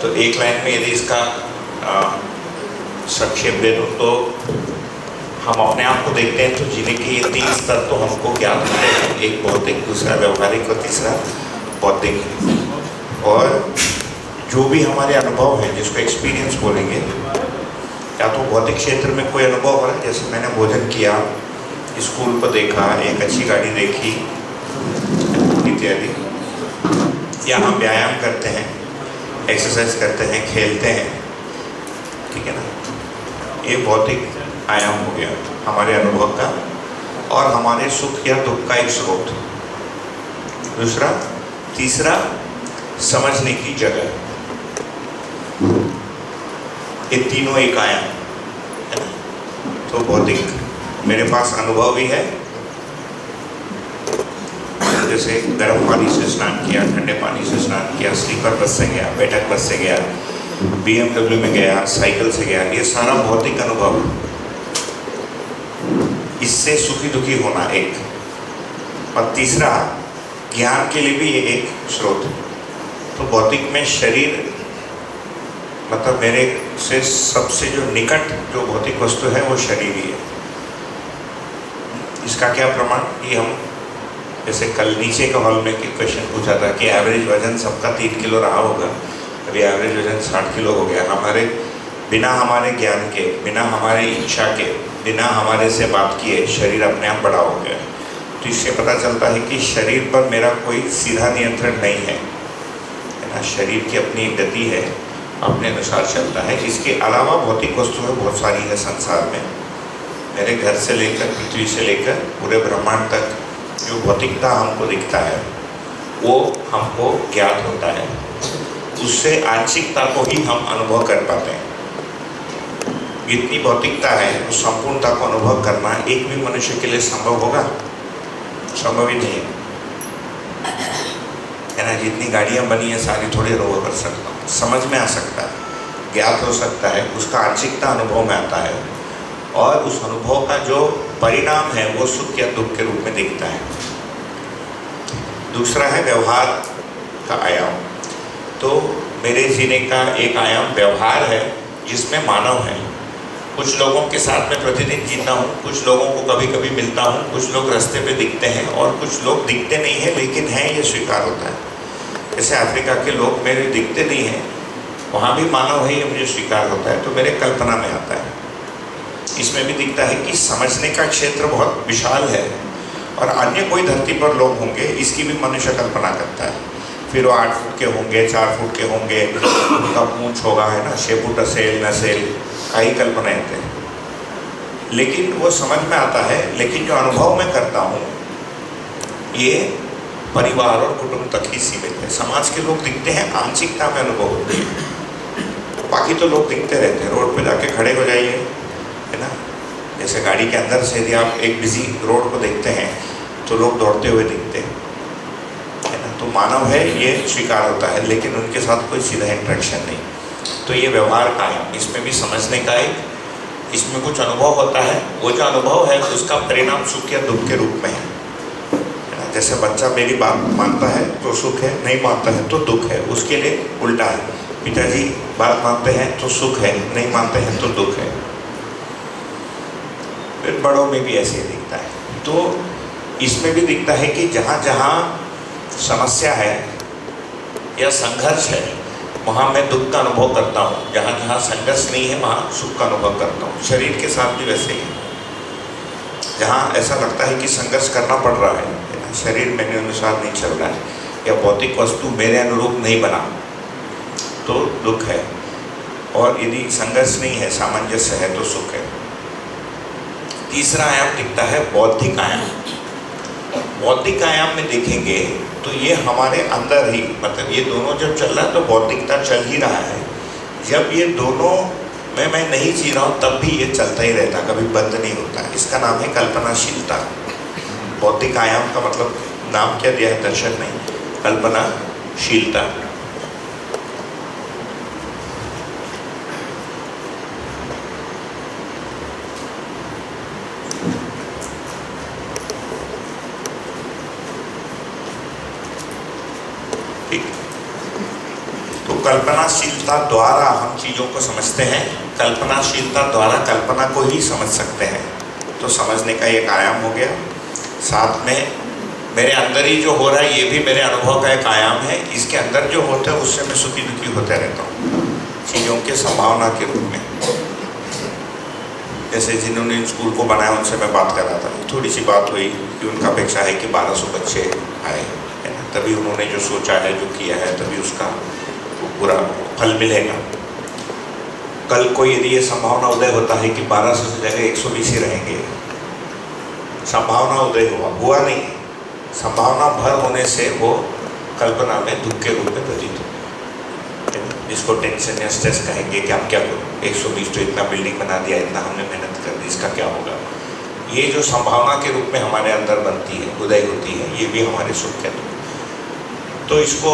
तो एक लाइन में यदि इसका संक्षेप दे दूँ तो हम अपने आप को देखते हैं तो जीने के ये 3 स्तर तो हमको ज्ञात होते हैं, एक भौतिक, दूसरा व्यवहारिक और तीसरा बौद्धिक। और जो भी हमारे अनुभव हैं जिसको एक्सपीरियंस बोलेंगे, या तो भौतिक क्षेत्र में कोई अनुभव हो रहा है, जैसे मैंने भोजन किया, स्कूल को देखा, एक अच्छी गाड़ी देखी इत्यादि, या हम व्यायाम करते हैं, एक्सरसाइज करते हैं, खेलते हैं, ठीक है ना, ये भौतिक आयाम हो गया हमारे अनुभव का और हमारे सुख या दुख का एक स्रोत। दूसरा, तीसरा समझने की जगह। ये तीनों एक आयाम है ना। तो भौतिक, मेरे पास अनुभव भी है, जैसे गर्म पानी से स्नान किया, ठंडे पानी से स्नान किया, स्लीपर बस से गया, बैठक बस से गया, BMW में गया, साइकिल से गया, ये सारा भौतिक अनुभव। इससे सुखी दुखी होना एक, और तीसरा ज्ञान के लिए भी ये एक स्रोत। तो भौतिक में शरीर, मतलब मेरे से सबसे जो निकट जो भौतिक वस्तु है वो शरीर ही है। इसका क्या प्रमाण कि हम, जैसे कल नीचे के हॉल में क्वेश्चन पूछा था कि एवरेज वजन सबका 3 किलो रहा होगा, अभी एवरेज वजन 60 किलो हो गया। हमारे बिना हमारे ज्ञान के, बिना हमारी इच्छा के, बिना हमारे से बात किए शरीर अपने आप बड़ा हो गया। तो इससे पता चलता है कि शरीर पर मेरा कोई सीधा नियंत्रण नहीं है ना। शरीर की अपनी गति है, अपने अनुसार चलता है। इसके अलावा भौतिक वस्तुएं बहुत सारी है संसार में। मेरे घर से लेकर, पृथ्वी से लेकर पूरे ब्रह्मांड तक जो भौतिकता हमको दिखता है वो हमको ज्ञात होता है। उससे आंशिकता को ही हम अनुभव कर पाते हैं। जितनी भौतिकता है उस संपूर्णता को अनुभव करना एक भी मनुष्य के लिए संभव होगा? संभव ही नहीं है ना। जितनी गाड़ियाँ बनी है सारी थोड़ी अनुभव कर सकता हूँ, समझ में आ सकता है, ज्ञात हो सकता है, उसका आंशिकता अनुभव में आता है और उस अनुभव का जो परिणाम है वो सुख या दुख के रूप में दिखता है। दूसरा है व्यवहार का आयाम। तो मेरे जीने का एक आयाम व्यवहार है जिसमें मानव है। कुछ लोगों के साथ मैं प्रतिदिन जीता हूँ, कुछ लोगों को कभी कभी मिलता हूँ, कुछ लोग रास्ते पे दिखते हैं और कुछ लोग दिखते नहीं हैं लेकिन हैं, ये स्वीकार होता है। जैसे अफ्रीका के लोग मेरे दिखते नहीं हैं, वहाँ भी मानव है, ये मुझे स्वीकार होता है, तो मेरे कल्पना में आता है। इसमें भी दिखता है कि समझने का क्षेत्र बहुत विशाल है और अन्य कोई धरती पर लोग होंगे, इसकी भी मनुष्य कल्पना करता है। फिर वो 8 फुट के होंगे, 4 फुट के होंगे, उनका पूंछ होगा, है ना, शेपुट असेल नसेल, कई कल्पनाएं होते हैं, लेकिन वो समझ में आता है। लेकिन जो अनुभव मैं करता हूँ ये परिवार और कुटुंब तक ही सीमित है। समाज के लोग दिखते हैं, आंशिकता में अनुभव होती है, बाकी तो लोग दिखते रहते हैं। रोड पे जाके खड़े हो जाइए, है ना, जैसे गाड़ी के अंदर से यदि आप एक बिजी रोड को देखते हैं तो लोग दौड़ते हुए दिखते हैं, है ना। तो मानव है, ये स्वीकार होता है, लेकिन उनके साथ कोई सीधा इंटरेक्शन नहीं। तो ये व्यवहार का है, इसमें भी समझने का एक, इसमें कुछ अनुभव होता है। वो जो अनुभव है उसका परिणाम सुख या दुख के रूप में है ना। जैसे बच्चा मेरी बात मानता है तो सुख है, नहीं मानता है तो दुख है। उसके लिए उल्टा है, पिताजी बात मानते हैं तो सुख है, नहीं मानते हैं तो दुख है। फिर बड़ों में भी ऐसे ही दिखता है। तो इसमें भी दिखता है कि जहाँ जहाँ समस्या है या संघर्ष है वहाँ मैं दुख का अनुभव करता हूँ, जहाँ जहाँ संघर्ष नहीं है वहाँ सुख का अनुभव करता हूँ। शरीर के साथ भी वैसे ही है। जहाँ ऐसा लगता है कि संघर्ष करना पड़ रहा है ना, शरीर मेरे अनुसार नहीं चल रहा है या भौतिक वस्तु मेरे अनुरूप नहीं बना, तो दुख है। और यदि संघर्ष नहीं है, सामंजस्य है, तो सुख है। तीसरा आयाम दिखता है बौद्धिक आयाम। बौद्धिक आयाम में देखेंगे तो ये हमारे अंदर ही, मतलब ये दोनों जब चल रहा है तो बौद्धिकता चल ही रहा है। जब ये दोनों में मैं नहीं जी रहा हूँ तब भी ये चलता ही रहता, कभी बंद नहीं होता। इसका नाम है कल्पनाशीलता। बौद्धिक आयाम का मतलब नाम क्या दिया है दर्शक ने? कल्पनाशीलता। कल्पनाशीलता द्वारा हम चीज़ों को समझते हैं, कल्पनाशीलता द्वारा कल्पना को ही समझ सकते हैं। तो समझने का एक आयाम हो गया। साथ में मेरे अंदर ही जो हो रहा है ये भी मेरे अनुभव का एक आयाम है। इसके अंदर जो होता है उससे मैं सुखी दुखी होते रहता हूँ चीज़ों के संभावना के रूप में। जैसे जिन्होंने इन स्कूल को बनाया उनसे मैं बात कर रहा था, थोड़ी सी बात हुई कि उनका अपेक्षा है कि 1200 बच्चे आए, है ना, तभी उन्होंने जो सोचा है, जो किया है, तभी उसका पूरा फल मिलेगा। कल को यदि ये संभावना उदय होता है कि 1200 से जगह 120 ही रहेंगे, संभावना उदय हुआ नहीं, संभावना भर होने से वो कल्पना में दुख के रूप में प्रतीत हो, जिसको टेंशन या स्ट्रेस कहेंगे कि आप क्या करो, 120 तो इतना बिल्डिंग बना दिया, इतना हमने मेहनत कर दी, इसका क्या होगा। ये जो संभावना के रूप में हमारे अंदर बनती है, उदय होती है, ये भी हमारे सुख के दुख। तो इसको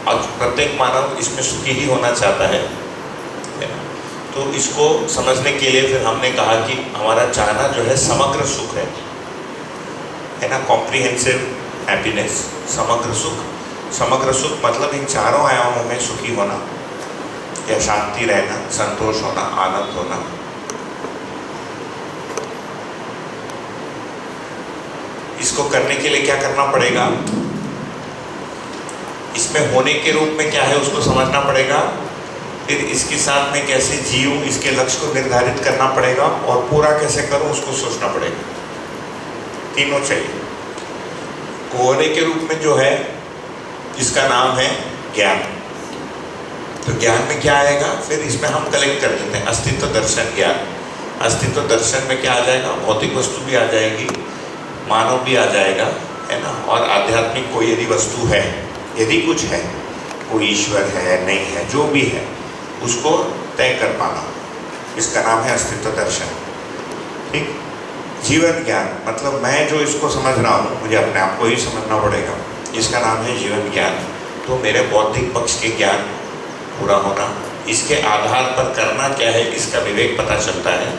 प्रत्येक मानव इसमें सुखी ही होना चाहता है ना। तो इसको समझने के लिए फिर हमने कहा कि हमारा चाहना जो है समग्र सुख है ना, कॉम्प्रिहेंसिव हैप्पीनेस, समग्र सुख। समग्र सुख मतलब इन चारों आयामों में सुखी होना या शांति रहना, संतोष होना, आनंद होना। इसको करने के लिए क्या करना पड़ेगा, इसमें होने के रूप में क्या है उसको समझना पड़ेगा, फिर इसके साथ में कैसे जीऊं इसके लक्ष्य को निर्धारित करना पड़ेगा, और पूरा कैसे करूं उसको सोचना पड़ेगा। तीनों चाहिए। होने के रूप में जो है इसका नाम है ज्ञान। तो ज्ञान में क्या आएगा, फिर इसमें हम कलेक्ट कर देते हैं अस्तित्व दर्शन ज्ञान। अस्तित्व दर्शन में क्या आ जाएगा, भौतिक वस्तु भी आ जाएगी, मानव भी आ जाएगा, है ना, और आध्यात्मिक कोई यदि वस्तु है, यदि कुछ है, कोई ईश्वर है, नहीं है, जो भी है, उसको तय कर पाना, इसका नाम है अस्तित्व दर्शन। ठीक। जीवन ज्ञान मतलब मैं जो इसको समझ रहा हूँ, मुझे अपने आप को ही समझना पड़ेगा, इसका नाम है जीवन ज्ञान। तो मेरे बौद्धिक पक्ष के ज्ञान पूरा होना, इसके आधार पर करना क्या है इसका विवेक पता चलता है।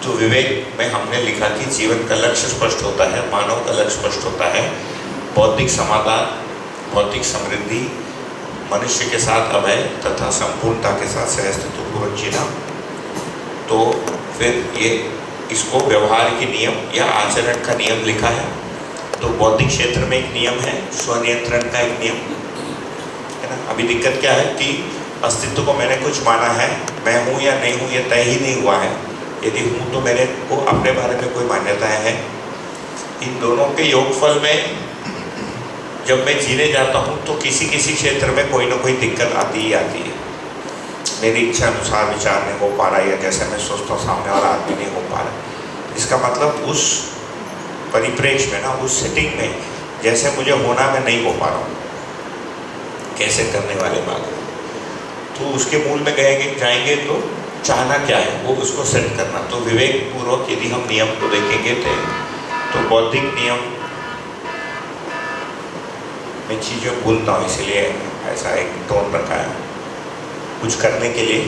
तो विवेक में हमने लिखा कि जीवन का लक्ष्य स्पष्ट होता है, मानव का लक्ष्य स्पष्ट होता है, बौद्धिक समाधान, भौतिक समृद्धि, मनुष्य के साथ अभय तथा संपूर्णता के साथ सहअस्तित्व पूर्वक जीना। तो फिर ये इसको व्यवहार के नियम या आचरण का नियम लिखा है। तो बौद्धिक क्षेत्र में एक नियम है, स्वनियंत्रण का एक नियम है ना। अभी दिक्कत क्या है कि अस्तित्व को मैंने कुछ माना है, मैं हूँ या नहीं हूँ ये तय ही नहीं हुआ है। यदि हूँ तो मेरे को अपने बारे में कोई मान्यताएं हैं। इन दोनों के योगफल में जब मैं जीने जाता हूँ तो किसी किसी क्षेत्र में कोई ना कोई दिक्कत आती ही आती है। मेरी इच्छा अनुसार विचार नहीं हो पा रहा, या जैसे मैं सोचता हूँ सामने वाला आदमी नहीं हो पा रहा। इसका मतलब उस परिप्रेक्ष्य में ना, उस सेटिंग में जैसे मुझे होना मैं नहीं हो पा रहा हूँ, कैसे करने वाले बात। तो उसके मूल में जाएंगे तो चाहना क्या है वो उसको सेट करना। तो विवेक पूर्वक यदि हम नियम को देखेंगे तो बौद्धिक नियम मैं चीज़ें भूलता हूँ, इसलिए ऐसा एक टोन रखा है कुछ करने के लिए।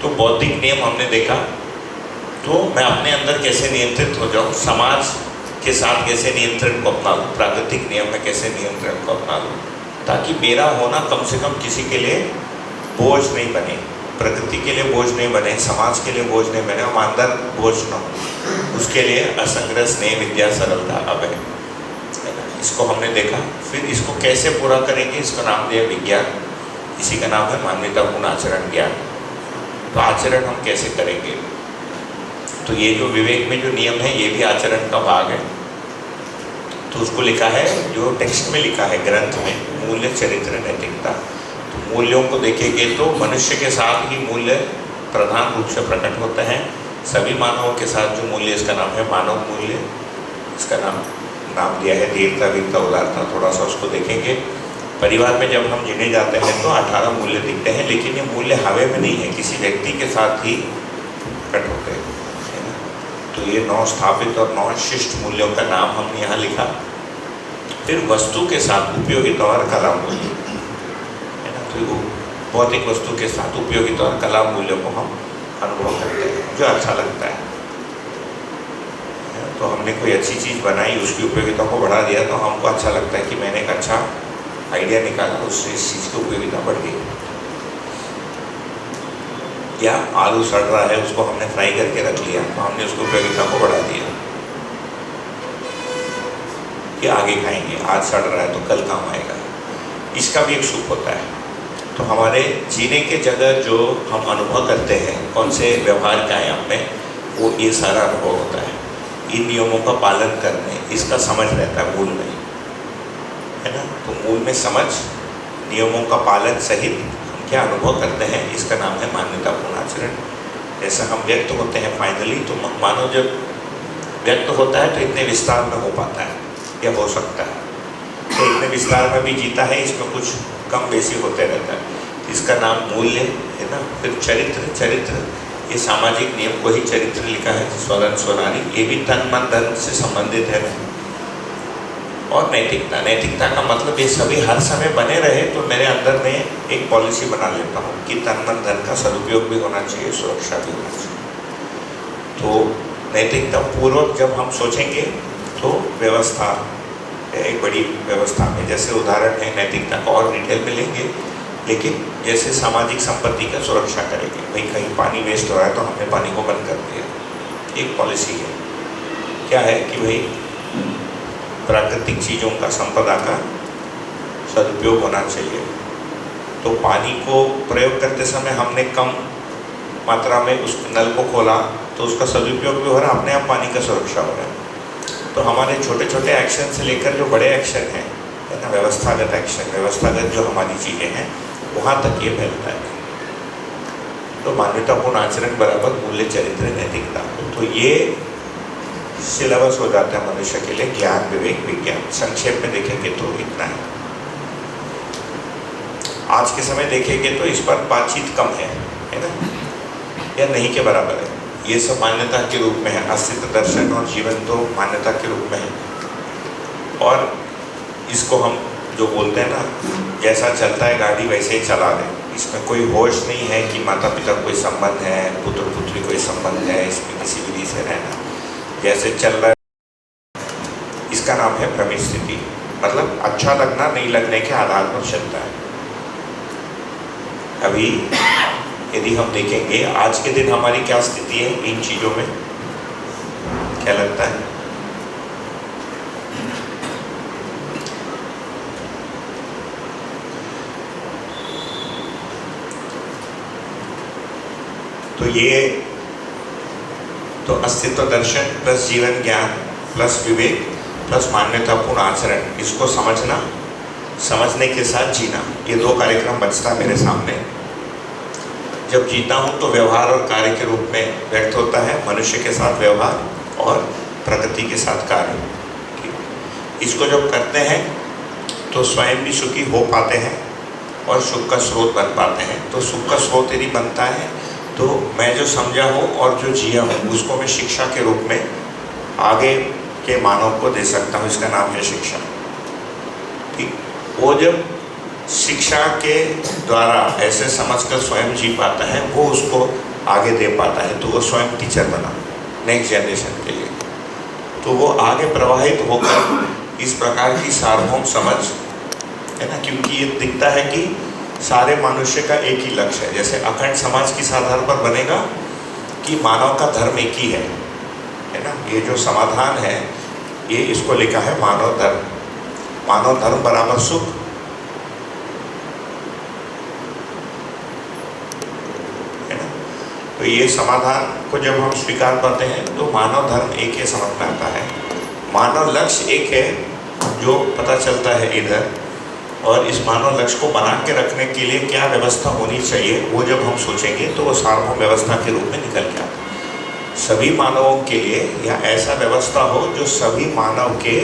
तो बौद्धिक नियम हमने देखा, तो मैं अपने अंदर कैसे नियंत्रित हो जाऊँ, समाज के साथ कैसे नियंत्रण को अपना लूँ, प्राकृतिक नियम में कैसे नियंत्रण को अपना लूँ, ताकि मेरा होना कम से कम किसी के लिए बोझ नहीं बने, प्रकृति के लिए बोझ नहीं बने, समाज के लिए बोझ नहीं बने, हम अंदर बोझ न हो। उसके लिए असंग्रह, स्नेह, विद्या, सरलता, अभय, इसको हमने देखा। फिर इसको कैसे पूरा करेंगे, इसका नाम दिया विज्ञान, इसी का नाम है मान्यतापूर्ण आचरण ज्ञान। तो आचरण हम कैसे करेंगे, तो ये जो विवेक में जो नियम है ये भी आचरण का भाग है। तो उसको लिखा है, जो टेक्स्ट में लिखा है ग्रंथ में, मूल्य, चरित्र, नैतिकता। तो मूल्यों को देखेंगे तो मनुष्य के साथ ही मूल्य प्रधान रूप से प्रकट होते हैं। सभी मानवों के साथ जो मूल्य, इसका नाम है मानव मूल्य। इसका नाम दिया है धीरता, वीरता, उदारता। थोड़ा सा उसको देखेंगे। परिवार में जब हम जीने जाते हैं तो 18 मूल्य दिखते हैं, लेकिन ये मूल्य हवा में नहीं है, किसी व्यक्ति के साथ ही प्रकट होते हैं। तो ये 9 स्थापित और 9 शिष्ट मूल्यों का नाम हमने यहाँ लिखा। फिर वस्तु के साथ उपयोगिता और कला मूल्य है ना। तो भौतिक वस्तु के साथ उपयोगिता और कला मूल्यों को हम अनुभव करते हैं, जो अच्छा लगता है। तो हमने कोई अच्छी चीज़ बनाई, उसकी उपयोगिता को बढ़ा दिया, तो हमको अच्छा लगता है कि मैंने एक अच्छा आइडिया निकाला, उससे इस चीज़ की उपयोगिता बढ़ गई। या आलू सड़ रहा है, उसको हमने फ्राई करके रख लिया, तो हमने उसकी उपयोगिता को बढ़ा दिया कि आगे खाएंगे, आज सड़ रहा है तो कल काम आएगा। इसका भी एक सुख होता है। तो हमारे जीने के जगह जो हम अनुभव करते हैं कौन से व्यवहार के आयाम में, वो ये सारा अनुभव होता है। इन नियमों का पालन करने, इसका समझ रहता है मूल में, है ना। तो मूल में समझ, नियमों का पालन सहित हम क्या अनुभव करते हैं, इसका नाम है मान्यतापूर्ण आचरण। जैसे हम व्यक्त होते हैं फाइनली, तो मानो जब व्यक्त होता है तो इतने विस्तार में हो पाता है या हो सकता है, तो इतने विस्तार में भी जीता है, इसमें कुछ कम बेसी होते रहता है। इसका नाम मूल्य है ना। फिर चरित्र, चरित्र ये सामाजिक नियम को ही चरित्र लिखा है, स्वधर्म स्वनारी, ये भी तन मन धन से संबंधित है। और नैतिकता, नैतिकता का मतलब ये सभी हर समय बने रहे, तो मेरे अंदर में एक पॉलिसी बना लेता हूँ कि तन मन धन का सदुपयोग भी होना चाहिए, सुरक्षा भी होना चाहिए। तो नैतिकता पूर्वक जब हम सोचेंगे तो व्यवस्था, एक बड़ी व्यवस्था में, जैसे उदाहरण है नैतिकता का और डिटेल में लेंगे, लेकिन जैसे सामाजिक संपत्ति का सुरक्षा करेंगे। भाई कहीं पानी वेस्ट हो रहा है तो हमने पानी को बंद कर दिया, एक पॉलिसी है। क्या है कि भाई प्राकृतिक चीज़ों का, संपदा का सदुपयोग होना चाहिए। तो पानी को प्रयोग करते समय हमने कम मात्रा में उस नल को खोला, तो उसका सदुपयोग भी हो रहा है, अपने आप पानी का सुरक्षा हो रहा है। तो हमारे छोटे छोटे एक्शन से लेकर जो बड़े एक्शन हैं, है ना, व्यवस्थागत एक्शन, व्यवस्थागत जो हमारी चीज़ें हैं, वहाँ तक ये फैलता है। तो मान्यतापूर्ण आचरण बराबर मूल्य, चरित्र, नैतिकता। तो ये सिलेबस हो जाता है मनुष्य के लिए, ज्ञान, विवेक, विज्ञान। संक्षेप में देखेंगे तो इतना है। आज के समय देखेंगे तो इस पर बातचीत कम है ना, या नहीं के बराबर है। ये सब मान्यता के रूप में है। अस्तित्व दर्शन और जीवन तो मान्यता के रूप में है। और इसको हम जो बोलते हैं ना, जैसा चलता है गाड़ी वैसे ही चला दें, इसमें कोई होश नहीं है कि माता पिता कोई संबंध है, पुत्र पुत्री कोई संबंध है, इसमें किसी विधि से रहना, जैसे चल रहा है, इसका नाम है भ्रमित स्थिति। मतलब अच्छा लगना नहीं लगने के आधार पर चलता है। अभी यदि हम देखेंगे आज के दिन हमारी क्या स्थिति है इन चीज़ों में, क्या लगता है? तो ये तो अस्तित्व दर्शन प्लस जीवन ज्ञान प्लस विवेक प्लस मान्यतापूर्ण आचरण, इसको समझना, समझने के साथ जीना, ये दो कार्यक्रम बचता है मेरे सामने। जब जीता हूँ तो व्यवहार और कार्य के रूप में व्यक्त होता है, मनुष्य के साथ व्यवहार और प्रकृति के साथ कार्य। इसको जब करते हैं तो स्वयं भी सुखी हो पाते हैं और सुख का स्रोत बन पाते हैं। तो सुख का स्रोत यदि बनता है तो मैं जो समझा हूँ और जो जिया हूँ उसको मैं शिक्षा के रूप में आगे के मानव को दे सकता हूँ। इसका नाम है शिक्षा। ठीक, वो जब शिक्षा के द्वारा ऐसे समझकर स्वयं जी पाता है, वो उसको आगे दे पाता है, तो वो स्वयं टीचर बना नेक्स्ट जनरेशन के लिए। तो वो आगे प्रवाहित होकर इस प्रकार की सार्वभौम समझ, है ना, क्योंकि ये दिखता है कि सारे मनुष्य का एक ही लक्ष्य है। जैसे अखंड समाज किस आधार पर बनेगा कि मानव का धर्म एक ही है ना। ये जो समाधान है ये इसको लिखा है मानव धर्म। मानव धर्म बराबर सुख, है ना। तो ये समाधान को जब हम स्वीकार करते हैं तो मानव धर्म एक ही समझ में आता है। मानव लक्ष्य एक है जो पता चलता है इधर, और इस मानव लक्ष्य को बना के रखने के लिए क्या व्यवस्था होनी चाहिए, वो जब हम सोचेंगे तो वो सार्वभौम व्यवस्था के रूप में निकल के आता है। सभी मानवों के लिए या ऐसा व्यवस्था हो जो सभी मानव के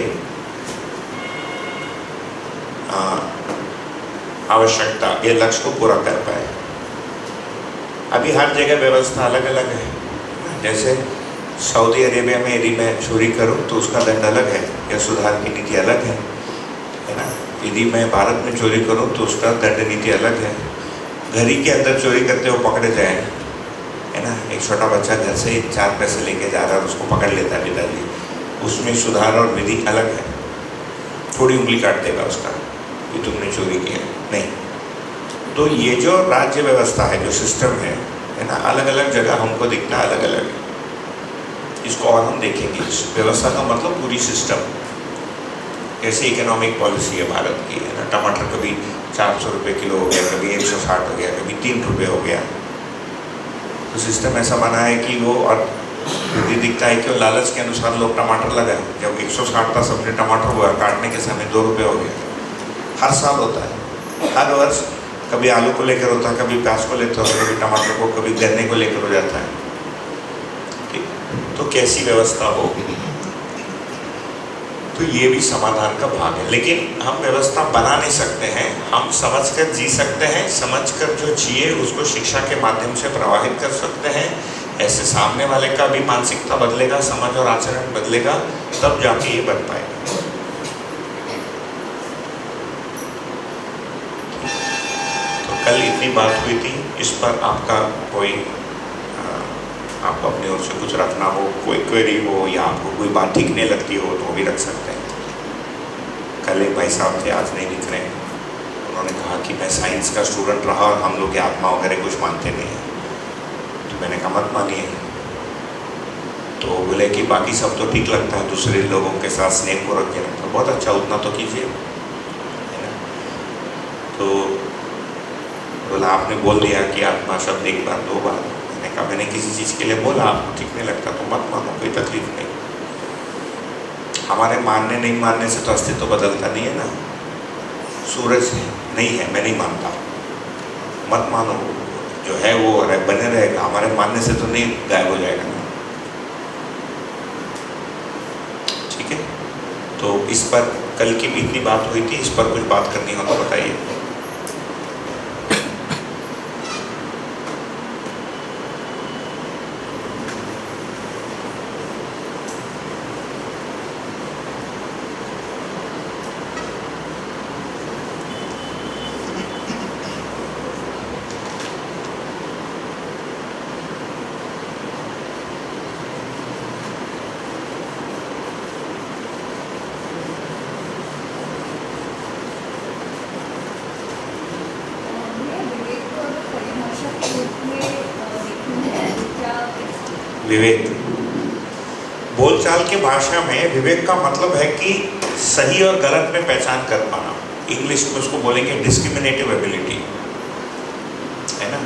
आवश्यकता, ये लक्ष्य को पूरा कर पाए। अभी हर जगह व्यवस्था अलग अलग है। जैसे सऊदी अरेबिया में यदि मैं चोरी करूं तो उसका दंड अलग है या सुधार की नीति अलग है ना। यदि मैं भारत में चोरी करूं तो उसका दंड नीति अलग है। घर ही के अंदर चोरी करते हुए पकड़े जाए, है ना, एक छोटा बच्चा घर से 4 पैसे लेके जा रहा है, उसको पकड़ लेता है पिताजी, उसमें सुधार और विधि अलग है। थोड़ी उंगली काट देगा उसका कि तुमने चोरी किया, नहीं। तो ये जो राज्य व्यवस्था है, जो सिस्टम है ना, अलग अलग जगह हमको दिखता है अलग अलग। इसको और हम देखेंगे। इस व्यवस्था का मतलब पूरी सिस्टम। ऐसी इकोनॉमिक पॉलिसी है भारत की, है ना। टमाटर कभी 400 रुपये किलो हो गया, कभी 160 हो गया, कभी 3 रुपये हो गया। तो सिस्टम ऐसा बना है कि वो, और ये दिखता है कि वो लालच के अनुसार लोग टमाटर लगाए। जब 160 था सबने टमाटर हुआ, काटने के समय 2 रुपये हो गया। हर साल होता है, हर वर्ष। कभी आलू को लेकर होता है, कभी प्याज को लेकर होता है, कभी टमाटर को, कभी गन्ने को लेकर हो जाता है। ठीक, तो कैसी व्यवस्था हो, तो ये भी समाधान का भाग है। लेकिन हम व्यवस्था बना नहीं सकते हैं, हम समझकर जी सकते हैं। समझकर जो जिए उसको शिक्षा के माध्यम से प्रवाहित कर सकते हैं। ऐसे सामने वाले का भी मानसिकता बदलेगा, समझ और आचरण बदलेगा, तब जाके ये बन पाएगा। तो कल इतनी बात हुई थी, इस पर आपका कोई आपको अपनी ओर से कुछ रखना हो, कोई क्वेरी हो, या आपको कोई बात ठीक नहीं लगती हो तो भी रख सकते हैं। कल एक भाई साहब थे, आज नहीं दिख रहे हैं, उन्होंने कहा कि मैं साइंस का स्टूडेंट रहा और हम लोग की आत्मा वगैरह कुछ मानते नहीं हैं। तो मैंने कहा मत मानिए। तो बोले कि बाकी सब तो ठीक लगता है, दूसरे लोगों के साथ स्नेह को रख के रखता, बहुत अच्छा, उतना तो कीजिए, है ना। तो बोला आपने बोल दिया कि आत्मा शब्द एक बार 2 बार। मैंने कहा मैंने किसी चीज़ के लिए बोला, आपको ठीक नहीं लगता तो मत मानो, कोई तकलीफ नहीं। हमारे मानने नहीं मानने से तो अस्तित्व बदलता नहीं है ना। सूरज नहीं है, मैं नहीं मानता, मत मानो, जो है वो बने रहेगा। हमारे मानने से तो नहीं गायब हो जाएगा ना। ठीक है, तो इस पर कल की भी इतनी बात हुई थी, इस पर कुछ बात करनी हो तो बताइए। विवेक, बोलचाल की भाषा में विवेक का मतलब है कि सही और गलत में पहचान कर पाना। इंग्लिश में उसको बोलेंगे डिस्क्रिमिनेटिव एबिलिटी, है ना।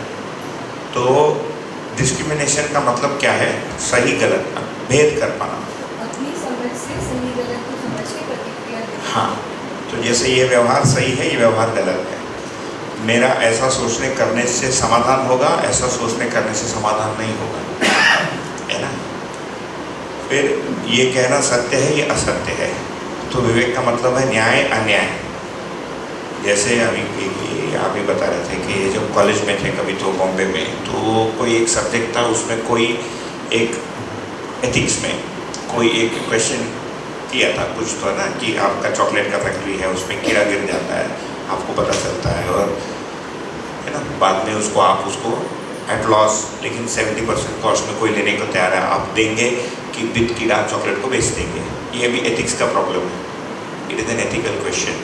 तो डिस्क्रिमिनेशन का मतलब क्या है? सही गलत का भेद कर पाना, अपनी समझ से सही गलत को समझ के प्रतिक्रिया देना। हाँ, तो जैसे ये व्यवहार सही है, ये व्यवहार गलत है। मेरा ऐसा सोचने करने से समाधान होगा, ऐसा सोचने करने से समाधान नहीं होगा, है ना। फिर ये कहना सत्य है, ये असत्य है। तो विवेक का मतलब है न्याय अन्याय। जैसे अभी आप भी बता रहे थे कि जब कॉलेज में थे कभी तो बॉम्बे में, तो कोई एक सब्जेक्ट था, उसमें कोई एक एथिक्स में कोई एक क्वेश्चन किया था, कुछ तो ना कि आपका चॉकलेट का फैक्ट्री है, उसमें कीड़ा गिर जाता है, आपको पता चलता है, और है ना, बाद में उसको आप उसको एट लॉस, लेकिन 70% कॉस्ट में कोई लेने को तैयार है, आप देंगे कि विद कीड़ा चॉकलेट को बेच देंगे। ये भी एथिक्स का प्रॉब्लम है, it is an ethical question.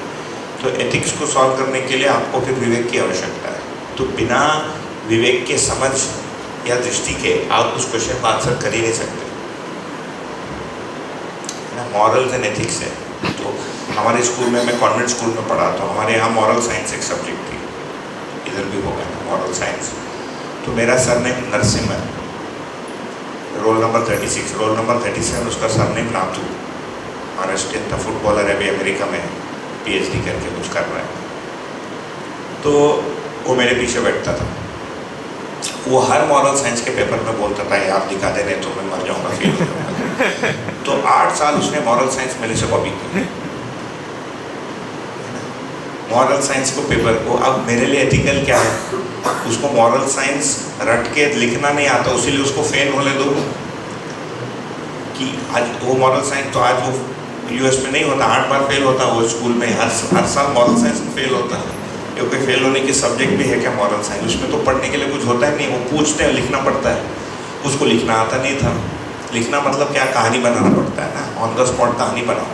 तो एथिक्स को सॉल्व करने के लिए आपको फिर विवेक की आवश्यकता है। तो बिना विवेक के समझ या दृष्टि के आप उस क्वेश्चन का आंसर कर ही नहीं सकते, है ना। मॉरल्स एंड एथिक्स है। तो हमारे स्कूल में, मैं कॉन्वेंट स्कूल में पढ़ा, तो हमारे यहाँ मॉरल साइंस एक सब्जेक्ट थी, इधर भी होगा ना मॉरल साइंस। तो मेरा सरनेम नरसिम्हा है, रोल नंबर 36, रोल नंबर 37 उसका सरनेम नाथू, महाराष्ट्रियन था, फुटबॉलर है, अभी अमेरिका में PhD करके कुछ कर रहा है। तो वो मेरे पीछे बैठता था, वो हर मॉरल साइंस के पेपर में बोलता था यार दिखा दे, नहीं तो मैं मर जाऊंगा, फेल हो जाऊंगा। तो 8 साल उसने मॉरल साइंस मेरे से कॉपी की, मॉरल साइंस को पेपर को। अब मेरे लिए एथिकल क्या है? उसको मॉरल साइंस रट के लिखना नहीं आता, उसीलिए उसको फेल होने दो। कि आज वो मॉरल साइंस, तो आज वो US में नहीं होता, 8 बार फेल होता, वो स्कूल में हर साल मॉरल साइंस में फेल होता है। ये कोई फेल होने की सब्जेक्ट भी है क्या मॉरल साइंस? उसमें तो पढ़ने के लिए कुछ होता ही नहीं, वो पूछते हैं, लिखना पड़ता है। उसको लिखना आता नहीं था, लिखना मतलब क्या, कहानी बनाना पड़ता है ना, ऑन द स्पॉट कहानी बनाओ।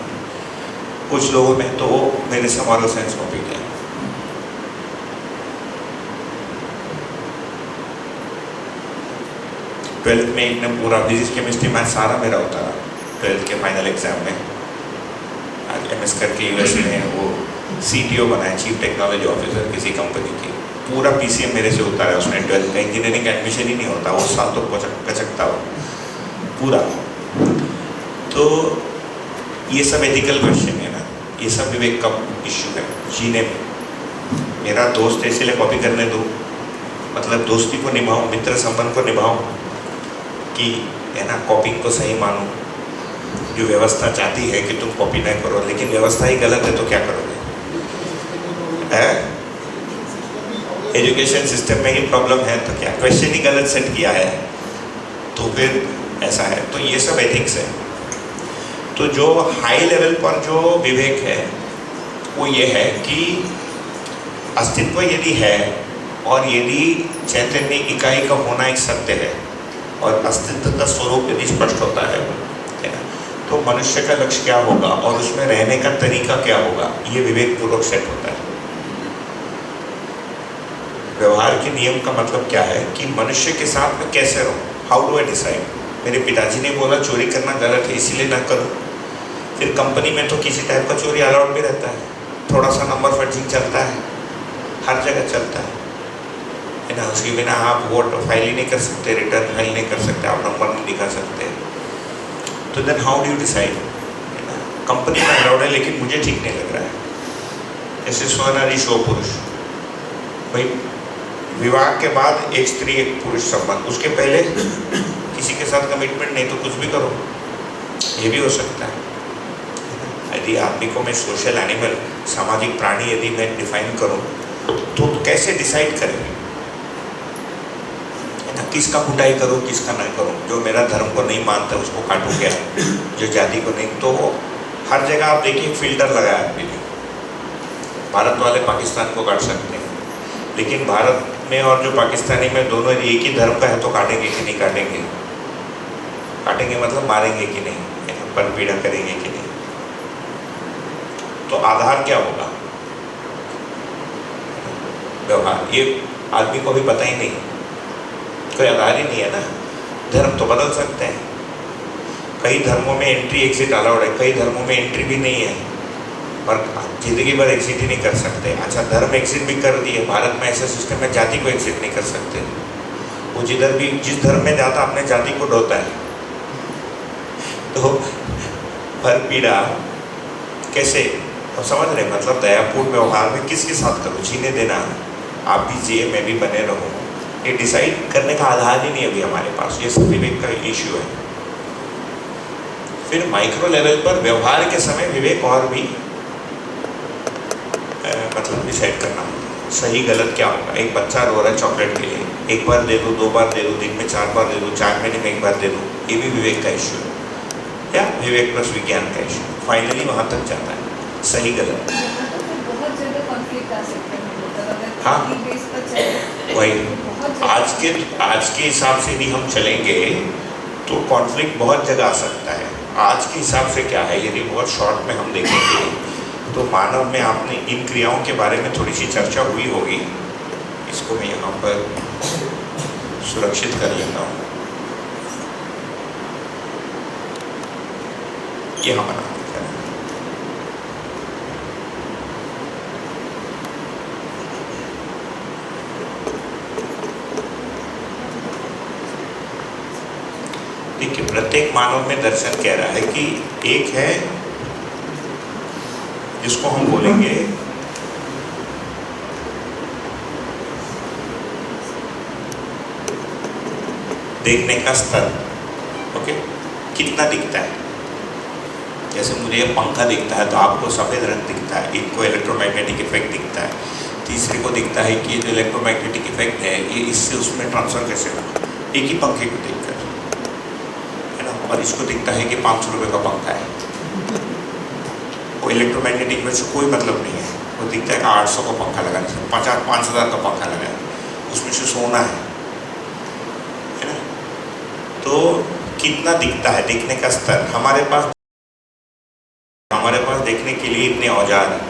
कुछ लोगों में तो मेरे से मॉरल साइंस टॉपिक है। ट्वेल्थ में इतने पूरा फिजिक्स केमिस्ट्री मैथ सारा मेरा होता रहा ट्वेल्थ के फाइनल एग्जाम में। आज MS करके यूएस में वो CTO बनाया, चीफ टेक्नोलॉजी ऑफिसर किसी कंपनी की। पूरा PCM मेरे से होता है उसमें। ट्वेल्थ का इंजीनियरिंग का एडमिशन ही नहीं होता उस साल, तो कचकता हो पूरा। तो ये सब एथिकल क्वेश्चन है ना, ये सब विवेक का इश्यू है जीने में। मेरा दोस्त इसलिए कॉपी करने दो, मतलब दोस्ती को निभाओ, मित्र संबंध को निभाओ, कि है ना कॉपिंग को सही मानो। जो व्यवस्था चाहती है कि तुम कॉपी ना करो, लेकिन व्यवस्था ही गलत है तो क्या करोगे? एजुकेशन सिस्टम में ही प्रॉब्लम है तो क्या, क्वेश्चन ही गलत सेट किया है तो फिर ऐसा है। तो ये सब एथिक्स है। तो जो हाई लेवल पर जो विवेक है वो ये है कि अस्तित्व यदि है और यदि चैतन्य इकाई का होना एक सत्य है और अस्तित्व का स्वरूप यदि स्पष्ट होता है ना, तो मनुष्य का लक्ष्य क्या होगा और उसमें रहने का तरीका क्या होगा, ये विवेक पूर्वक सेट होता है। व्यवहार के नियम का मतलब क्या है कि मनुष्य के साथ में कैसे रहूं, हाउ डू आई डिसाइड। मेरे पिताजी ने बोला चोरी करना गलत है इसीलिए ना करूं। फिर कंपनी में तो किसी टाइप का चोरी अलाउड भी रहता है, थोड़ा सा नंबर फर्जिंग चलता है, हर जगह चलता है ना। उसके बिना आप वोट फाइल ही नहीं कर सकते, रिटर्न फाइल नहीं कर सकते, आप नंबर नहीं दिखा सकते। तो then how do you decide. Company में अलाउड है लेकिन मुझे ठीक नहीं लग रहा है। जैसे स्वनारी शो पुरुष, भाई विवाह के बाद एक स्त्री एक पुरुष संबंध, उसके पहले किसी के साथ कमिटमेंट नहीं तो कुछ भी करो, ये भी हो सकता है। यदि आदमी को मैं सोशल एनिमल, सामाजिक प्राणी यदि मैं डिफाइन करूं तो कैसे डिसाइड करें, है ना, किसका कुटाई करूं किसका ना करूं। जो मेरा धर्म को नहीं मानता उसको काटूं क्या, जो जाति को नहीं। तो हर जगह आप देखिए फिल्टर लगाया आदमी ने। भारत वाले पाकिस्तान को काट सकते हैं, लेकिन भारत में और जो पाकिस्तानी में दोनों एक ही धर्म का है तो काटेंगे कि नहीं काटेंगे। काटेंगे मतलब मारेंगे कि नहीं, पर पीड़ा करेंगे कि नहीं। तो आधार क्या होगा, व्यवहार। ये आदमी को भी पता ही नहीं, कोई आधार ही नहीं है ना। धर्म तो बदल सकते हैं, कई धर्मों में एंट्री एग्जिट अलाउड है, कई धर्मों में एंट्री भी नहीं है और जिंदगी भर एग्जिट ही नहीं कर सकते। अच्छा, धर्म एग्जिट भी कर दिए, भारत में ऐसा सिस्टम है जाति को एग्जिट नहीं कर सकते। वो जिधर भी जिस धर्म में जाता अपने जाति को ढोता है। तो भर पीड़ा कैसे, अब समझ रहे, मतलब दयापूर्ण व्यवहार में किसके साथ करूँ, जीने देना, आप भी जिए मैं भी बने रहूँ, ये डिसाइड करने का आधार ही नहीं अभी हमारे पास। ये सब विवेक का इश्यू है। फिर माइक्रो लेवल पर व्यवहार के समय विवेक और भी मतलब डिसाइड करना, सही गलत क्या होगा। एक बच्चा रो रहा है चॉकलेट के लिए, एक बार दे दो, 2 बार दे दो, दिन में 4 बार दे दो, 4 महीने में 1 बार दे दो, ये भी विवेक का इश्यू है, या विवेक प्लस विज्ञान का इश्यू। फाइनली वहाँ तक जाता है, सही गलत। बहुत ज़्यादा कॉन्फ्लिक्ट आ सकते हैं, हाँ, बेस पर चले वही आज के हिसाब से भी हम चलेंगे तो कॉन्फ्लिक्ट बहुत जगह आ सकता है। आज के हिसाब से क्या है, यदि बहुत शॉर्ट में हम देखेंगे तो मानव में आपने इन क्रियाओं के बारे में थोड़ी सी चर्चा हुई होगी। इसको मैं यहाँ पर सुरक्षित कर लेता हूँ। यहाँ बना देखिए, प्रत्येक मानव में दर्शन कह रहा है कि एक है जिसको हम बोलेंगे देखने का स्तर। ओके, कितना दिखता है। जैसे मुझे ये पंखा दिखता है तो आपको सफ़ेद रंग दिखता है, एक को इलेक्ट्रोमैग्नेटिक इफेक्ट दिखता है, तीसरे को दिखता है कि ये जो इलेक्ट्रोमैग्नेटिक इफेक्ट है ये इससे उसमें ट्रांसफर कैसे होगा, एक ही पंखे को देखकर, है ना। और इसको दिखता है कि 500 रुपये का पंखा है, वो इलेक्ट्रोमैग्नेटिक में से कोई मतलब नहीं है। वो दिखता है कि 800 का पंखा लगा, 5,000 का पंखा लगा, उसमें से सोना है ना। तो कितना दिखता है, देखने का स्तर। हमारे पास देखने के लिए इतने औजार,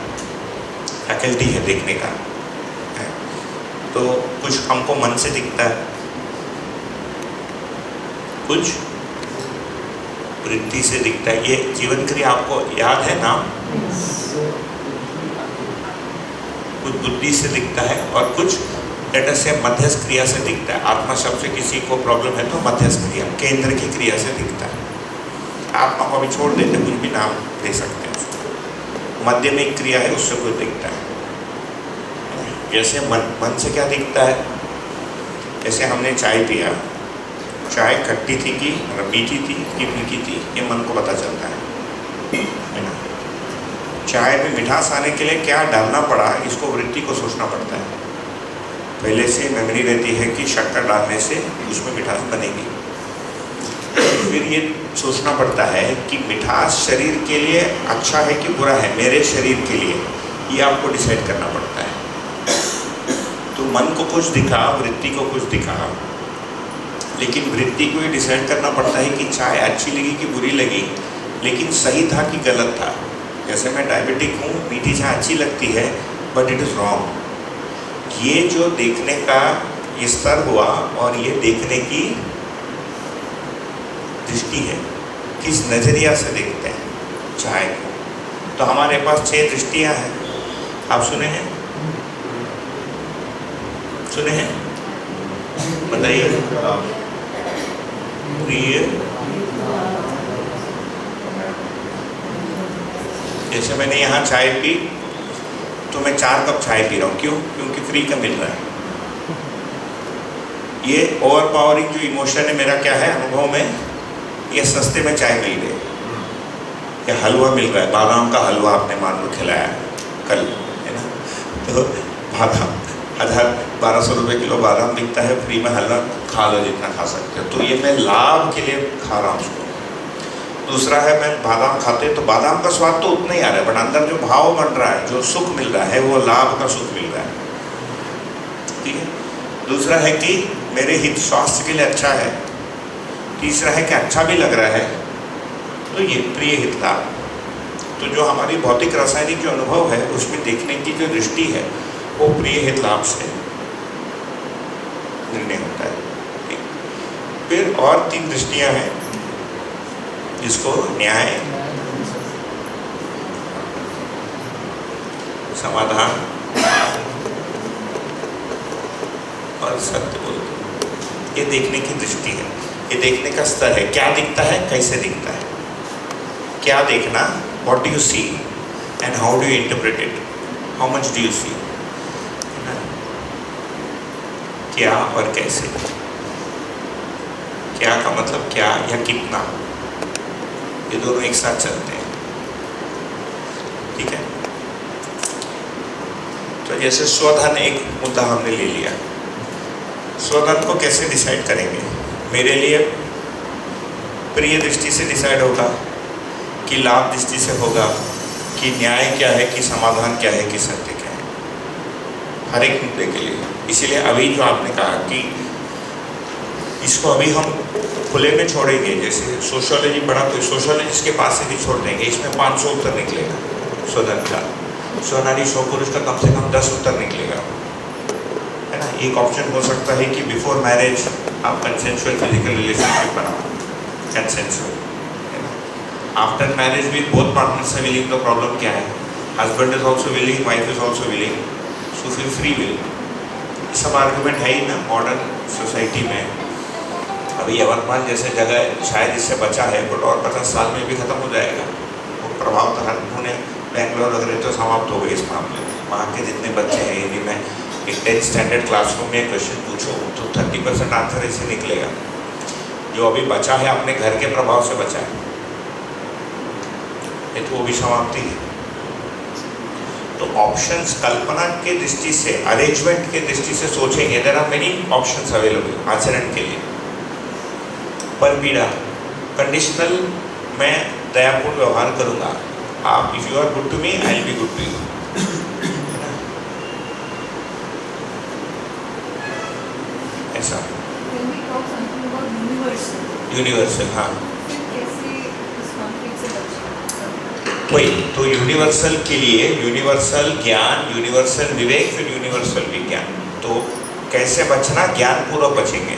फैकल्टी है देखने का है। तो कुछ हमको मन से दिखता है, कुछ वृत्ति से दिखता है। ये जीवन क्रिया आपको याद है नाम? कुछ बुद्धि से दिखता है और कुछ लेटर से मध्यस्थ क्रिया से दिखता है। आत्मा शब्द से किसी को प्रॉब्लम है तो मध्यस्थ क्रिया, केंद्र की क्रिया से दिखता है। आत्मा को अभी छोड़ देते, कुछ भी नाम दे सकते हैं उसको। मध्य में एक क्रिया है, उससे कुछ दिखता है। जैसे मन से क्या दिखता है? जैसे हमने चाय पिया, चाय खट्टी थी कि मीठी थी कि फीकी थी, ये मन को पता चलता है ना। चाय में मिठास आने के लिए क्या डालना पड़ा, इसको वृत्ति को सोचना पड़ता है। पहले से मेमोरी रहती है कि शक्कर डालने से उसमें मिठास बनेगी। फिर ये सोचना पड़ता है कि मिठास शरीर के लिए अच्छा है कि बुरा है, मेरे शरीर के लिए, ये आपको डिसाइड करना पड़ता है। तो मन को कुछ दिखा, वृत्ति को कुछ दिखा, लेकिन वृत्ति को ये डिसाइड करना पड़ता है कि चाय अच्छी लगी कि बुरी लगी, लेकिन सही था कि गलत था। जैसे मैं डायबिटिक हूँ, मीठी चाय अच्छी लगती है बट इट इज़ रॉन्ग। ये जो देखने का स्तर हुआ और ये देखने की दृष्टि है, किस नज़रिया से देखते हैं चाय को। तो हमारे पास 6 दृष्टियाँ हैं। आप सुने हैं? सुने हैं? बताइए। प्रिय, जैसे मैंने यहाँ चाय पी तो मैं 4 कप चाय पी रहा हूँ। क्यों? क्योंकि फ्री का मिल रहा है। ये ओवर पावरिंग जो इमोशन है मेरा, क्या है अनुभव में, ये सस्ते में चाय मिल गई, या हलवा मिल रहा है, बादाम का हलवा आपने मान लो खिलाया कल, है ना। तो बादाम 1200 रुपये किलो बादाम बिकता है, फ्री में हलवा खा लो जितना खा सकते हो। तो ये मैं लाभ के लिए खा रहा हूँ उसको। दूसरा है, मैं बादाम खाते तो बादाम का स्वाद तो उतना ही आ रहा है, बट अंदर जो भाव बन रहा है, जो सुख मिल रहा है, वो लाभ का सुख मिल रहा है। ठीक है। दूसरा है कि मेरे हित स्वास्थ्य के लिए अच्छा है। तीसरा है कि अच्छा भी लग रहा है, तो ये प्रिय हित लाभ। तो जो हमारी भौतिक रासायनिक जो अनुभव है, उसमें देखने की जो दृष्टि है, वो प्रिय हित लाभ से निर्णय होता है। फिर और 3 दृष्टियां हैं, जिसको न्याय, समाधान और सत्य बोलते हैं। ये देखने की दृष्टि है, ये देखने का स्तर है। क्या दिखता है, कैसे दिखता है, क्या देखना, what do you see and how do you interpret it, how much do you see, क्या और कैसे। क्या का मतलब क्या या कितना, ये दोनों एक साथ चलते हैं। ठीक है। तो जैसे स्वधन एक मुद्दा हमने ले लिया, स्वधन को कैसे डिसाइड करेंगे? मेरे लिए प्रिय दृष्टि से डिसाइड होगा कि लाभ दृष्टि से होगा, कि न्याय क्या है, कि समाधान क्या है, कि सत्य क्या है, हर एक मुद्दे के लिए। इसीलिए अभी जो आपने कहा कि इसको अभी हम खुले में छोड़ेंगे, जैसे सोशियोलॉजी पढ़ा तो सोशियोलॉजिस्ट के पास से भी छोड़ देंगे, इसमें 500 उत्तर निकलेगा स्वधन का, स्वनारी सौ पुरुष का कम से कम 10 उत्तर निकलेगा, है ना। एक ऑप्शन हो सकता है कि बिफोर मैरिज आप कंसेंसुअल फिजिकल रिलेशनशिप बनाओ, कंसेंसुअल, है ना। आफ्टर मैरिज भी बोथ पार्टनर्स आर विलिंग, तो प्रॉब्लम क्या है, husband is also willing, wife is also willing, so फिर फ्री विल। सब आर्गूमेंट है ही ना मॉडर्न सोसाइटी में। अभी यवतमाल जैसे जगह शायद इससे बचा है, बट और 50 साल में भी ख़त्म हो जाएगा वो प्रभाव। तो हर पुणे, बेंगलोर वगैरह तो समाप्त हो गए इस मामले में। वहाँ के जितने बच्चे हैं, यदि मैं एक 10th स्टैंडर्ड क्लासरूम में क्वेश्चन पूछूँ तो 30% आंसर ऐसे निकलेगा। जो अभी बचा है अपने घर के प्रभाव से बचा है, ये तो वो भी समाप्ति है। तो ऑप्शंस कल्पना के दृष्टि से, अरेंजमेंट के दृष्टि से सोचेंगे, there are many options available आचरण के लिए। पर पीड़ा कंडीशनल, मैं दयापूर्ण व्यवहार करूँगा, आप if you are good to me I will be good to you. ऐसा When we talk something about universal, universal, हाँ फिर कैसे इस कॉन्फ्लिक्ट से बचें? वही तो यूनिवर्सल के लिए यूनिवर्सल ज्ञान, यूनिवर्सल विवेक, फिर यूनिवर्सल विज्ञान। तो कैसे बचना? ज्ञान पूर्वक बचेंगे।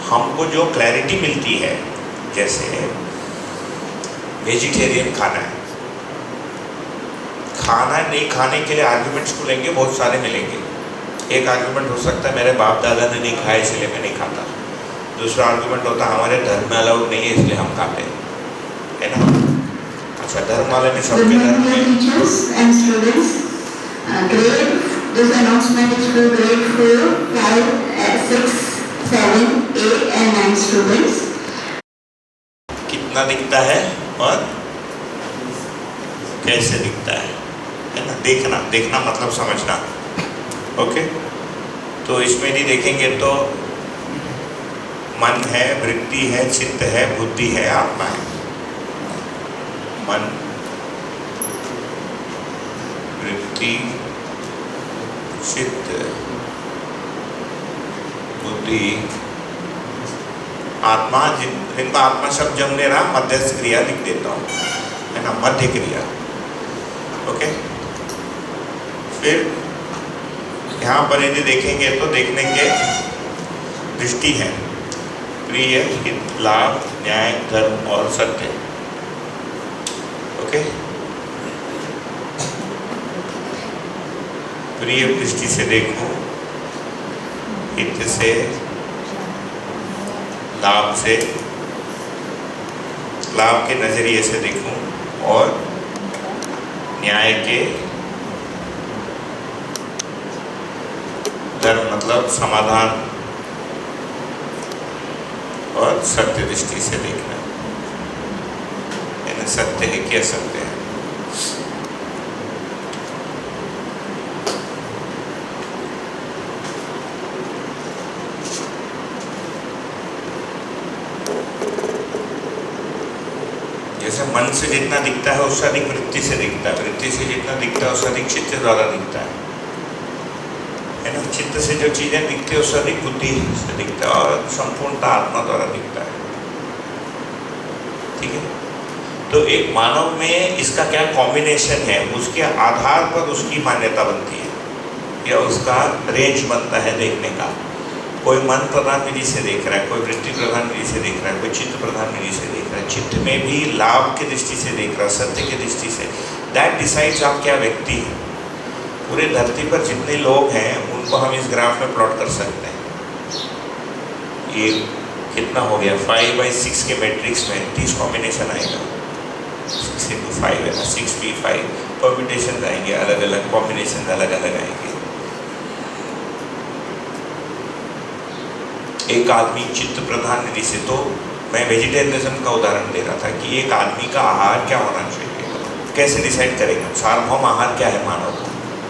हमको जो क्लैरिटी मिलती है, जैसे वेजिटेरियन खाना है, खाना नहीं खाने के लिए आर्ग्यूमेंट्स खुलेंगे, बहुत सारे मिलेंगे। एक आर्ग्यूमेंट हो सकता है मेरे बाप दादा ने नहीं खाया इसलिए मैं नहीं खाता। दूसरा आर्ग्यूमेंट होता है हमारे धर्म में अलाउड नहीं है इसलिए हम खाते हैं, है ना? अच्छा, धर्म वाले ने सबके धर्म में teachers and students, this announcement is for grade 4, 5, 6, 7, 8 and 9 students. कितना दिखता है और कैसे दिखता है ना? देखना, देखना मतलब समझना। ओके, तो इसमें भी देखेंगे तो मन है, वृत्ति है, चित्त है, बुद्धि है, आत्मा है। मन, वृत्ति, चित्त, बुद्धि, आत्मा। जिनका आत्मा शब्द जम ले रहा, मध्यस्थ क्रिया लिख देता हूँ, है ना, मध्य क्रिया। ओके, फिर यहाँ पर यदि देखेंगे तो देखने के दृष्टि है, प्रिय, हित, लाभ, न्याय, धर्म और सत्य। ओके, प्रिय दृष्टि से देखूं, हित से, लाभ से, लाभ के नजरिए से देखूं, और न्याय के, धर्म मतलब समाधान, और सत्य दृष्टि से देखना, यानी सत्य है कि असत्य है। जैसे मन से जितना दिखता है उससे अधिक वृत्ति से दिखता है, वृत्ति से जितना दिखता है उससे अधिक चित्त द्वारा दिखता है ना? चित्त से जो चीजें दिखती है उससे अधिक बुद्धि से दिखता है, और संपूर्णता आत्मा द्वारा दिखता है। ठीक है, तो एक मानव में इसका क्या कॉम्बिनेशन है, उसके आधार पर उसकी मान्यता बनती है या उसका रेंज बनता है देखने का। कोई मन प्रधान विधि से देख रहा है, कोई वृत्ति प्रधान विधि से देख रहा है, कोई चित्त प्रधान विधि से देख रहा है। चित्त में भी लाभ की दृष्टि से देख रहा है, सत्य की दृष्टि से। दैट डिसाइड्स आप क्या व्यक्ति हैं। पूरे धरती पर जितने लोग हैं उनको हम इस ग्राफ में प्लॉट कर सकते हैं। ये कितना हो गया? 5/6 के मैट्रिक्स में 30 कॉम्बिनेशन आएगा। 6 into 5 है ना, 6p5 परम्यूटेशन आएंगे, अलग अलग कॉम्बिनेशन अलग अलग आएंगे। एक आदमी चित्त प्रधान विधि से, तो मैं वेजिटेरियनिज्म का उदाहरण दे रहा था कि एक आदमी का आहार क्या होना चाहिए, कैसे डिसाइड करेंगे? सार्वभौम आहार क्या है मानव को?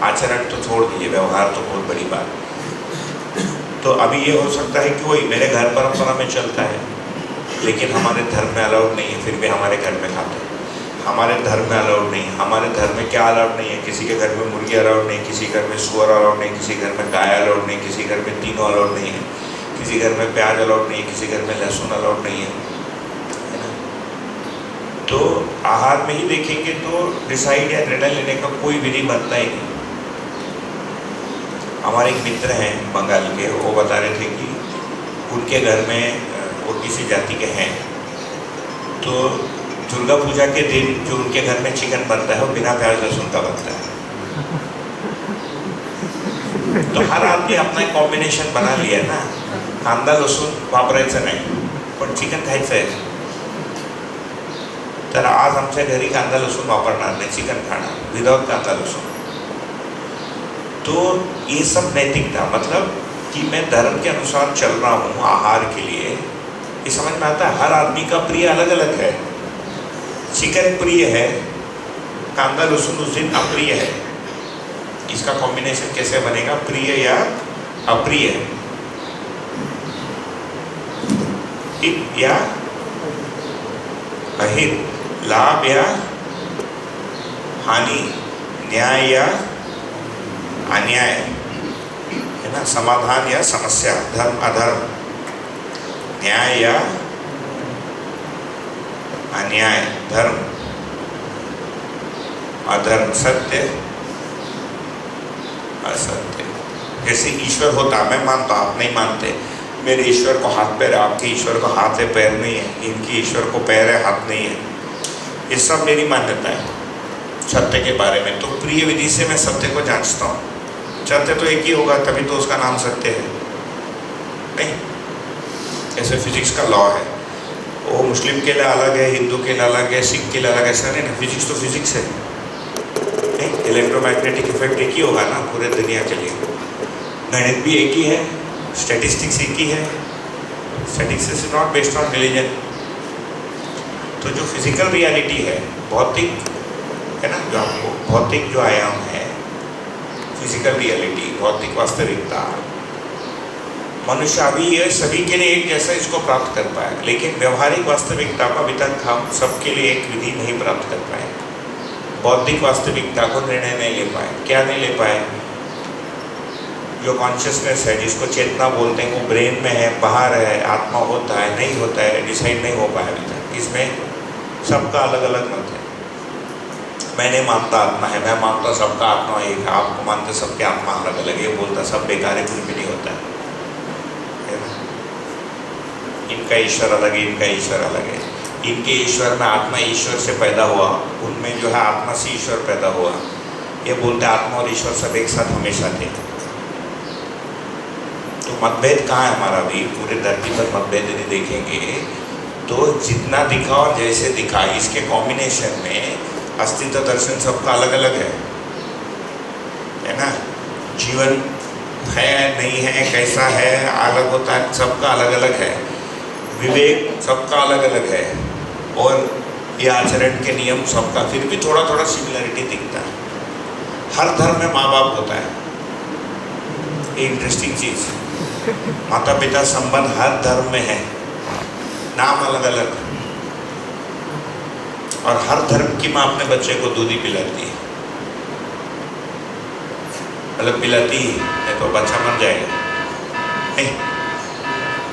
आचरण तो छोड़ दीजिए, व्यवहार तो बहुत बड़ी बात। तो अभी ये हो सकता है कि वही मेरे घर परंपरा में चलता है, लेकिन हमारे धर्म में अलाउड नहीं है, फिर भी हमारे घर में खाते हैं। हमारे धर्म में अलाउड नहीं है, हमारे धर्म में क्या अलाउड नहीं है? किसी के घर में मुर्गी अलाउड नहीं, किसी घर में सुअर अलाउड नहीं, किसी घर में गाय अलाउड नहीं, किसी घर में तीनों अलाउड नहीं है, किसी घर में प्याज अलाउड नहीं है, किसी घर में लहसुन अलाउड नहीं है ना? तो आहार में ही देखेंगे तो डिसाइड या निर्णय लेने का कोई विधि बनता ही नहीं। हमारे एक मित्र हैं बंगाल के, वो बता रहे थे कि उनके घर में वो किसी जाति के हैं, तो दुर्गा पूजा के दिन जो उनके घर में चिकन बनता है वो बिना प्याज लहसुन का बनता है। तो हर आदमी अपना एक कॉम्बिनेशन बना लिया ना, कांदा लसूण वापरायचं नाही पण चिकन खायचं आहे, तर आज आमच्या घरी कांदा लसूण वापरणार नाही, चिकन खाणार विदाउट कांदा लसूण। तो ये सब नैतिकता, मतलब कि मैं धर्म के अनुसार चल रहा हूँ आहार के लिए, ये समझ में आता है। हर आदमी का प्रिय अलग अलग है। चिकन प्रिय है, कांदा लहसुन उस दिन अप्रिय है। इसका कॉम्बिनेशन कैसे बनेगा? प्रिय या अप्रिय, हित या अहित, लाभ या हानि, न्याय या अन्याय, है ना, समाधान या समस्या, धर्म अधर्म, न्याय या अन्याय धर्म, अधर्म, सत्य असत्य। जैसे ईश्वर होता, मैं मानता, आप नहीं मानते। मेरे ईश्वर को हाथ पैर है, आपके ईश्वर को हाथ है पैर नहीं है, इनकी ईश्वर को पैर है हाथ नहीं है। ये सब मेरी मान्यता है सत्य के बारे में। तो प्रिय विधि से मैं सत्य को जांचता हूँ। सत्य तो एक ही होगा, तभी तो उसका नाम सत्य है, नहीं? ऐसे फिजिक्स का लॉ है, वो मुस्लिम के लिए अलग है, हिंदू के लिए अलग है, सिख के लिए अलग है, ऐसा नहीं ना। फिजिक्स तो फिजिक्स है, नहीं? इलेक्ट्रोमैग्नेटिक इफेक्ट एक ही होगा ना पूरे दुनिया के लिए। गणित भी एक ही है, स्टैटिस्टिक्स एक ही है। Statistics is not based on religion. तो जो फिजिकल रियलिटी है, भौतिक है ना, जो आपको भौतिक जो आयाम है, फिजिकल रियलिटी, भौतिक वास्तविकता, मनुष्य अभी ये सभी के लिए एक जैसा इसको प्राप्त कर पाए, लेकिन व्यवहारिक वास्तविकता को अभी तक हम सबके लिए एक विधि नहीं प्राप्त कर पाए। बौद्धिक वास्तविकता को निर्णय नहीं ले पाए। क्या नहीं ले पाए? जो कॉन्शियसनेस है, जिसको चेतना बोलते हैं, वो ब्रेन में है, बाहर है, आत्मा होता है नहीं होता है, डिसाइड नहीं हो पाया अभी तक। इसमें सबका अलग अलग मत है। मैं नहीं मानता आत्मा है, मैं मानता सबका आत्मा एक है, आपको मानते सबके आत्मा अलग अलग है, ये बोलता सब बेकार है, कुछ भी नहीं होता है ना? इनका ईश्वर अलग है, इनका ईश्वर अलग है। इनके ईश्वर में आत्मा ईश्वर से पैदा हुआ, उनमें जो है आत्मा से ईश्वर पैदा हुआ। ये बोलते आत्मा और ईश्वर सब एक साथ हमेशा थे। तो मतभेद कहाँ है हमारा? भी पूरे धरती पर मतभेद यदि देखेंगे तो जितना दिखा और जैसे दिखा, इसके कॉम्बिनेशन में अस्तित्व दर्शन सबका अलग अलग है ना? जीवन है नहीं है, कैसा है, अलग होता है, सबका अलग अलग है। विवेक सबका अलग अलग है, और ये आचरण के नियम सबका फिर भी थोड़ा थोड़ा सिमिलरिटी दिखता है। हर धर्म में माँ बाप होता है, ये इंटरेस्टिंग चीज़। माता पिता संबंध हर धर्म में है, नाम अलग अलग, और हर धर्म की माँ अपने बच्चे को दूध ही पिलाती है, मतलब पिलाती ही है, तो बच्चा मर जाएगा नहीं।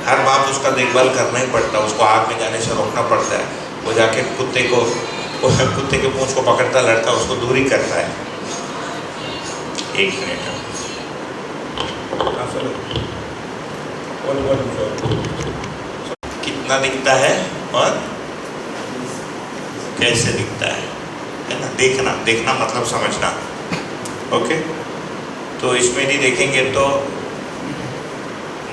हर बात उसका देखभाल करना ही पड़ता है, उसको आग में जाने से रोकना पड़ता है। वो जाके कुत्ते के पूंछ को पकड़ता लड़का, उसको दूरी करता है। एक मिनट, कितना दिखता है और कैसे दिखता है ना? देखना मतलब समझना। ओके, तो इसमें भी देखेंगे तो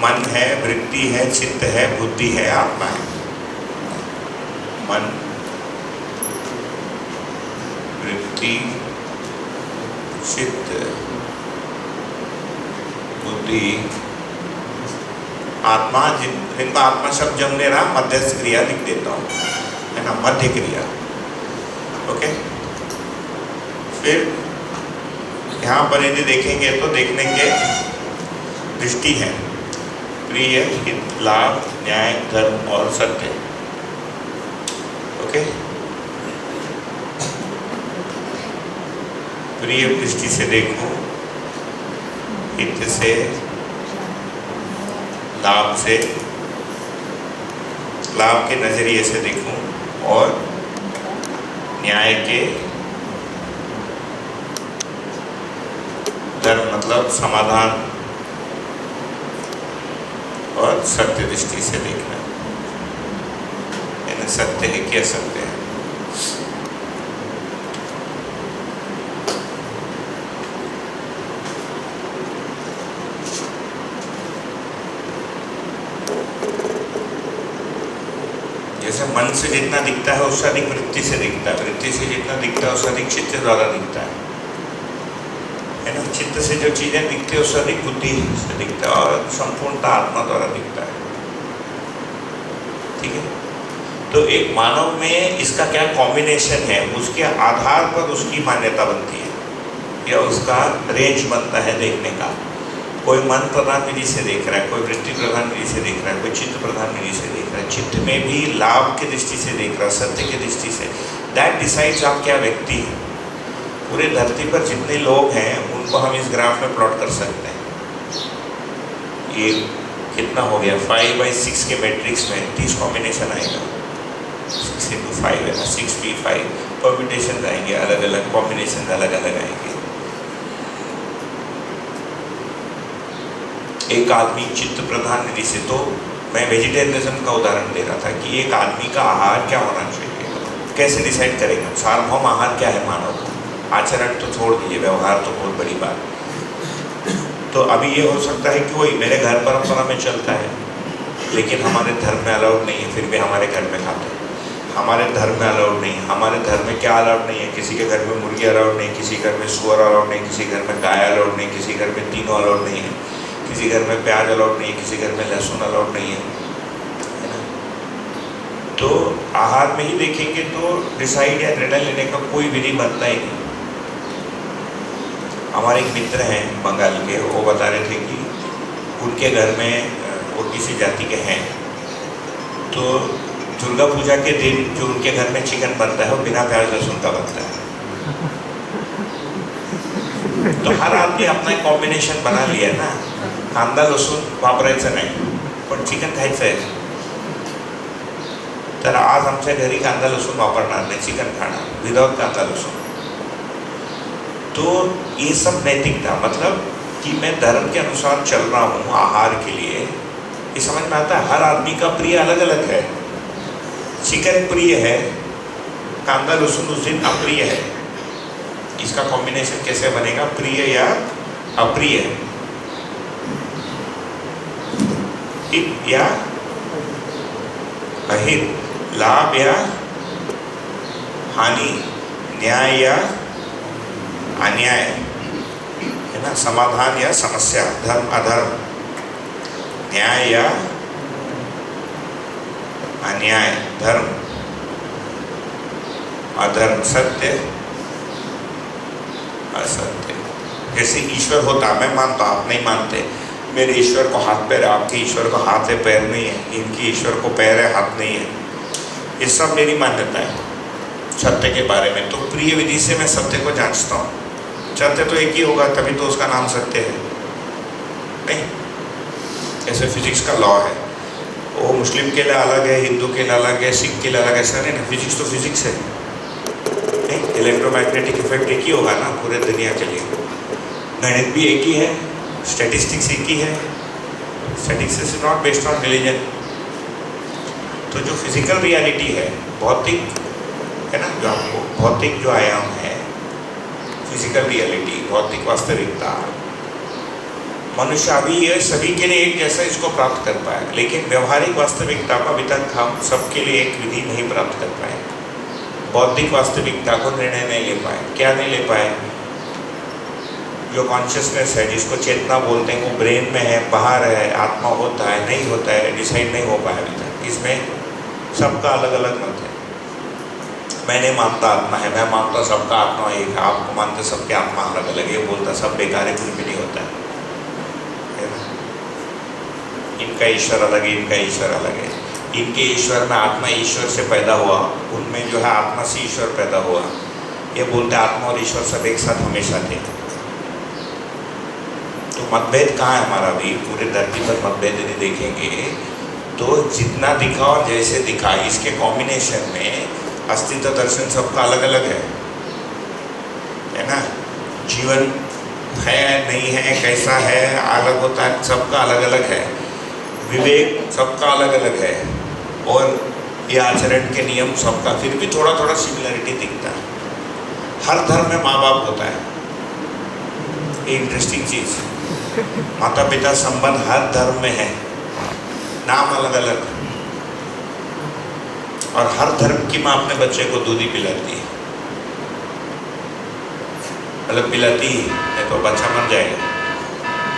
मन है, वृत्ति है, चित्त है, बुद्धि है, आत्मा है। मन, वृत्ति, चित्त, बुद्धि, आत्मा। जिनको आत्मा शब्द जम ले रहा, मध्यस्थ क्रिया लिख देता हूँ, है ना, मध्य क्रिया। ओके, फिर यहाँ पर यदि देखेंगे तो देखने के दृष्टि है, प्रिय, हित, लाभ, न्याय, धर्म और सत्य। ओके, प्रिय दृष्टि से देखो, हित से, लाभ से, लाभ के नजरिए से देखूं, और न्याय के, धर्म मतलब समाधान, और सत्य दृष्टि से देखना, यानी सत्य है कि असत्य है। जैसे मन से जितना दिखता है उससे अधिक वृत्ति से दिखता है, वृत्ति से जितना दिखता है उससे अधिक चित्त द्वारा दिखता है ना? चित्त से जो चीजें दिखती है उससे अधिक बुद्धि से दिखता है, और संपूर्णता आत्मा द्वारा दिखता है। ठीक है, तो एक मानव में इसका क्या कॉम्बिनेशन है, उसके आधार पर उसकी मान्यता बनती है, या उसका रेंज बनता है देखने का। कोई मन प्रधान विधि से देख रहा है, कोई वृत्ति प्रधान विधि से देख रहा है, कोई चित्त प्रधान विधि से देख रहा है, चित्त में भी लाभ की दृष्टि से देख रहा है, सत्य की दृष्टि से। दैट डिसाइड्स आप क्या व्यक्ति हैं। पूरे धरती पर जितने लोग हैं उनको हम इस ग्राफ में प्लॉट कर सकते हैं। ये कितना हो गया, 5/6 के मैट्रिक्स में 30 कॉम्बिनेशन आएगा, 6 into 5 5 है ना, 6p5 परम्यूटेशन आएंगे, अलग अलग कॉम्बिनेशन अलग अलग आएंगे। एक आदमी चित्त प्रधान निधि से, तो मैं वेजिटेरियनिज्म का उदाहरण दे रहा था कि एक आदमी का आहार क्या होना चाहिए, कैसे डिसाइड करेंगे। सार्वभौम आहार क्या है मानव का, आचरण तो छोड़ दीजिए, व्यवहार तो बहुत बड़ी बात। तो अभी ये हो सकता है कि वही मेरे घर परंपरा में चलता है, लेकिन हमारे धर्म में अलाउड नहीं है, फिर भी हमारे घर में खाते हैं। हमारे धर्म में अलाउड नहीं है, हमारे धर्म में क्या अलाउड नहीं है, किसी के घर में मुर्गी अलाउड नहीं, किसी घर में सुअर अलाउड नहीं, किसी घर में गाय अलाउड नहीं, किसी घर में तीनों अलाउड नहीं है, किसी घर में प्याज अलाउड नहीं है, किसी घर में लहसुन अलाउड नहीं है ना। तो आहार में ही देखेंगे तो डिसाइड या निर्णय लेने का कोई विधि बनता ही नहीं। हमारे एक मित्र हैं बंगाल के, वो बता रहे थे कि उनके घर में वो किसी जाति के हैं, तो दुर्गा पूजा के दिन जो उनके घर में चिकन बनता है वो बिना प्याज लहसुन का बनता है। तो हर आदमी अपना कॉम्बिनेशन बना लिया ना, कांदा लसूण वापरायचं नाही पण चिकन खायचं आहे, तर आज आमच्या घरी कांदा लसूण वापरणार नाही, चिकन खाणार विदाउट कांदा लसूण। तो ये सब नैतिकता, मतलब कि मैं धर्म के अनुसार चल रहा हूँ आहार के लिए, ये समझ में आता है। हर आदमी का प्रिय अलग अलग है, चिकन प्रिय है, कांदा लहसुन उस दिन अप्रिय है। इसका कॉम्बिनेशन कैसे बनेगा, प्रिय या अप्रिय, हित या अहित, लाभ या हानि, न्याय या अन्याय, है ना, समाधान या समस्या, धर्म अधर्म, न्याय या अन्याय, धर्म अधर्म, सत्य असत्य। जैसे ईश्वर होता, मैं मानता हूँ, आप नहीं मानते, मेरे ईश्वर को हाथ पैर है, आपके ईश्वर को हाथ है पैर नहीं है, इनकी ईश्वर को पैर है हाथ नहीं है, ये सब मेरी मान्यता है सत्य के बारे में। तो प्रिय विधि से मैं सत्य को जांचता हूँ, सत्य तो एक ही होगा, तभी तो उसका नाम सत्य है नहीं। ऐसे फिजिक्स का लॉ है, वो मुस्लिम के लिए अलग है, हिंदू के लिए अलग है, सिख के लिए अलग है, ऐसा नहीं ना। फिजिक्स तो फिजिक्स है नहीं, इलेक्ट्रोमैग्नेटिक इफेक्ट एक ही होगा ना पूरे दुनिया के लिए। गणित भी एक ही है, स्टैटिस्टिक्स एक ही है, statistics is not based on religion. तो जो फिजिकल रियलिटी है, भौतिक है ना, जो आपको भौतिक जो आयाम है, फिजिकल रियलिटी, भौतिक वास्तविकता, मनुष्य अभी ये सभी के लिए एक जैसा इसको प्राप्त कर पाए, लेकिन व्यवहारिक वास्तविकता को अभी तक हम सबके लिए एक विधि नहीं प्राप्त कर पाए। बौद्धिक वास्तविकता को निर्णय नहीं ले पाए। क्या नहीं ले पाए, जो कॉन्शियसनेस है, जिसको चेतना बोलते हैं, वो ब्रेन में है, बाहर है, आत्मा होता है नहीं होता है, डिसाइड नहीं हो पाया अभी तक। इसमें सबका अलग अलग मत है। मैं नहीं मानता आत्मा है, मैं मानता सबका आत्मा एक है, आपको मानते सबके आत्मा अलग अलग है, बोलता सब बेकार है, कुछ भी नहीं होता है। इनका ईश्वर अलग है, इनका ईश्वर अलग है। इनके ईश्वर में आत्मा ईश्वर से पैदा हुआ, उनमें जो है आत्मा से ईश्वर पैदा हुआ। ये बोलते आत्मा और ईश्वर सब एक साथ हमेशा थे। तो मतभेद कहाँ है हमारा भी, पूरे धरती पर मतभेद यदि देखेंगे तो जितना दिखा और जैसे दिखा, इसके कॉम्बिनेशन में अस्तित्व दर्शन सबका अलग अलग है ना। जीवन है नहीं है, कैसा है, अलग होता है, सबका अलग अलग है। विवेक सबका अलग अलग है, और ये आचरण के नियम सबका फिर भी थोड़ा थोड़ा सिमिलरिटी दिखता है। हर धर्म में माँ बाप होता है, ये इंटरेस्टिंग चीज़। माता पिता संबंध हर धर्म में है, नाम अलग अलग, और हर धर्म की माँ अपने बच्चे को दूध ही पिलाती है, मतलब पिलाती ही, नहीं तो बच्चा मर जाएगा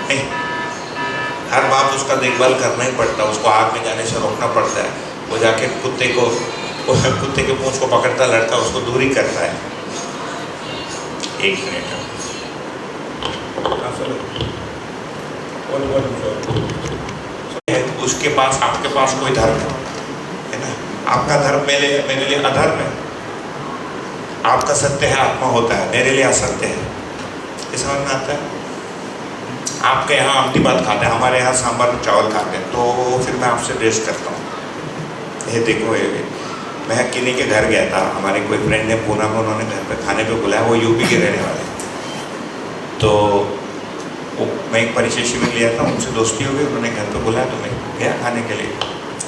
नहीं। हर बात उसका देखभाल करना ही पड़ता है, उसको आग में जाने से रोकना पड़ता है। वो जाके कुत्ते के पूंछ को पकड़ता लड़का, उसको दूरी करता है। एक मिनट, उसके पास, आपके पास कोई धर्म है ना, आपका धर्म मेरे लिए अधर्म है। आपका सत्य है, आत्मा होता है, मेरे लिए असत्य है। ये समझ में आता है। आपके यहाँ आमती बात खाते हैं, हमारे यहाँ सांभर चावल खाते हैं, तो फिर मैं आपसे द्वेष करता हूँ। ये देखो, ये मैं किन्हीं के घर गया था, हमारे कोई फ्रेंड ने पूना में उन्होंने घर पे खाने पे बुलाया, वो यूपी के रहने वाले। तो मैं एक परिचय शिविर लिया था, उनसे दोस्ती हो गई, उन्होंने घर पे बुलाया तो मैं गया खाने के लिए।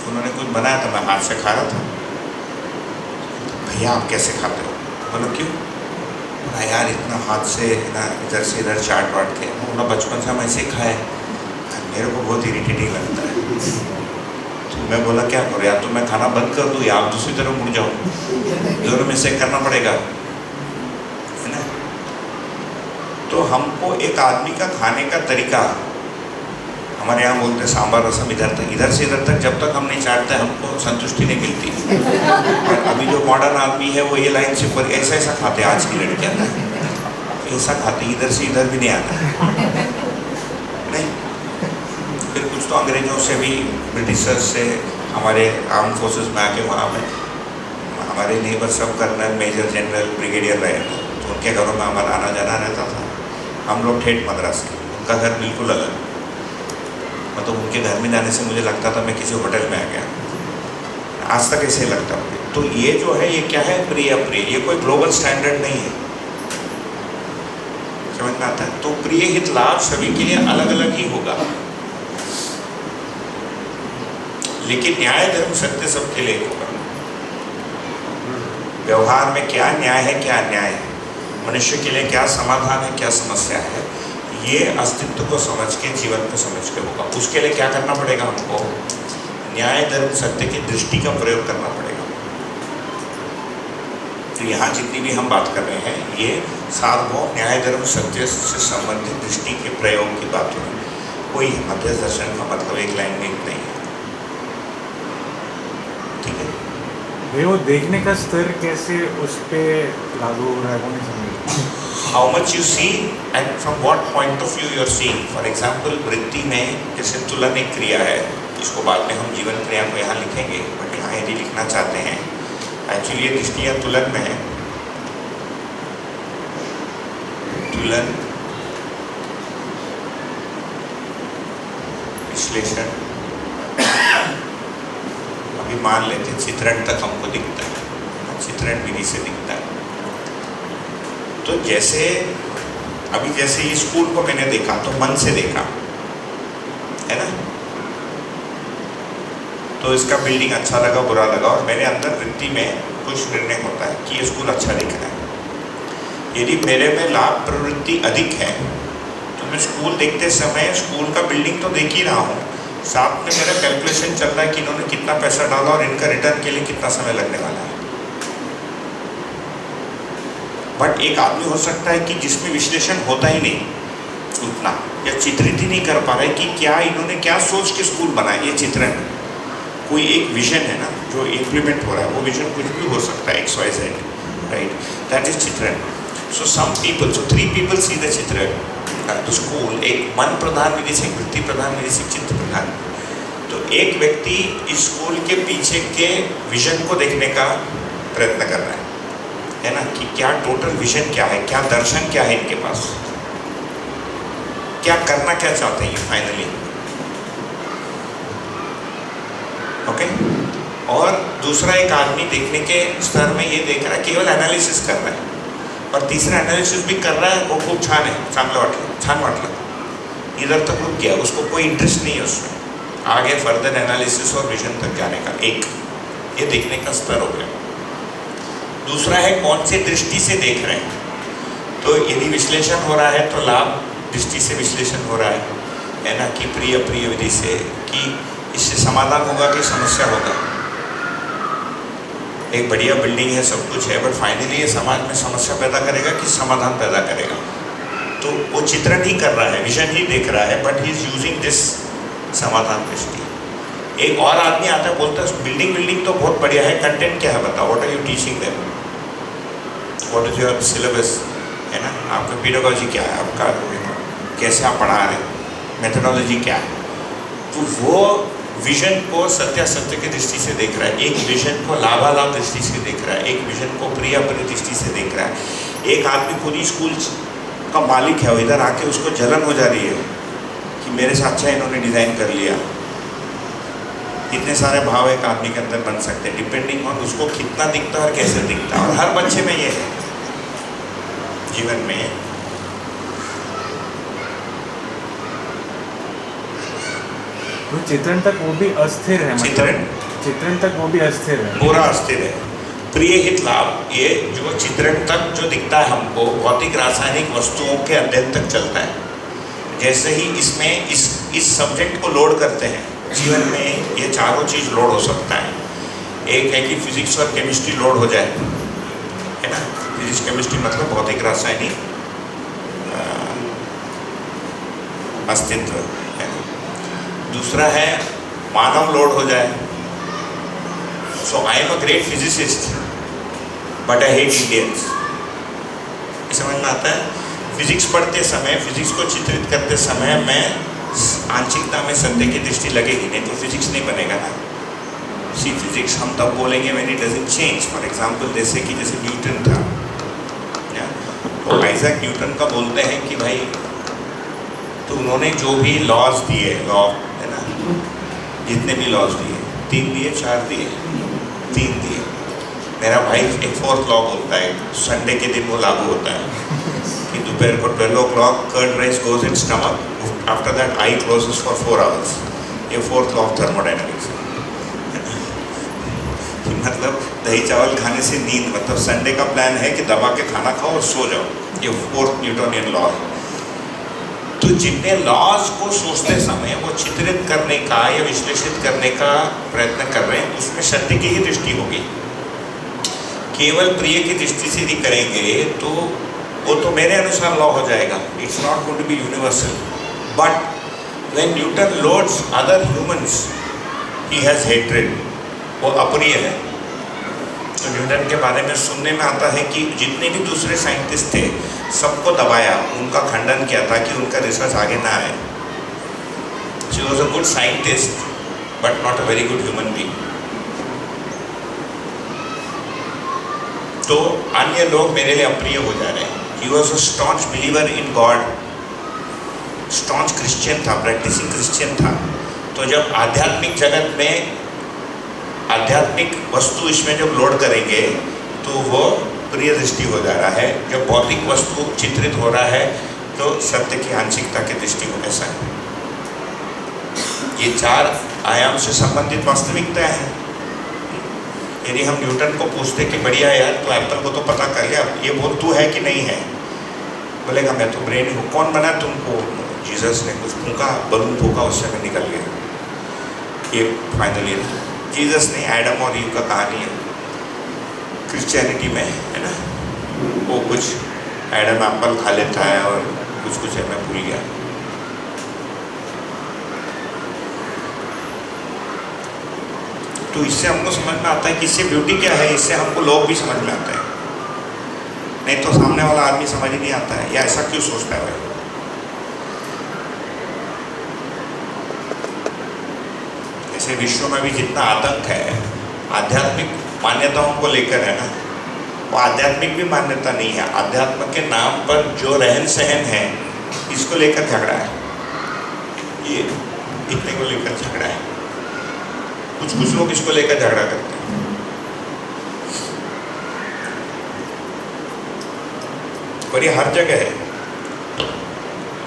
उन्होंने कुछ बनाया था, मैं हाथ से खा रहा था। भैया आप कैसे खाते हो? बोलो क्यों? बोला यार इतना हाथ से ना इधर से इधर चाट वाट के। बोला बचपन से हम ऐसे ही खाए, मेरे को बहुत इरिटेटिंग लगता है। तो मैं बोला क्या करो, या तो मैं खाना बंद कर दूँ या आप दूसरी तरफ मुड़ जाओ, दोनों में से करना पड़ेगा, है ना। तो हमको एक आदमी का खाने का तरीका, हमारे यहाँ बोलते हैं सांभर रसम इधर से इधर तक जब तक हम नहीं चाटते हमको संतुष्टि नहीं मिलती। और अभी जो मॉडर्न आदमी है वो ये लाइन से पर ऐसा खाते हैं, आज की लड़कियाँ ना ऐसा खाते, इधर से इधर भी नहीं आता नहीं। फिर कुछ तो अंग्रेज़ों से भी, ब्रिटिशर्स से, हमारे आर्म फोर्सेस में आके वहाँ में हमारे नेबर सब कर्नल, मेजर जनरल, ब्रिगेडियर रहे, तो उनके घरों में हमारा आना जाना रहता था। हम लोग ठेठ मद्रास के, उनका घर बिल्कुल अलग, मतलब उनके घर में जाने से मुझे लगता था मैं किसी होटल में आ गया, आज तक ऐसे लगता मुझे। तो ये जो है ये क्या है, प्रिय अप्रिय, ये कोई ग्लोबल स्टैंडर्ड नहीं है, समझ में आता है। तो प्रिय हित लाभ सभी के लिए अलग अलग ही होगा, लेकिन न्याय धर्म सत्य सबके लिए होगा। व्यवहार में क्या न्याय है, क्या अन्याय है, मनुष्य के लिए क्या समाधान है, क्या समस्या है, ये अस्तित्व को समझ के, जीवन को समझ के होगा। उसके लिए क्या करना पड़ेगा हमको? न्याय धर्म सत्य की दृष्टि का प्रयोग करना पड़ेगा। तो यहाँ जितनी भी हम बात कर रहे हैं ये सार्वभौम न्याय धर्म सत्य से संबंधित दृष्टि के प्रयोग की बात है। कोई मध्य दर्शन का मतलब एक लाइन में नहीं है, ठीक है। वो देखने का स्तर कैसे उस पर लागू हो रहा है वो नहीं समझ। How much you see and from what point of view you are seeing. For example, वृत्ति में जैसे तुलन एक क्रिया है, इसको बाद में हम जीवन क्रिया को यहाँ लिखेंगे, बट यहाँ यदि लिखना चाहते हैं, एक्चुअली ये दृष्टियाँ तुलन में है। तुलन, विश्लेषण, अभी मान लेते हैं चित्रण तक हमको दिखता है, चित्रण विधि से दिखता है। तो जैसे अभी जैसे स्कूल को मैंने देखा तो मन से देखा, है ना, तो इसका बिल्डिंग अच्छा लगा बुरा लगा, और मेरे अंदर वृत्ति में कुछ निर्णय होता है कि ये स्कूल अच्छा दिख रहा है। यदि मेरे में लाभ प्रवृत्ति अधिक है तो मैं स्कूल देखते समय स्कूल का बिल्डिंग तो देख ही रहा हूँ, साथ में मेरा कैलकुलेशन चल रहा है कि इन्होंने कितना पैसा डाला और इनका रिटर्न के लिए कितना समय लगने वाला है। बट एक आदमी हो सकता है कि जिसमें विश्लेषण होता ही नहीं उतना, या चित्रित ही नहीं कर पा रहे कि क्या इन्होंने क्या सोच के स्कूल बनाया। ये चित्रण, कोई एक विजन है ना जो इम्प्लीमेंट हो रहा है, वो विजन कुछ भी हो सकता है, XYZ, राइट, दैट इज चित्रण। So some people, so 3 people see the चित्रण, तो स्कूल एक मन प्रधान विधि से, वृत्ति प्रधान विधि से, चित्त प्रधान। तो एक व्यक्ति इस स्कूल के पीछे के विजन को देखने का प्रयत्न कर रहा है ना, कि क्या टोटल विजन क्या है, क्या दर्शन क्या है इनके पास, क्या करना क्या चाहते हैं फाइनली, ओके। और दूसरा एक आदमी देखने के स्तर में ये देख रहा है, केवल एनालिसिस कर रहा है, और तीसरा एनालिसिस भी कर रहा है, वो खूप छान है, छान वाटलं, इधर तक रुक गया, उसको कोई इंटरेस्ट नहीं है उसमें आगे फर्दर एनालिसिस और विजन तक जाने का। एक ये देखने का स्तर हो गया। दूसरा है कौन से दृष्टि से देख रहे हैं। तो यदि विश्लेषण हो रहा है तो लाभ दृष्टि से विश्लेषण हो रहा है ना, कि प्रिय अप्रिय विधि से, कि इससे समाधान होगा कि समस्या होगा। एक बढ़िया बिल्डिंग है, सब कुछ है, बट फाइनली ये समाज में समस्या पैदा करेगा कि समाधान पैदा करेगा। तो वो चित्रण ही कर रहा है, विजन ही देख रहा है, but he is using this समाधान दृष्टि। एक और आदमी आता है, बोलता है बिल्डिंग तो बहुत बढ़िया है, कंटेंट क्या है बताओ, what are you teaching them, what is your syllabus, है ना, आपका पेडागोजी क्या है, आपका कैसे आप पढ़ा रहे हैं, मेथोडोलॉजी क्या है। तो वो विजन को सत्यासत्य की दृष्टि से देख रहा है, एक विजन को लाभालाभ दृष्टि से देख रहा है, एक विजन को प्रिय अप्रिय दृष्टि से देख रहा है। एक आदमी खुद ही स्कूल का मालिक है, इधर आके उसको जलन हो जा रही है कि मेरे से अच्छा इन्होंने डिज़ाइन कर लिया, इतने सारे भाव एक आदमी के अंदर बन सकते हैं, डिपेंडिंग ऑन उसको कितना दिखता है और कैसे दिखता है। और हर बच्चे में ये है, जीवन में तो चित्रण तक वो भी अस्थिर है, चित्रण तक वो भी अस्थिर है, पूरा अस्थिर है। प्रिय हित लाभ, ये जो चित्रण तक जो दिखता है हमको, भौतिक रासायनिक वस्तुओं के अध्ययन तक चलता है। जैसे ही इसमें इस सब्जेक्ट को लोड करते हैं, जीवन में ये चारों चीज़ लोड हो सकता है। एक है कि फिजिक्स और केमिस्ट्री लोड हो जाए, है ना, फिजिक्स केमिस्ट्री मतलब भौतिक रासायनिक अस्तित्व है। दूसरा है मानव लोड हो जाए। So I am a great physicist but I hate Indians. समझ में आता है? फिजिक्स पढ़ते समय, फिजिक्स को चित्रित करते समय मैं आंशिकता में सत्य की दृष्टि लगेगी, नहीं तो फिजिक्स नहीं बनेगा ना। सी फिजिक्स हम तब बोलेंगे when it doesn't change. For example जैसे न्यूटन था, तो आइजैक न्यूटन का बोलते हैं कि भाई, तो उन्होंने जो भी लॉज दिए, लॉ है ना, जितने भी लॉज दिए, 3 दिए, 4 दिए, 3 दिए। मेरा भाई एक 4th लॉ बोलता है, संडे के दिन वो लागू होता है कि दोपहर को 12 o'clock curd rice goes in stomach, after that I closes for 4 hours। ये 4th लॉ ऑफ थर्मोडायनेमिक्स। मतलब दही चावल खाने से नींद, मतलब संडे का प्लान है कि दबा के खाना खाओ और सो जाओ। ये 4th न्यूटोनियन लॉ है। तो जितने लॉज को सोचते समय वो चित्रित करने का या विश्लेषित करने का प्रयत्न कर रहे हैं, उसमें सत्य की ही दृष्टि होगी। केवल प्रिय की दृष्टि से नहीं करेंगे तो वो तो मेरे अनुसार लॉ हो जाएगा, it's not going to be universal. But when Newton loathes other humans, he has hatred, वो अप्रिय है। तो न्यूटन के बारे में सुनने में आता है कि जितने भी दूसरे साइंटिस्ट थे सबको दबाया, उनका खंडन किया ताकि उनका रिसर्च आगे ना आए। She was a good scientist but not a very good human being. तो अन्य लोग मेरे लिए अप्रिय हो जा रहे हैं। He was a staunch believer in God, staunch Christian था, प्रैक्टिसिंग क्रिश्चियन था। तो जब आध्यात्मिक जगत में आध्यात्मिक वस्तु इसमें जब लोड करेंगे तो वो प्रिय दृष्टि हो जा रहा है। जब भौतिक वस्तु चित्रित हो रहा है तो सत्य की आंशिकता की दृष्टि हो ऐसा है। ये 4 आयाम से संबंधित वास्तविकता है। यदि हम न्यूटन को पूछते कि बढ़िया यार, तो एप्पल को तो पता कर लिया, ये बोल तू है कि नहीं है, बोलेगा मैं तो ब्रेन हूँ। कौन बना तुमको? जीसस ने कुछ फूका, बलून फूका, उससे मैं निकल गया। ये फाइनली जीसस नहीं, एडम और ईव का कहानी है क्रिश्चियनिटी में, है ना। वो कुछ एडम एप्पल खा लेता है और कुछ है, मैं भूल गया। तो इससे हमको समझ में आता है कि इससे ब्यूटी क्या है, इससे हमको लोग भी समझ में आते हैं। नहीं तो सामने वाला आदमी समझ ही नहीं आता है, या ऐसा क्यों सोचता है भाई। ऐसे विश्व में भी जितना आतंक है आध्यात्मिक मान्यताओं को लेकर है ना, वो आध्यात्मिक भी मान्यता नहीं है, आध्यात्म के नाम पर जो रहन सहन है इसको लेकर झगड़ा है। ये इतने को लेकर झगड़ा है। कुछ लोग इसको लेकर झगड़ा करते हैं। और ये हर जगह है।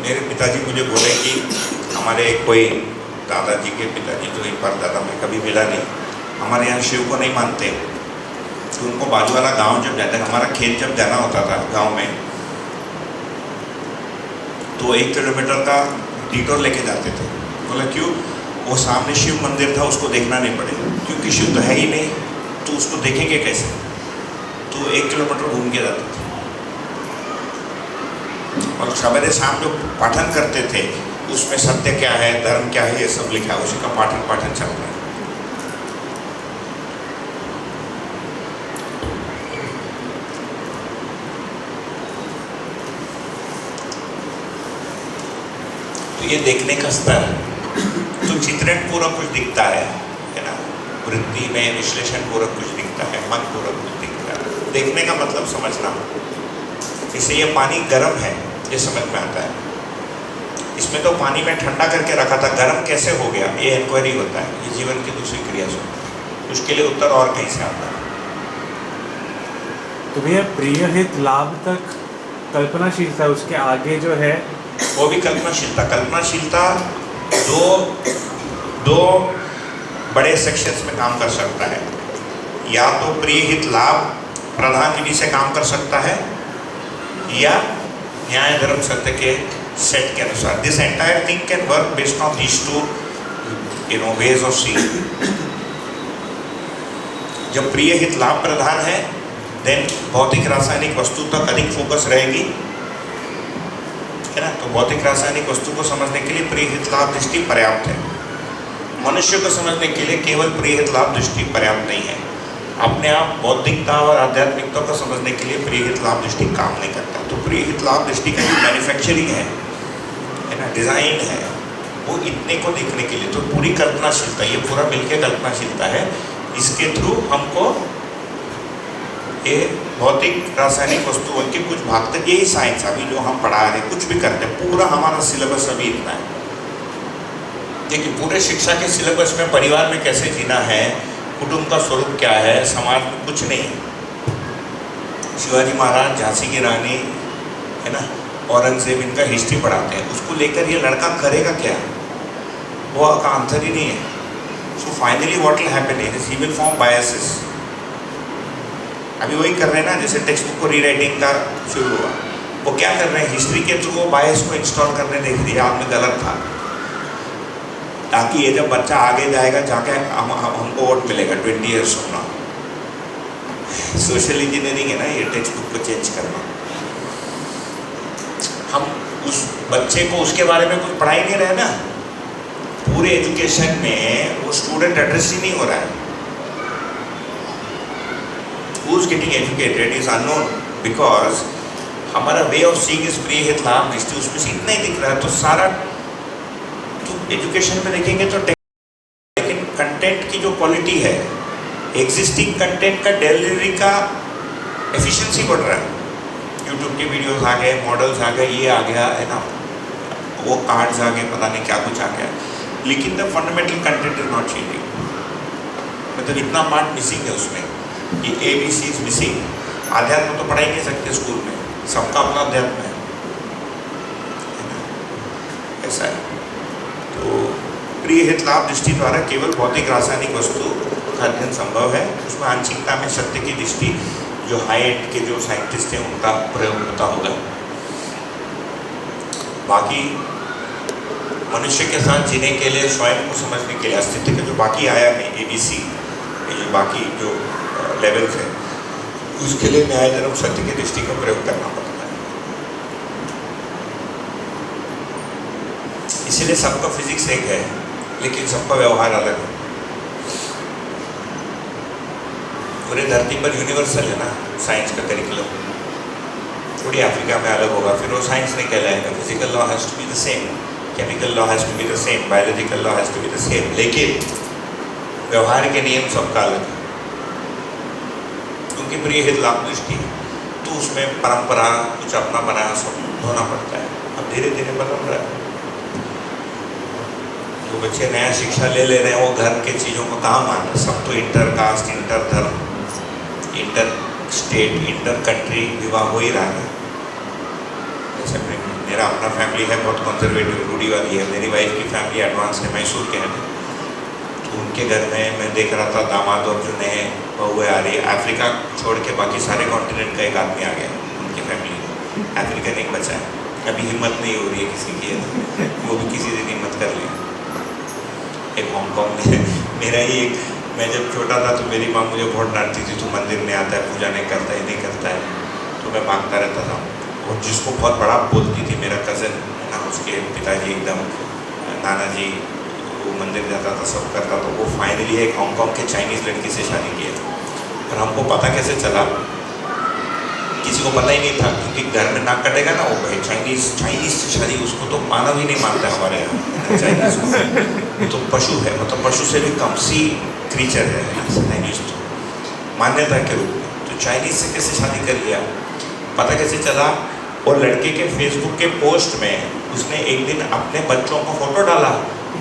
मेरे पिताजी मुझे बोले कि हमारे कोई दादाजी के पिताजी, तो एक बार दादा में कभी मिला नहीं, हमारे यहाँ शिव को नहीं मानते। तो उनको बाजू वाला गांव जब जाता है, हमारा खेत जब जाना होता था गांव में, तो 1 किलोमीटर का डिटोर लेके जाते थे। बोला क्यों? वो सामने शिव मंदिर था, उसको देखना नहीं पड़ेगा, क्योंकि शिव तो है ही नहीं, तो उसको देखेंगे कैसे। तो 1 किलोमीटर घूम के जाते थे। और सवेरे शाम जो पाठन करते थे उसमें सत्य क्या है, धर्म क्या है, ये सब लिखा है, उसी का पाठन चल रहा है। तो ये देखने का स्तर है। तो चित्रण पूरा कुछ दिखता है ना, वृत्ति में विश्लेषण पूरा कुछ दिखता है, मन पूरा कुछ दिखता है। देखने का मतलब समझना। इससे ये पानी गर्म है ये समझ में आता है। इसमें तो पानी में ठंडा करके रखा था, गर्म कैसे हो गया, ये इंक्वायरी होता है। ये जीवन की दूसरी क्रिया से, उसके लिए उत्तर और कहीं से आता है। तो भैया प्रिय हित लाभ तक कल्पनाशीलता, उसके आगे जो है वो भी कल्पनाशीलता। कल्पनाशीलता दो बड़े सेक्शंस में काम कर सकता है। या तो प्रिय हित लाभ प्रधान विधि से काम कर सकता है, या न्याय धर्म सत्य के सेट के अनुसार। This entire thing can work based on these two ways of seeing. जब प्रिय हित लाभ प्रधान है, देन भौतिक रासायनिक वस्तु तक अधिक फोकस रहेगी, है ना। तो भौतिक रासायनिक वस्तु को समझने के लिए प्रिय हित लाभ दृष्टि पर्याप्त है। मनुष्य को समझने के लिए केवल प्रिय हित लाभ दृष्टि पर्याप्त नहीं है। अपने आप बौद्धिकता और आध्यात्मिकता को समझने के लिए प्रिय हित लाभ दृष्टि काम नहीं करता। तो प्रिय हित लाभ दृष्टि का जो मैन्युफैक्चरिंग है ना, डिजाइन है, वो इतने को देखने के लिए तो पूरी कल्पनाशीलता, ये पूरा मिलकर कल्पनाशीलता है। इसके थ्रू हमको ये भौतिक रासायनिक वस्तुओं के कुछ भाग तक, यही साइंस अभी जो हम पढ़ा रहे, कुछ भी करते हैं, पूरा हमारा सिलेबस अभी इतना है। देखिए पूरे शिक्षा के सिलेबस में परिवार में कैसे जीना है, कुटुंब का स्वरूप क्या है, समाज में कुछ नहीं। शिवाजी महाराज, झांसी की रानी, है ना, औरंगजेब, इनका हिस्ट्री पढ़ाते हैं। उसको लेकर ये लड़का करेगा क्या, वो का आंसर ही नहीं है। So finally what will happen is he will form biases. अभी वही कर रहे हैं ना, जैसे टेक्स्ट बुक को रीराइटिंग का शुरू हुआ, वो क्या कर रहे हैं, हिस्ट्री के थ्रू वो बायस को इंस्टॉल करने देख दिया, आपने गलत था, ताकि ये जब बच्चा आगे जाएगा जाके हमको वोट मिलेगा 20 years from now. Social engineering है ना ये, टेक्स्ट बुक को चेंज करना। हम उस बच्चे को उसके बारे में कुछ पढ़ा ही नहीं रहे ना। पूरे एजुकेशन में वो स्टूडेंट एड्रेस ही नहीं हो रहा है। Who's getting educated is unknown because हमारा वे ऑफ सीइंग इज प्रिय हित लाभ दृष्टि, उसमें से इतना ही दिख रहा है। तो सारा तो एजुकेशन में देखेंगे तो लेकिन कंटेंट की जो क्वालिटी है, एग्जिस्टिंग कंटेंट का डिलीवरी का एफिशिएंसी बढ़ रहा है। यूट्यूब की वीडियोस आ गए, मॉडल्स आ गए, ये आ गया है ना, वो कार्ड्स आ गए, पता नहीं क्या कुछ आ गया, लेकिन the fundamental content is not changing. मतलब इतना पार्ट मिसिंग है उसमें, ये ABC इज मिसिंग। आध्यात्म तो पढ़ा ही नहीं सकते स्कूल में, सबका अपना अध्यात्म है ना? ऐसा है। तो प्रिय हित लाभ दृष्टि द्वारा केवल भौतिक रासायनिक वस्तु का अध्ययन संभव है। उसमें आंशिकता में सत्य की दृष्टि, जो हाई एंड के जो साइंटिस्ट हैं उनका प्रयोग होता होगा। बाकी मनुष्य के साथ जीने के लिए, स्वयं को समझने के लिए, अस्तित्व के जो बाकी आयाम है, ABC, ये बाकी जो लेवल्स है, उसके लिए न्याय धर्म सत्य की दृष्टि का प्रयोग करना पड़ता है। इसीलिए सबका फिजिक्स एक है, लेकिन सबका व्यवहार अलग है। पूरे धरती पर यूनिवर्सल है ना साइंस का करिकुलम, थोड़ी अफ्रीका में अलग होगा, फिर वो साइंस नहीं कहलाएगा। Physical law has to be the same, chemical law has to be the same, biological law has to be the same, लेकिन व्यवहार के नियम सबका अलग है। क्योंकि प्रिय हित लाभ दृष्टि, तो उसमें परंपरा कुछ अपना बनाया सब होना पड़ता है। अब धीरे धीरे बदल रहा है। जो बच्चे नया शिक्षा ले रहे हैं, वो घर के चीज़ों को कहाँ मान रहे, सब तो इंटर कास्ट, इंटर धर्म, इंटर स्टेट, इंटर कंट्री विवाह हो ही रहा है। जैसे मेरा अपना फैमिली है, बहुत कंजर्वेटिव, रूढ़ीवादी है। मेरी वाइफ की फैमिली एडवांस है, मैसूर के हैं। तो उनके घर में मैं देख रहा था, दामाद और जो नए बहुएँ आ रही है, अफ्रीका छोड़ के बाकी सारे कॉन्टिनेंट का एक आदमी आ गया उनकी फैमिली में, अफ्रीकन एक बचा है। अभी हिम्मत नहीं हो रही है किसी की, वो भी किसी दिन हिम्मत कर ले। एक हांगकॉन्ग में मेरा ही एक, मैं जब छोटा था तो मेरी माँ मुझे बहुत डांटती थी, तू मंदिर में आता है, पूजा नहीं करता है, नहीं करता है। तो मैं मांगता रहता था। और जिसको बहुत बड़ा बोलती थी, मेरा कज़न ना, उसके पिताजी एकदम नाना जी, वो मंदिर जाता था, सब करता था। वो फाइनली एक हांगकॉन्ग के चाइनीज़ लड़की से शादी की है। और हमको पता कैसे चला, किसी को पता ही नहीं था, क्योंकि घर में नाक कटेगा ना, वो भाई चाइनीज़ से शादी, उसको तो मानव ही नहीं मानता हमारे यहाँ। चाइनीज़ तो पशु है, मतलब पशु से भी कम सी क्रीचर है चाइनीज़, तो मान्यता के रूप में। तो चाइनीज़ से कैसे शादी कर लिया, पता कैसे चला, और लड़के के फेसबुक के पोस्ट में उसने एक दिन अपने बच्चों का फोटो डाला,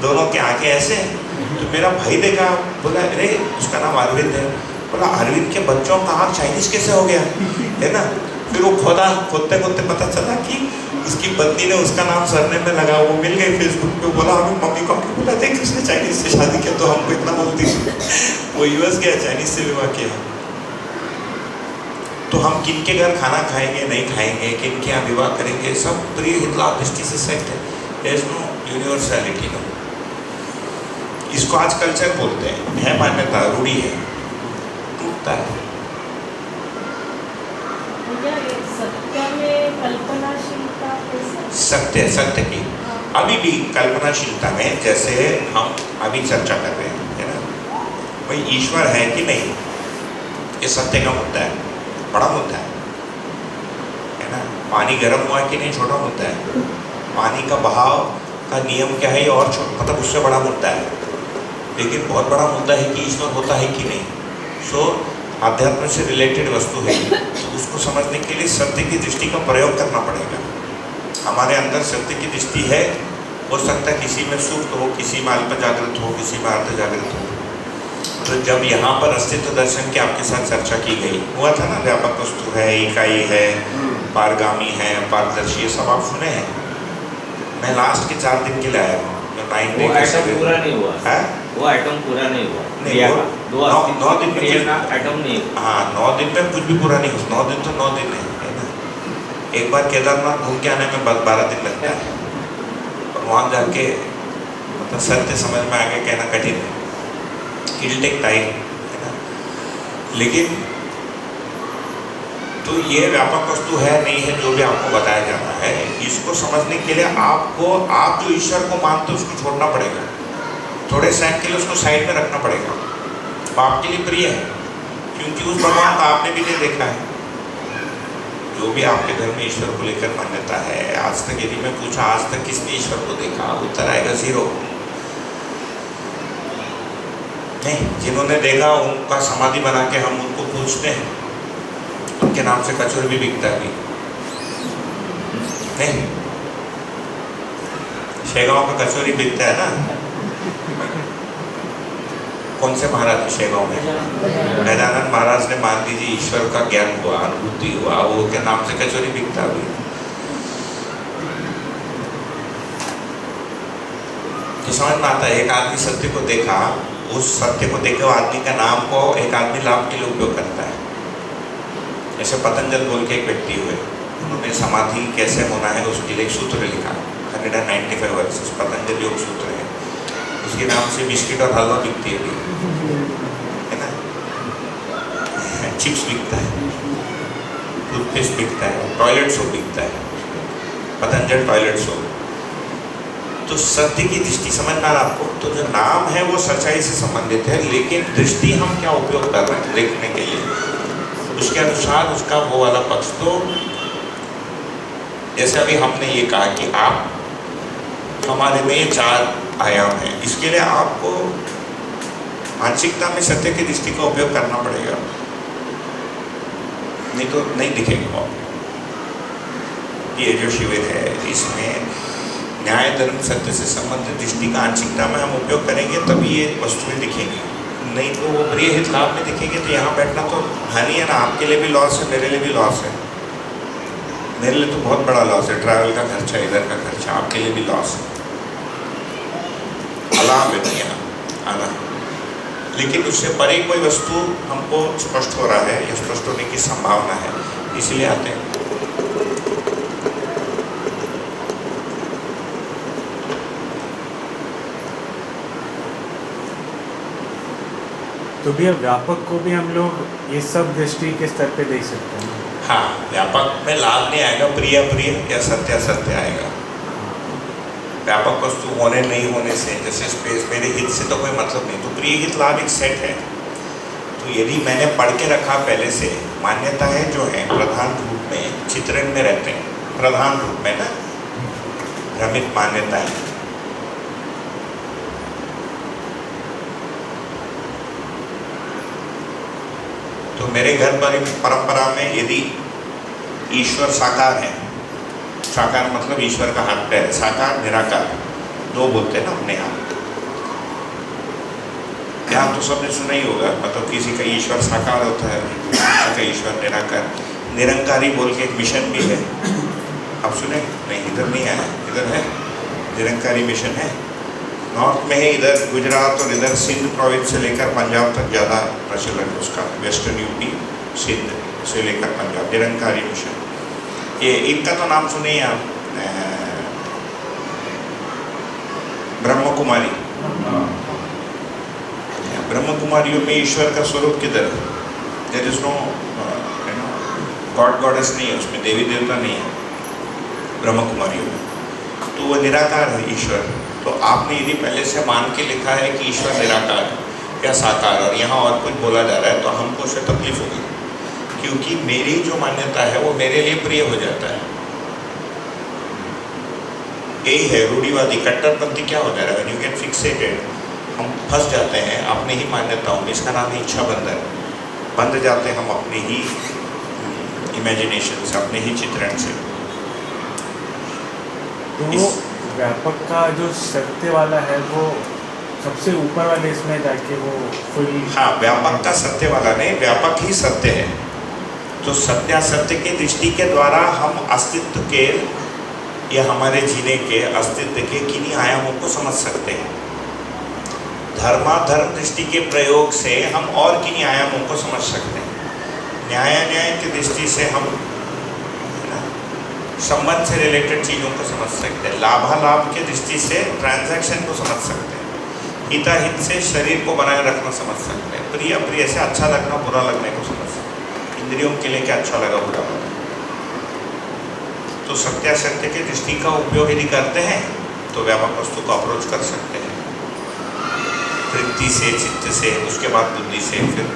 दोनों की आंखें ऐसे हैं। तो मेरा भाई देखा, बोला अरे उसका नाम अरविंद है, बोला अरविंद के बच्चों का आँख चाइनीज कैसे हो गया, है ना। फिर वो खोदते खोदते पता चला कि उसकी पत्नी ने उसका नाम सरनेम में लगा, वो मिल गई फेसबुक पे। बोला हमें मम्मी को आके बोला देख उसने चाइनीज से शादी किया, तो हमको इतना बोलती वो यूएस गया, चाइनीज से विवाह किया। तो हम किन के घर खाना खाएंगे नहीं खाएंगे, किन के यहाँ विवाह करेंगे, सब प्रिय हित लाभ दृष्टि से सेट है। There is no universality, no. इसको आज कल्चर बोलते हैं, है मान्यता, रूढ़ी है, टूटता है। सत्य में कल्पनाशीलता कैसे? सत्य की अभी भी कल्पनाशीलता में, जैसे हम अभी चर्चा कर रहे हैं, है ना, भाई ईश्वर है कि नहीं, ये सत्य का मुद्दा है, बड़ा मुद्दा है ना। पानी गर्म हुआ कि नहीं, छोटा मुद्दा है। पानी का बहाव का नियम क्या है, और मतलब उससे बड़ा मुद्दा है। लेकिन बहुत बड़ा मुद्दा है कि ईश्वर होता है कि नहीं। सो आध्यात्म से रिलेटेड वस्तु है, तो उसको समझने के लिए सत्य की दृष्टि का प्रयोग करना पड़ेगा। हमारे अंदर सत्य की दृष्टि है, हो सकता है किसी में सुप्त हो, किसी में अल्प जागृत हो, किसी में अर्ध जागृत हो। तो जब यहाँ पर अस्तित्व दर्शन की आपके साथ चर्चा की गई, हुआ था ना, व्यापक वस्तु है, इकाई है, पारगामी है, पारदर्शी, ये सब आप सुने हैं। मैं लास्ट के 4 दिन के लिए आया हूँ, जो 9 डे के आइटम पूरा नहीं हुआ है, वो आइटम पूरा नहीं हुआ नहीं, वो 9 दिन में आइटम नहीं। हाँ, 9 दिन में कुछ भी पूरा नहीं हुआ। 9 दिन तो 9 दिन है ना। एक बार केदारनाथ घूम के आने में 12 दिन लगता है, और वहाँ जाके मतलब सत्य समझ में आगे कहना कठिन है, इट विल टेक टाइम, है ना। लेकिन तो ये व्यापक वस्तु है नहीं है, जो भी आपको बताया जाना है, इसको समझने के लिए आपको, आप जो ईश्वर को मानते हो उसको छोड़ना पड़ेगा, थोड़े समय के लिए उसको साइड में रखना पड़ेगा। वो आपके लिए प्रिय है, क्योंकि उस भगवान को आपने भी नहीं देखा है। जो भी आपके घर में ईश्वर को लेकर मान्यता है, आज तक यदि मैं पूछा आज तक किसने ईश्वर को देखा, उत्तर आएगा 0। नहीं, जिन्होंने देखा उनका समाधि बना के हम उनको पूछते हैं, उनके नाम से कचौरी भी बिकता है नहीं, शेगांव का कचौरी बिकता है ना। कौन से महाराज है शेगांव में? गजानन महाराज ने मान लीजिए ईश्वर का ज्ञान हुआ, अनुभूति हुआ, वो के नाम से कचौरी बिकता हुई। तो समझ में आता है, एक आदमी सत्य को देखा, उस सत्य को देखे हुए आदमी का नाम को एक आदमी लाभ के लिए उपयोग करता है। जैसे पतंजल बोल के एक व्यक्ति हुए, उन्होंने समाधि कैसे होना है उसके लिए एक सूत्र लिखा, 195 वर्सेस, पतंजल योग सूत्र है। उसके नाम से बिस्किट और हलवा बिकती है ना, चिप्स बिकता है, टूथपेस्ट बिकता है, टॉयलेट सोप बिकता है, पतंजल टॉयलेट सोप। तो सत्य की दृष्टि समझना आपको, तो जो नाम है वो सच्चाई से संबंधित है, लेकिन दृष्टि हम क्या उपयोग कर रहे हैं देखने के लिए, उसके अनुसार उसका वो वाला पक्ष। तो जैसे अभी हमने ये कहा कि आप हमारे में ये 4 आयाम है, इसके लिए आपको मानसिकता में सत्य की दृष्टि का उपयोग करना पड़ेगा, नहीं तो नहीं दिखेगा। ये जो शिविर है इसमें न्याय धर्म सत्य से संबंधित दृष्टि का आंशिकता में हम उपयोग करेंगे, तभी ये वस्तुएं दिखेंगी, नहीं तो वो प्रिय हित लाभ में दिखेंगे। तो यहाँ बैठना तो हानि है ना, आपके लिए भी लॉस है, मेरे लिए भी लॉस है। मेरे लिए तो बहुत बड़ा लॉस है, ट्रैवल का खर्चा, इधर का खर्चा, आपके लिए भी लॉस है। अलाभ है यहाँ आना, लेकिन उससे परे कोई वस्तु हमको स्पष्ट हो रहा है या स्पष्ट होने की संभावना है, इसलिए आते हैं। तो भी अब व्यापक को भी हम लोग ये सब दृष्टि के स्तर पे देख सकते हैं। हाँ, व्यापक में लाभ नहीं आएगा, प्रिय अप्रिय या सत्य असत्य आएगा। व्यापक वस्तु होने नहीं होने से, जैसे स्पेस मेरे हित से तो कोई मतलब नहीं, तो प्रिय हित लाभ एक सेट है। तो यदि मैंने पढ़ के रखा पहले से, मान्यताएं जो हैं प्रधान रूप में चित्रण में रहते हैं, प्रधान रूप में ना, भ्रमित मान्यताएं। तो मेरे घर पर परंपरा में यदि ईश्वर साकार है, साकार मतलब ईश्वर का हाथ पैर है, साकार निराकार दो बोलते हैं ना अपने यहाँ। यहाँ तो सबने सुना ही होगा, मतलब किसी का ईश्वर साकार होता है, किसी का ईश्वर निराकार। निरंकारी बोल के एक मिशन भी है, आप सुने? नहीं, इधर नहीं आया, इधर है निरंकारी मिशन है, नॉर्थ में है, इधर गुजरात और इधर सिंध प्रोविंस से लेकर पंजाब तक ज़्यादा प्रचलन है उसका, वेस्टर्न यूपी सिंध से लेकर पंजाब, निरंकारी मिशन। ये इनका तो नाम सुने ही आप, ब्रह्म कुमारी। ब्रह्म कुमारियों में ईश्वर का स्वरूप किधर है? There is no god goddess नहीं है उसमें, देवी देवता नहीं है ब्रह्म कुमारियों में, तो वो निराकार है ईश्वर। तो आपने यदि पहले से मान के लिखा है कि ईश्वर निराकार है या साकार, और यहाँ और कुछ बोला जा रहा है, तो हमको उससे तकलीफ होगी, क्योंकि मेरी जो मान्यता है वो मेरे लिए प्रिय हो जाता है। यही है रूढ़िवादी कट्टरपंथी। क्या हो जा रहा है? व्हेन यू गेट फिक्सेटेड, हम फंस जाते हैं अपने ही मान्यताओं में। इसका नाम है इच्छा बंधन। बंध जाते हैं हम अपने ही इमेजिनेशन से, अपने ही चित्रण से। तो व्यापक का जो सत्य वाला है वो सबसे ऊपर वाले इसमें जाके वो फुल। हाँ, व्यापक का सत्य वाला नहीं, व्यापक ही सत्य है। तो सत्यासत्य की दृष्टि के द्वारा हम अस्तित्व के या हमारे जीने के अस्तित्व के किन्हीं आयामों को समझ सकते हैं। धर्माधर्म दृष्टि के प्रयोग से हम और किन्हीं आयामों को समझ सकते हैं। न्याय की दृष्टि से हम संबंध से रिलेटेड चीज़ों को समझ सकते हैं। लाभालाभ की दृष्टि से ट्रांजैक्शन को समझ सकते हैं। हिताहित से शरीर को बनाए रखना समझ सकते हैं। प्रिय अप्रिय से अच्छा लगना बुरा लगने को समझ सकते हैं। इंद्रियों के लिए क्या अच्छा लगा बुरा लगा। तो सत्यासत्य की दृष्टि का उपयोग यदि करते हैं तो व्यापक वस्तु को अप्रोच कर सकते हैं, वृत्ति से, चित्त से, उसके बाद बुद्धि से, फिर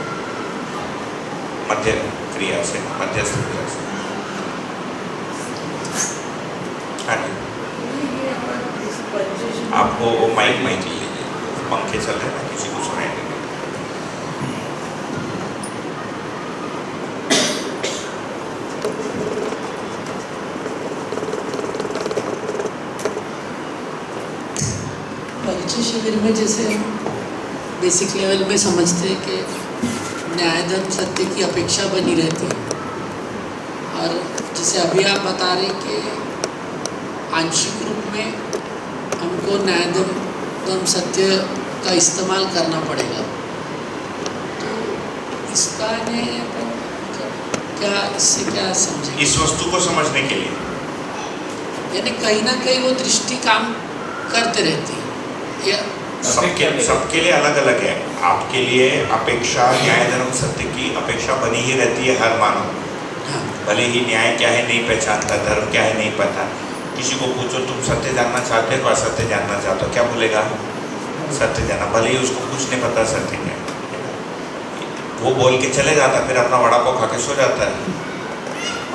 मध्य क्रिया से, मध्यस्थ क्रिया से। हाँ जी, आपको माइक ले लीजिए, पंखे चल रहे हैं ना, किसी को सुनाई नहीं। परिचय शिविर में जैसे हम बेसिक लेवल में समझते हैं कि न्याय धर्म सत्य की अपेक्षा बनी रहती है, और जैसे अभी आप बता रहे कि आंशिक रूप में हमको न्याय धर्म सत्य का इस्तेमाल करना पड़ेगा। तो इसका क्या, इससे क्या समझें? इस वस्तु को समझने के लिए यानी कहीं ना कहीं वो दृष्टि काम करते रहती है, या सबके लिए अलग अलग है। आपके लिए अपेक्षा न्याय धर्म सत्य की अपेक्षा बनी ही रहती है हर मानव। हाँ। भले ही न्याय क्या है नहीं पहचानता, धर्म क्या है नहीं पता। किसी को पूछो तुम सत्य जानना चाहते हो, असत्य जानना चाहते हो, क्या बोलेगा? सत्य जानना। भले ही उसको कुछ नहीं पता सत्य क्या है, वो बोल के चले जाता, फिर अपना वड़ा पाव खा के सो जाता है।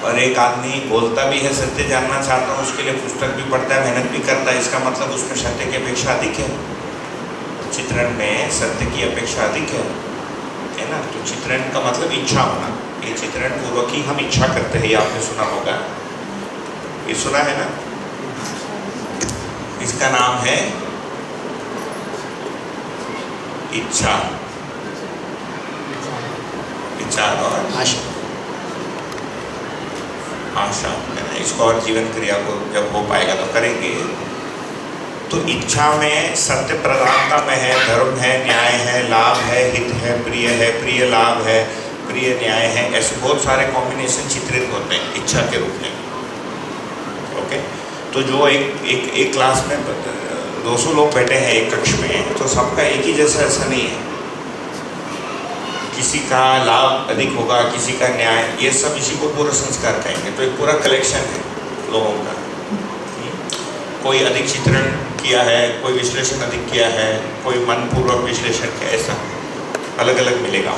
और एक आदमी बोलता भी है सत्य जानना चाहता हूँ, उसके लिए पुस्तक भी पढ़ता है, मेहनत भी करता है, इसका मतलब उसमें सत्य की अपेक्षा अधिक है। चित्रण में सत्य की अपेक्षा अधिक है ना। तो चित्रण का मतलब इच्छा होना। ये चित्रण पूर्वक ही हम इच्छा करते हैं, ये आपने सुना होगा, ये सुना है ना। इसका नाम है इच्छा, विचार और आशा। आशा है ना। इसको और जीवन क्रिया को जब हो पाएगा तो करेंगे। तो इच्छा में सत्य प्रधानता में है, धर्म है, न्याय है, लाभ है, हित है, प्रिय लाभ है, प्रिय न्याय है। ऐसे बहुत सारे कॉम्बिनेशन चित्रित होते हैं इच्छा के रूप में। ओके, तो जो एक क्लास में 200 लोग बैठे हैं एक कक्ष में, तो सबका एक ही जैसा ऐसा नहीं है। किसी का लाभ अधिक होगा, किसी का न्याय, ये सब इसी को पूरा संस्कार कहेंगे। तो एक पूरा कलेक्शन है लोगों का। कोई अधिक चित्रण किया है, कोई विश्लेषण अधिक किया है, कोई मनपूर्वक विश्लेषण किया, ऐसा अलग अलग मिलेगा।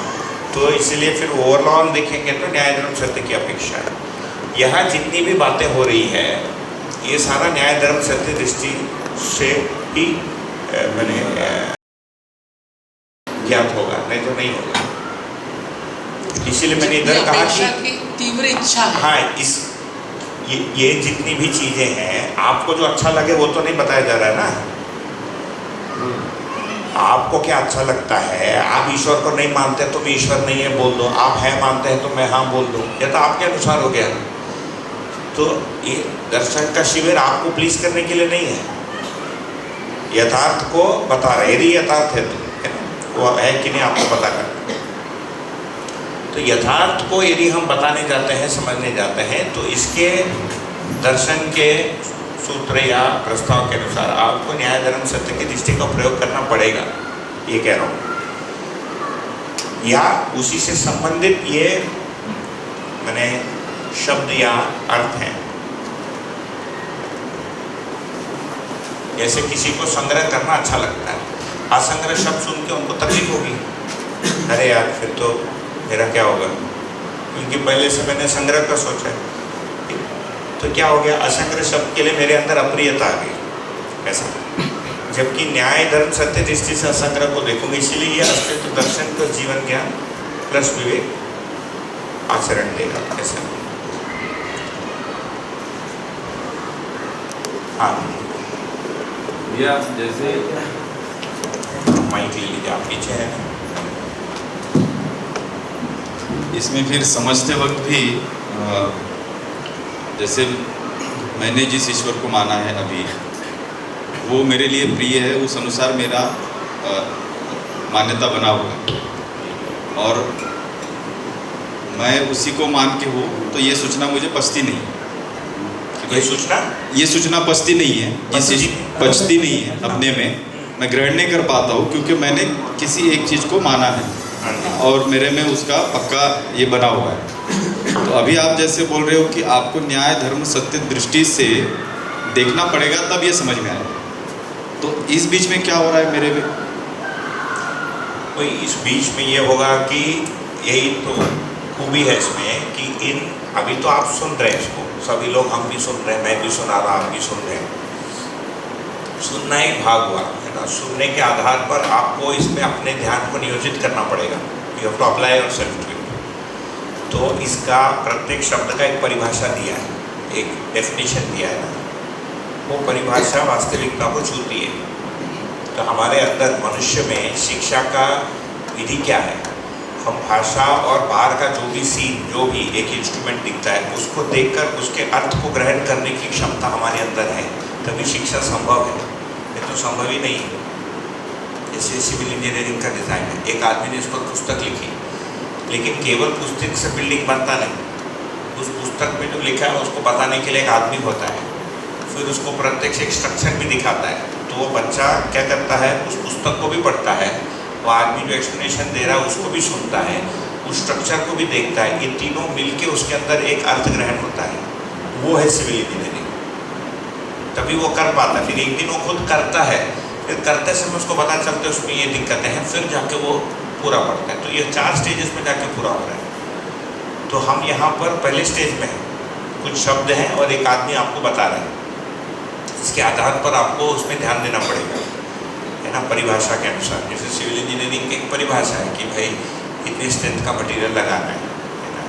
तो इसलिए फिर ओवरऑल देखेंगे तो न्याय धर्म सत्य की अपेक्षा है। यहाँ जितनी भी बातें हो रही है ये सारा न्याय धर्म सत्य दृष्टि से ही मैंने ज्ञात होगा, नहीं तो नहीं होगा। इसीलिए मैंने इधर कहा कि तीव्र इच्छा है। हाँ, इस ये जितनी भी चीज़ें हैं, आपको जो अच्छा लगे वो तो नहीं बताया जा रहा है ना। आपको क्या अच्छा लगता है? आप ईश्वर को नहीं मानते तो मैं ईश्वर नहीं है बोल दो, आप हैं मानते हैं तो मैं हाँ बोल दूँ, ये तो आपके अनुसार हो गया। तो ये दर्शन का शिविर आपको प्लीज करने के लिए नहीं है, यथार्थ को बता रहे। यदि यथार्थ है तो है ना, वो है कि नहीं आपको पता करना। तो यथार्थ को यदि हम बताने जाते हैं, समझने जाते हैं, तो इसके दर्शन के सूत्र या प्रस्ताव के अनुसार आपको न्याय धर्म सत्य की दृष्टि का प्रयोग करना पड़ेगा, ये कह रहा हूँ। या उसी से संबंधित ये मैंने शब्द या अर्थ हैं। जैसे किसी को संग्रह करना अच्छा लगता है, असंग्रह शब्द सुन के उनको तकलीफ होगी, अरे यार फिर तो मेरा क्या होगा, क्योंकि पहले से मैंने संग्रह का सोचा है। तो क्या हो गया, असंग्रह शब्द के लिए मेरे अंदर अप्रियता आ गई ऐसा। जबकि न्याय धर्म सत्य दृष्टि से असंग्रह को देखूंगी, इसीलिए ये अस्तित्व दर्शन प्लस जीवन ज्ञान प्लस विवेक आचरण देगा ऐसा। हाँ भैया, जैसे माइक ले लीजिए, आप पीछे हैं। इसमें फिर समझते वक्त भी जैसे मैंने जिस ईश्वर को माना है अभी, वो मेरे लिए प्रिय है, उस अनुसार मेरा मान्यता बना हुआ है, और मैं उसी को मान के हूँ, तो ये सोचना मुझे पछती नहीं। ये सोचना पछती नहीं है, पछती नहीं है अपने में, मैं ग्रहण नहीं कर पाता हूँ, क्योंकि मैंने किसी एक चीज़ को माना है और मेरे में उसका पक्का ये बना हुआ है। तो अभी आप जैसे बोल रहे हो कि आपको न्याय धर्म सत्य दृष्टि से देखना पड़ेगा तब ये समझ में आए, तो इस बीच में क्या हो रहा है मेरे में? कोई इस बीच में ये होगा कि यही तो खूबी है इसमें कि अभी तो आप सुन रहे हैं इसको, सभी लोग, हम भी सुन रहे हैं, मैं भी सुना रहा, आप भी सुन रहे हैं। सुनना ही भाग हुआ है ना। सुनने के आधार पर आपको इसमें अपने ध्यान को नियोजित करना पड़ेगा, you have to apply yourself to it. तो इसका प्रत्येक शब्द का एक परिभाषा दिया है, एक डेफिनेशन दिया है ना, वो परिभाषा वास्तविकता को छूती है। तो हमारे अंदर मनुष्य में शिक्षा का विधि क्या है, हम भाषा और बाहर का जो भी सीन, जो भी एक इंस्ट्रूमेंट दिखता है, उसको देखकर उसके अर्थ को ग्रहण करने की क्षमता हमारे अंदर है, तभी शिक्षा संभव है, ये तो संभव ही नहीं है। जैसे सिविल इंजीनियरिंग का डिज़ाइन है, एक आदमी ने इस पर पुस्तक लिखी, लेकिन केवल पुस्तक से बिल्डिंग बनता नहीं, उस पुस्तक में जो लिखा है उसको बताने के लिए एक आदमी होता है, फिर उसको प्रत्यक्ष एक स्ट्रक्चर भी दिखाता है। तो वो बच्चा क्या करता है, उस पुस्तक को भी पढ़ता है, वो आदमी जो एक्सप्लेनेशन दे रहा है उसको भी सुनता है, उस स्ट्रक्चर को भी देखता है, ये तीनों मिलके उसके अंदर एक अर्थ ग्रहण होता है, वो है सिविल इंजीनियरिंग। तभी वो कर पाता है। फिर एक दिन वो खुद करता है, फिर करते समय उसको पता चलता है उसमें ये दिक्कतें हैं, फिर जाके वो पूरा पड़ता है। तो ये 4 स्टेजेस में जाके पूरा हो रहा है। तो हम यहाँ पर पहले स्टेज में हैं, कुछ शब्द हैं और एक आदमी आपको बता रहा है, इसके आधार पर आपको उसमें ध्यान देना पड़ेगा, है ना, परिभाषा के अनुसार। जैसे सिविल इंजीनियरिंग की एक परिभाषा है कि भाई इतनी स्ट्रेंथ का मटेरियल लगाना है ना।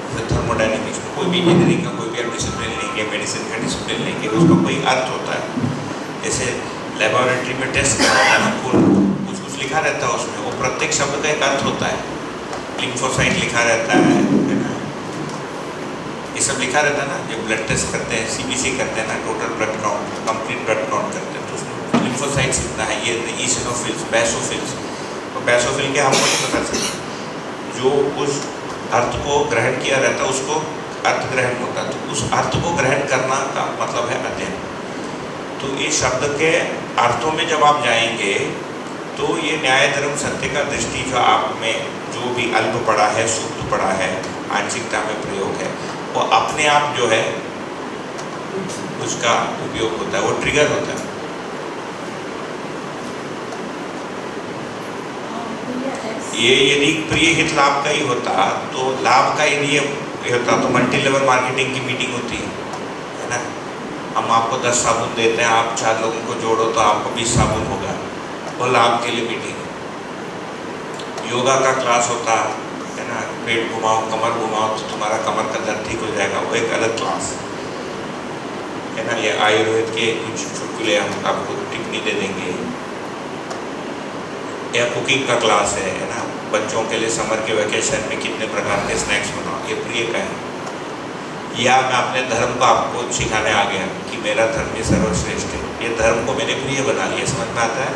जैसे थर्मोडायनेमिक्स में कोई भी इंजीनियरिंग का कोई भी आप डिसिप्लिन लेंगे, मेडिसिन का डिसिप्लिन लेंगे, उसका कोई अर्थ होता है। जैसे लेबोरेटरी में टेस्ट करा होता है ना, कुछ लिखा रहता है उसमें, वो प्रत्येक शब्द का एक अर्थ होता है। लिम्फोसाइट लिखा रहता है ना, ये सब लिखा रहता है ना। जब ब्लड टेस्ट करते हैं, सीबीसी करते हैं ना, total blood count, complete blood count करते हैं, तो उसमें लिम्फोसाइट्स इतना है, ये ईसिनोफिल्स, बेसोफिल्स। तो बेसोफिल के हमको नहीं पता चलता, जो उस अर्थ को ग्रहण किया रहता है उसको अर्थ ग्रहण होता है। तो उस अर्थ को ग्रहण करना का मतलब है अध्ययन। तो इस शब्द के अर्थों में जब आप जाएंगे तो ये न्याय धर्म सत्य का दृष्टि जो आप में जो भी अल्प पड़ा है, सुप्त पड़ा है, आंशिकता में प्रयोग है, वो अपने आप जो है उसका उपयोग होता है, वो ट्रिगर होता है। ये यदि प्रिय हित लाभ का ही होता, तो लाभ का यदि ये होता तो मल्टी लेवल मार्केटिंग की मीटिंग होती है ना। हम आपको 10 साबुन देते हैं, आप 4 लोगों को जोड़ो तो आपको 20 साबुन होगा, वो लाभ के लिए मीटिंग है। योगा का क्लास होता है ना, पेट घुमाओ, कमर घुमाओ तो तुम्हारा कमर का दर्द ठीक हो जाएगा, वो एक अलग क्लास। है ना, ये आयुर्वेद के कुछ चुटकुले हम आपको टिप्पणी दे देंगे, या कुकिंग का क्लास है ना, बच्चों के लिए समर के वेकेशन में कितने प्रकार के स्नैक्स बनाओ, ये प्रिय का है। या मैं अपने धर्म को आपको सिखाने आ गया कि मेरा धर्म ये सर्वश्रेष्ठ है, ये धर्म को मैंने प्रिय बना लिया। समझ में आता है?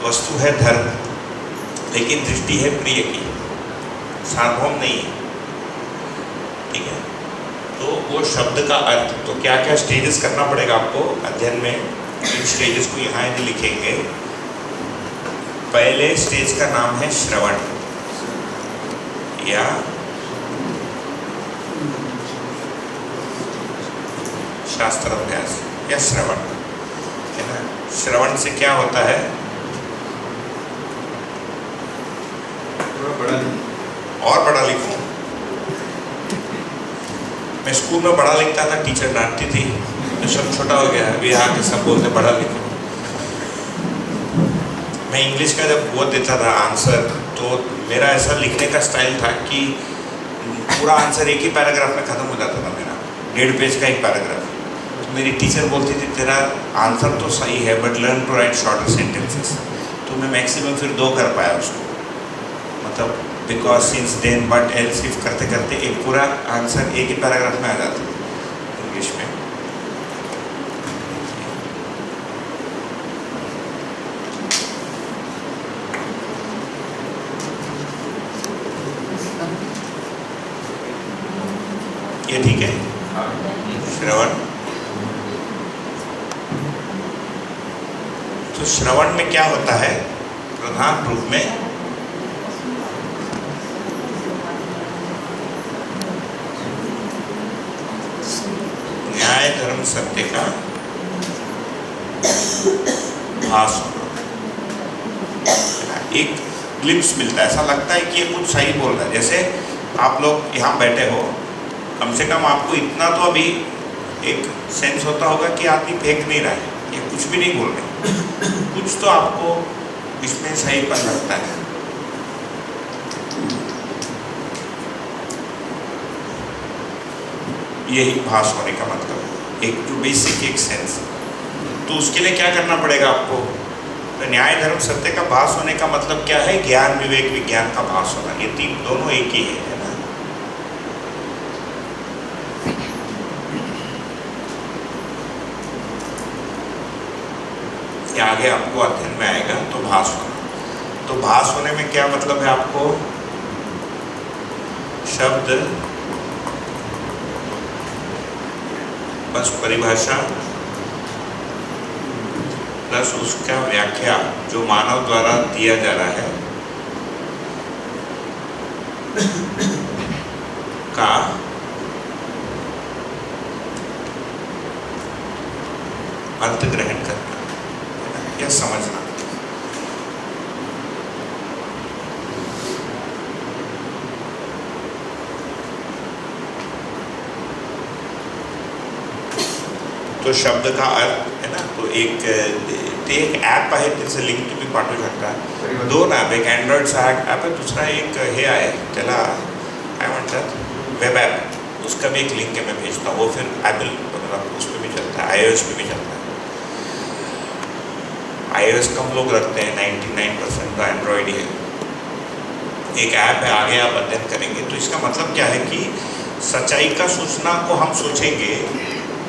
वस्तु है धर्म, लेकिन दृष्टि है प्रिय की, सार्वभौम नहीं है। ठीक है, तो वो शब्द का अर्थ, तो क्या क्या स्टेजेस करना पड़ेगा आपको अध्ययन में, इन स्टेजेस को यहाँ यदि लिखेंगे। पहले स्टेज का नाम है श्रवण या शास्त्र अभ्यास या श्रवण, है ना। श्रवण से क्या होता है? और पढ़ा लिखूं? मैं स्कूल में पढ़ा लिखता था, टीचर डांटती थी, तो सब छोटा हो गया, अभी आके सब बोलते पढ़ा लिखो। मैं इंग्लिश का जब वो देता था आंसर, तो मेरा ऐसा लिखने का स्टाइल था कि पूरा आंसर एक ही पैराग्राफ में ख़त्म हो जाता था मेरा, 1.5 पेज का एक पैराग्राफ। तो मेरी टीचर बोलती थी तेरा आंसर तो सही है but learn to write shorter sentences. तो मैं मैक्सिमम फिर 2 कर पाया उसको, मतलब because since then but else if करते करते एक पूरा आंसर एक ही पैराग्राफ में आ जाता था इंग्लिश में। ये ठीक है? श्रवण, तो श्रवण में क्या होता है? प्रधान रूप में न्याय धर्म सत्य का भास होना। एक ग्लिम्स मिलता है, ऐसा लगता है कि ये कुछ सही बोल रहा है। जैसे आप लोग यहाँ बैठे हो, कम से कम आपको इतना तो अभी एक सेंस होता होगा कि आदमी फेंक नहीं रहा है, ये कुछ भी नहीं बोल रहे, कुछ तो आपको इसमें सहीपन लगता है। यही भास होने का मतलब है, एक जो बेसिक एक सेंस। तो उसके लिए क्या करना पड़ेगा आपको? तो न्याय धर्म सत्य का भास होने का मतलब क्या है? ज्ञान विवेक विज्ञान का भास होना। ये तीन दोनों एक ही है ना। ये आगे आपको अध्ययन में आएगा। तो भास होना, तो भास होने में क्या मतलब है आपको? शब्द बस परिभाषा प्लस उसका व्याख्या जो मानव द्वारा दिया जा रहा है का अर्थ ग्रहण करना या समझना। तो शब्द का अर्थ है ना, तो एक ऐप आहे त्याचं लिंक तुम्ही पाठवू शकता। 2 ॲप, एक अँड्रॉइडचा ॲप आहे, दूसरा एक हे आहे त्याला काय म्हणतात वेब ऐप, उसका भी एक लिंक है, मैं भेजता हूँ। वो फिर एप्पल मतलब उस पर भी चलता है, iOS पे भी चलता है। iOS कम लोग रखते हैं, 99% तो एंड्रॉयड ही है। एक ऐप है, आगे आप अध्ययन करेंगे। तो इसका मतलब क्या है कि सच्चाई का सूचना को हम सोचेंगे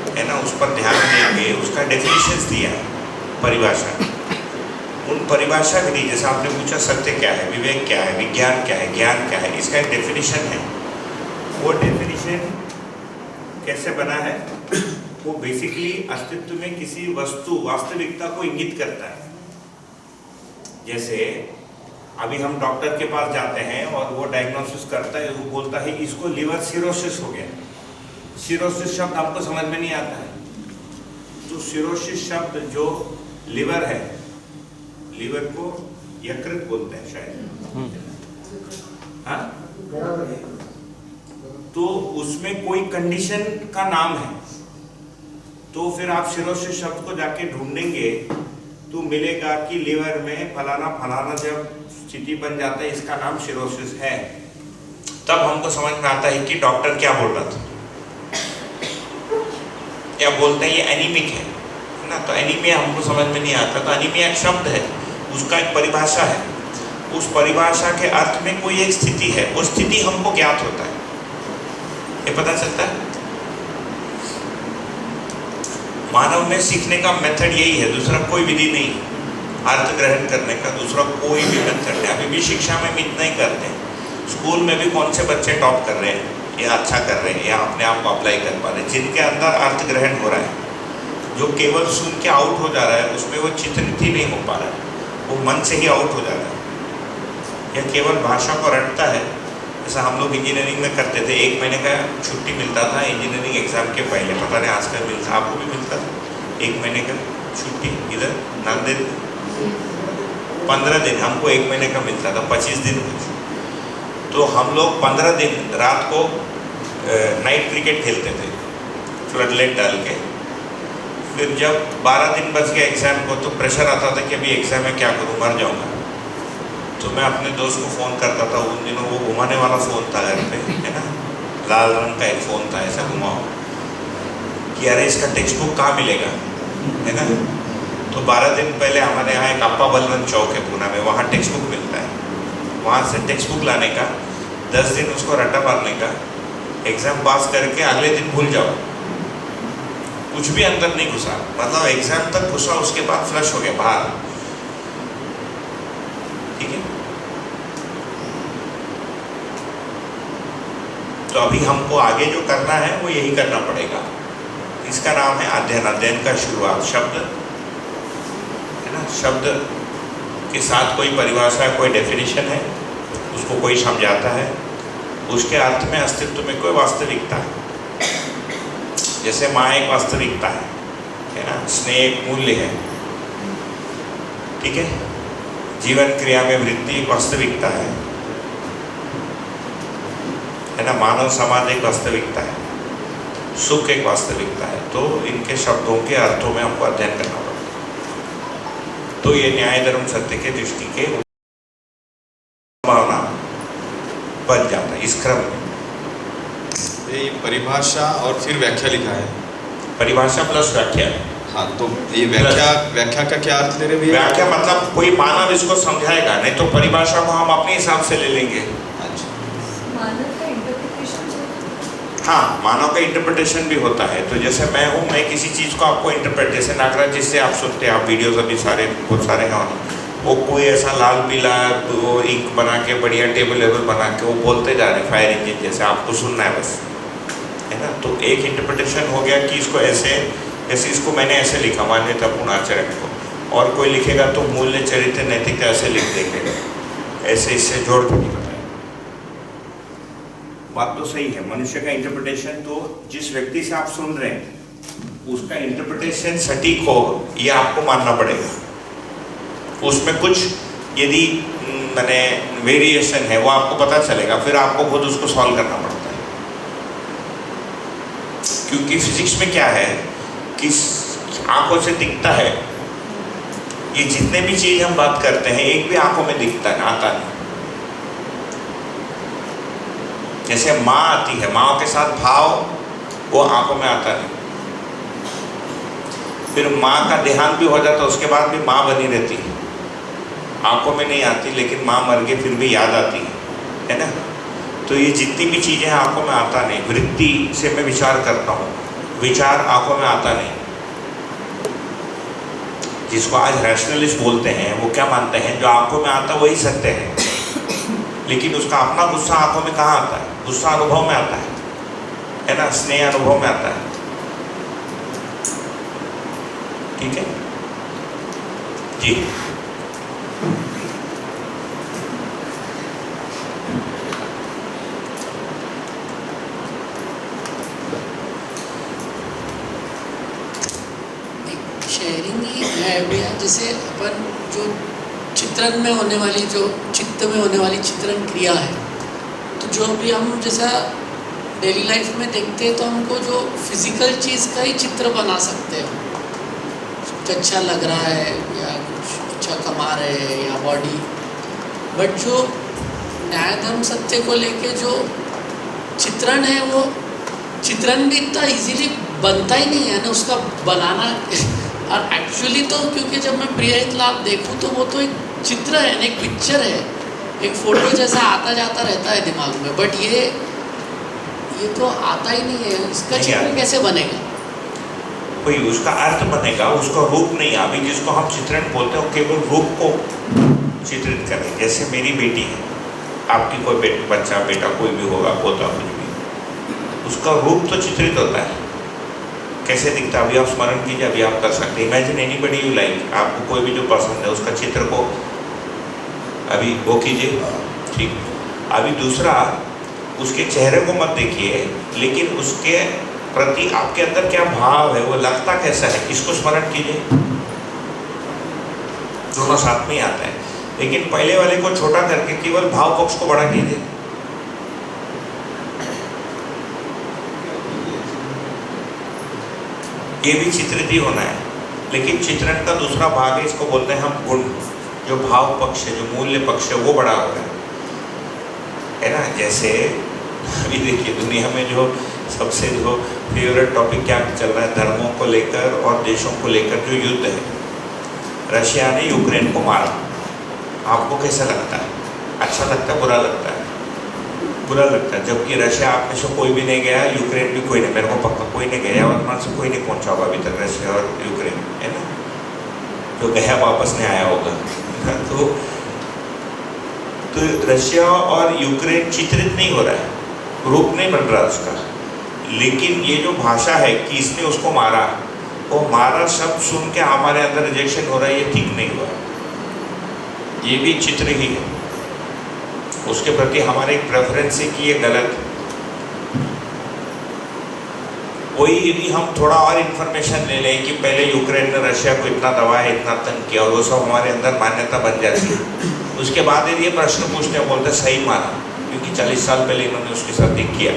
है ना, उस पर ध्यान देंगे, उसका डेफिनेशंस दिया है, परिभाषा। उन परिभाषा भी नहीं, जैसे आपने पूछा सत्य क्या है, विवेक क्या है, विज्ञान क्या है, ज्ञान क्या है, इसका एक डेफिनेशन है। वो डेफिनेशन कैसे बना है? वो बेसिकली अस्तित्व में किसी वस्तु वास्तविकता को इंगित करता है। जैसे अभी हम डॉक्टर के पास जाते हैं और वो डायग्नोसिस करता है, वो बोलता है इसको लिवर सिरोसिस हो गया। सिरोसिस शब्द आपको समझ में नहीं आता है, तो सिरोसिस शब्द जो लिवर है, लिवर को यकृत बोलते हैं शायद, हाँ? तो उसमें कोई कंडीशन का नाम है, तो फिर आप सिरोसिस शब्द को जाके ढूंढेंगे तो मिलेगा कि लिवर में फलाना फलाना जब स्थिति बन जाता है, इसका नाम सिरोसिस है। तब हमको समझ में आता है कि डॉक्टर क्या बोल रहा था। या बोलते हैं ये एनीमिक है ना, तो एनीमिया हमको समझ में नहीं आता। तो एनीमिया एक शब्द है, उसका एक परिभाषा है, उस परिभाषा के अर्थ में कोई एक स्थिति है, वो स्थिति हमको ज्ञात होता है, ये पता चलता है। मानव में सीखने का मेथड यही है, दूसरा कोई विधि नहीं, अर्थ ग्रहण करने का दूसरा कोई भी मेथड नहीं। अभी भी शिक्षा में हम इतना ही करते हैं। स्कूल में भी कौन से बच्चे टॉप कर रहे हैं या अच्छा कर रहे हैं या अपने आप को अप्लाई कर पा रहे हैं, जिनके अंदर अर्थ ग्रहण हो रहा है। जो केवल सुन के आउट हो जा रहा है उसमें वो चित्रित ही नहीं हो पा रहा है, वो मन से ही आउट हो जा रहा है या केवल भाषा को रटता है। जैसा हम लोग इंजीनियरिंग में करते थे, 1 महीने का छुट्टी मिलता था इंजीनियरिंग एग्ज़ाम के पहले, पता नहीं आजकल मिलता, आपको भी मिलता था 1 महीने का छुट्टी? इधर नांदेड़ 15 दिन, हमको 1 महीने का मिलता था, 25 दिन। तो हम लोग 15 दिन रात को नाइट क्रिकेट खेलते थे फ्लड लाइट डाल के। फिर जब 12 दिन बच गया एग्ज़ाम को तो प्रेशर आता था कि अभी एग्ज़ाम में क्या करूँ, मर जाऊँगा। तो मैं अपने दोस्त को फ़ोन करता था, उन दिनों वो घुमाने वाला फ़ोन था घर पे, है ना, लाल रंग का एक फ़ोन था, ऐसा घुमाओ कि अरे इसका टेक्स्ट बुक कहाँ मिलेगा, है ना। तो 12 दिन पहले हमारे यहाँ एक अप्पा बलवंत चौक है पूना में, वहाँ टेक्स्ट बुक मिलता है, वहाँ से टेक्स्ट बुक लाने का, 10 दिन उसको रट्टा मारने का, एग्ज़ाम पास करके अगले दिन भूल जाओ, कुछ भी अंदर नहीं घुसा, मतलब एग्ज़ाम तक घुसा, उसके बाद फ्लश हो गया बाहर, ठीक है। तो अभी हमको आगे जो करना है वो यही करना पड़ेगा। इसका नाम है अध्ययन। अध्ययन का शुरुआत शब्द है ना, शब्द के साथ कोई परिभाषा, कोई डेफिनेशन है, उसको कोई समझाता है, उसके अर्थ में अस्तित्व में कोई वास्तविकता है। जैसे माँ एक वास्तविकता है ना, स्नेह एक मूल्य है, ठीक है। जीवन क्रिया में वृत्ति एक वास्तविकता है ना। मानव समाज एक वास्तविकता है, सुख एक वास्तविकता है। तो इनके शब्दों के अर्थों में हमको अध्ययन करना पड़ता। तो ये न्याय धर्म सत्य के दृष्टि के भावना बन जाता है इस क्रम में। ये परिभाषा और फिर व्याख्या लिखा है, परिभाषा प्लस व्याख्या। हाँ, तो ये व्याख्या का क्या अर्थ ले रहे भैया? व्याख्या मतलब कोई मानव इसको समझाएगा, नहीं तो परिभाषा को हम अपने हिसाब से ले लेंगे। अच्छा, मानव का इंटरप्रिटेशन। हाँ, मानव का इंटरप्रिटेशन भी होता है। तो जैसे मैं हूँ, मैं किसी चीज़ को आपको इंटरप्रेट, जैसे नागराज जिससे आप सुनते हैं, आप वीडियोस अभी सारे बहुत सारे हैं, वो कोई ऐसा लाल पीला वो इंक बना के बढ़िया टेबल वेबल बना के वो बोलते जा रहे फायर इंजन जैसे, आपको सुनना है बस, है ना। तो एक इंटरप्रिटेशन हो गया कि इसको ऐसे, जैसे इसको मैंने ऐसे लिखा मान्यतापूर्ण आचरण को, और कोई लिखेगा तो मूल्य चरित्र नैतिकता ऐसे लिख देंगे, ऐसे इससे जोड़ के नहीं बताया। बात तो सही है, मनुष्य का इंटरप्रिटेशन तो जिस व्यक्ति से आप सुन रहे हैं उसका इंटरप्रिटेशन सटीक हो ये आपको मानना पड़ेगा। उसमें कुछ यदि मैंने वेरिएशन है वो आपको पता चलेगा, फिर आपको खुद उसको सॉल्व करना पड़ता है। क्योंकि फिजिक्स में क्या है कि आंखों से दिखता है, ये जितने भी चीज हम बात करते हैं एक भी आंखों में दिखता है, आता नहीं। जैसे माँ आती है, माँ के साथ भाव वो आंखों में आता नहीं। फिर माँ का देहांत भी हो जाता है, उसके बाद भी माँ बनी रहती है, आंखों में नहीं आती, लेकिन माँ मर गई फिर भी याद आती है ना। तो ये जितनी भी चीज़ें हैं आंखों में आता नहीं। वृत्ति से मैं विचार करता हूँ, विचार आंखों में आता नहीं। जिसको आज रैशनलिस्ट बोलते हैं वो क्या मानते हैं, जो आंखों में आता वही सत्य है, लेकिन उसका अपना गुस्सा आंखों में कहाँ आता है? गुस्सा अनुभव में आता है ना, स्नेह अनुभव में आता है, ठीक है जी। शेयरिंग ही है भैया। जैसे अपन जो चित्रण में होने वाली, जो चित्त में होने वाली चित्रण क्रिया है, तो जो भी हम जैसा डेली लाइफ में देखते हैं तो हमको जो फिजिकल चीज़ का ही चित्र बना सकते हैं, कुछ अच्छा लग रहा है या कुछ अच्छा कमा रहे हैं या बॉडी। बट जो न्याय धर्म सत्य को लेके जो चित्रण है वो चित्रण भी इतना इजीली बनता ही नहीं है ना उसका बनाना। और एक्चुअली तो क्योंकि जब मैं प्रियहित लाभ देखूं तो वो तो एक चित्र है ना, एक पिक्चर है, एक फोटो जैसा आता जाता रहता है दिमाग में, बट ये तो आता ही नहीं है। इसका नहीं चित्र आता। कैसे बनेगा? कोई उसका अर्थ बनेगा, उसका रूप नहीं। अभी जिसको हम चित्रण बोलते हैं वो केवल रूप को चित्रित करें। जैसे मेरी बेटी है, आपकी कोई बच्चा बेटा कोई भी होगा, पोता कुछ भी, उसका रूप तो चित्रित होता है, कैसे दिखता है अभी आप स्मरण कीजिए, अभी आप कर सकते हैं। इमेजिन एनीबडी यू लाइक, आपको कोई भी जो पसंद है उसका चित्र को अभी वो कीजिए, ठीक। अभी दूसरा, उसके चेहरे को मत देखिए, लेकिन उसके प्रति आपके अंदर क्या भाव है, वो लगता कैसा है, इसको स्मरण कीजिए। दोनों साथ में ही आता है, लेकिन पहले वाले को छोटा करके केवल भाव पक्ष को बड़ा कीजिए। ये भी चित्रित ही होना है, लेकिन चित्रण का दूसरा भाग है, इसको बोलते हैं हम गुण। जो भाव पक्ष है, जो मूल्य पक्ष है, वो बड़ा हो रहा है ना। जैसे अभी देखिए दुनिया में जो सबसे जो फेवरेट टॉपिक क्या चल रहा है, धर्मों को लेकर और देशों को लेकर जो युद्ध है। रशिया ने यूक्रेन को मारा, आपको कैसा लगता है? अच्छा लगता है, बुरा लगता है? बुरा लगता है। जबकि रशिया आप में से कोई भी नहीं गया, यूक्रेन भी कोई नहीं, मेरे को पक्का कोई नहीं गया, वर्तमान से कोई नहीं पहुंचा होगा अभी तक रशिया और यूक्रेन, है ना। जो गया वापस नहीं आया होगा। तो रशिया और यूक्रेन चित्रित नहीं हो रहा है, रूप नहीं बन रहा उसका, लेकिन ये जो भाषा है कि इसने उसको मारा, वो मारा शब्द सुन के हमारे अंदर रिजेक्शन हो रहा है, ये ठीक नहीं हुआ। ये भी चित्र ही है, उसके प्रति हमारे एक प्रेफरेंस है कि ये गलत। वही यदि हम थोड़ा और इन्फॉर्मेशन ले लें कि पहले यूक्रेन ने रशिया को इतना दबाया, इतना तंग किया, और वो सब हमारे अंदर मान्यता बन जाती है। उसके बाद यदि ये प्रश्न पूछते हैं, बोलते सही माना, क्योंकि 40 साल पहले इन्होंने उसके साथ एक किया,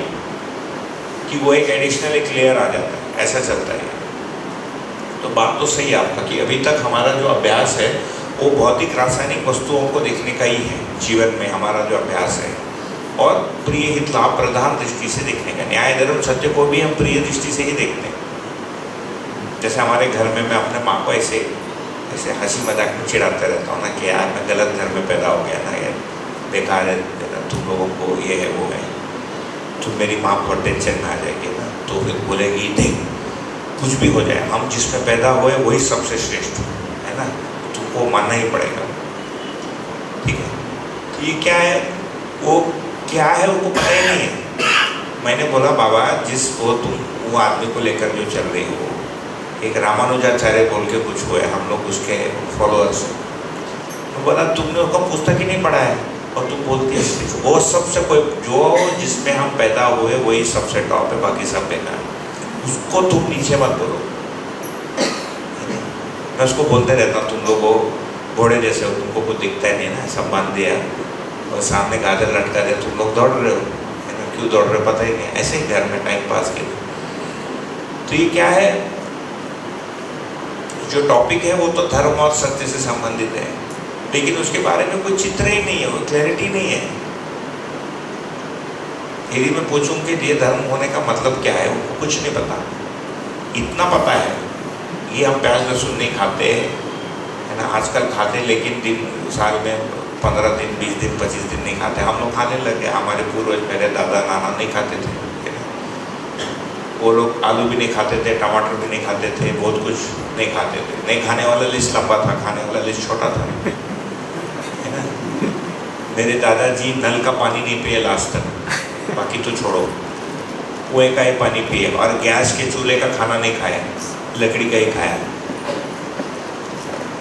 कि वो एक एडिशनल एक लेयर आ जाता है, ऐसा चलता है। तो बात तो सही है आपका कि अभी तक हमारा जो अभ्यास है वो भौतिक रासायनिक वस्तुओं को देखने का ही है। जीवन में हमारा जो अभ्यास है, और प्रिय हित लाभ प्रधान दृष्टि से देखने का, न्याय धर्म सत्य को भी हम प्रिय दृष्टि से ही देखते हैं। जैसे हमारे घर में मैं अपने माँ को ऐसे हंसी मजाक में चिढ़ाते रहता हूँ ना कि यार मैं गलत घर में पैदा हो गया ना, यार बेकार है, तुम लोगों को ये है वो है, तुम मेरी माँ बहुत टेंशन में आ जाएगी ना, तो फिर बोलेगी देख कुछ भी हो जाए, हम जिसमें पैदा हुए वही सबसे श्रेष्ठ है ना, तुमको मानना ही पड़ेगा, ठीक है। तो ये क्या है, वो क्या है उनको पता ही नहीं है। मैंने बोला बाबा जिसको तुम वो आदमी को लेकर जो चल रही हो, एक रामानुजाचार्य बोल के कुछ हुए, हम लोग उसके फॉलोअर्स हैं, तो बोला तुमने उसका पुस्तक ही नहीं पढ़ा है और तुम बोलती है वो सबसे कोई जो जिसमें हम पैदा हुए वही सबसे टॉप है, बाकी सब बेकार है, उसको तुम नीचे मत बोलो। मैं उसको बोलते रहता हूँ तुम लोगों घोड़े जैसे हो, तुमको कुछ दिखता ही नहीं ना, सब बांध दिया और सामने गाजर लटका दिया, तुम लोग दौड़ रहे हो, है ना, क्यों दौड़ रहे हो पता ही नहीं, ऐसे ही घर में टाइम पास के। तो ये क्या है, जो टॉपिक है वो तो धर्म और सत्य से संबंधित है, लेकिन उसके बारे में कोई चित्र ही नहीं है, वो क्लैरिटी नहीं है। यदि मैं पूछूं कि ये धर्म होने का मतलब क्या है, उनको कुछ नहीं पता। इतना पता है ये हम प्याज लहसुन नहीं खाते है ना, आजकल खाते, लेकिन दिन साल में 15 दिन 20 दिन 25 दिन नहीं खाते, हम लोग खाने लगे। हमारे पूर्वज मेरे दादा नाना नहीं खाते थे, वो लोग आलू भी नहीं खाते थे, टमाटर भी नहीं खाते थे, बहुत कुछ नहीं खाते थे। नहीं खाने वाला लिस्ट लंबा था, खाने वाला लिस्ट छोटा था, है ना। मेरे दादाजी नल का पानी नहीं पिए लास्ट तक, बाकी तो छोड़ो, कुएं का ही पानी पिए, और गैस के चूल्हे का खाना नहीं खाया, लकड़ी का ही खाया,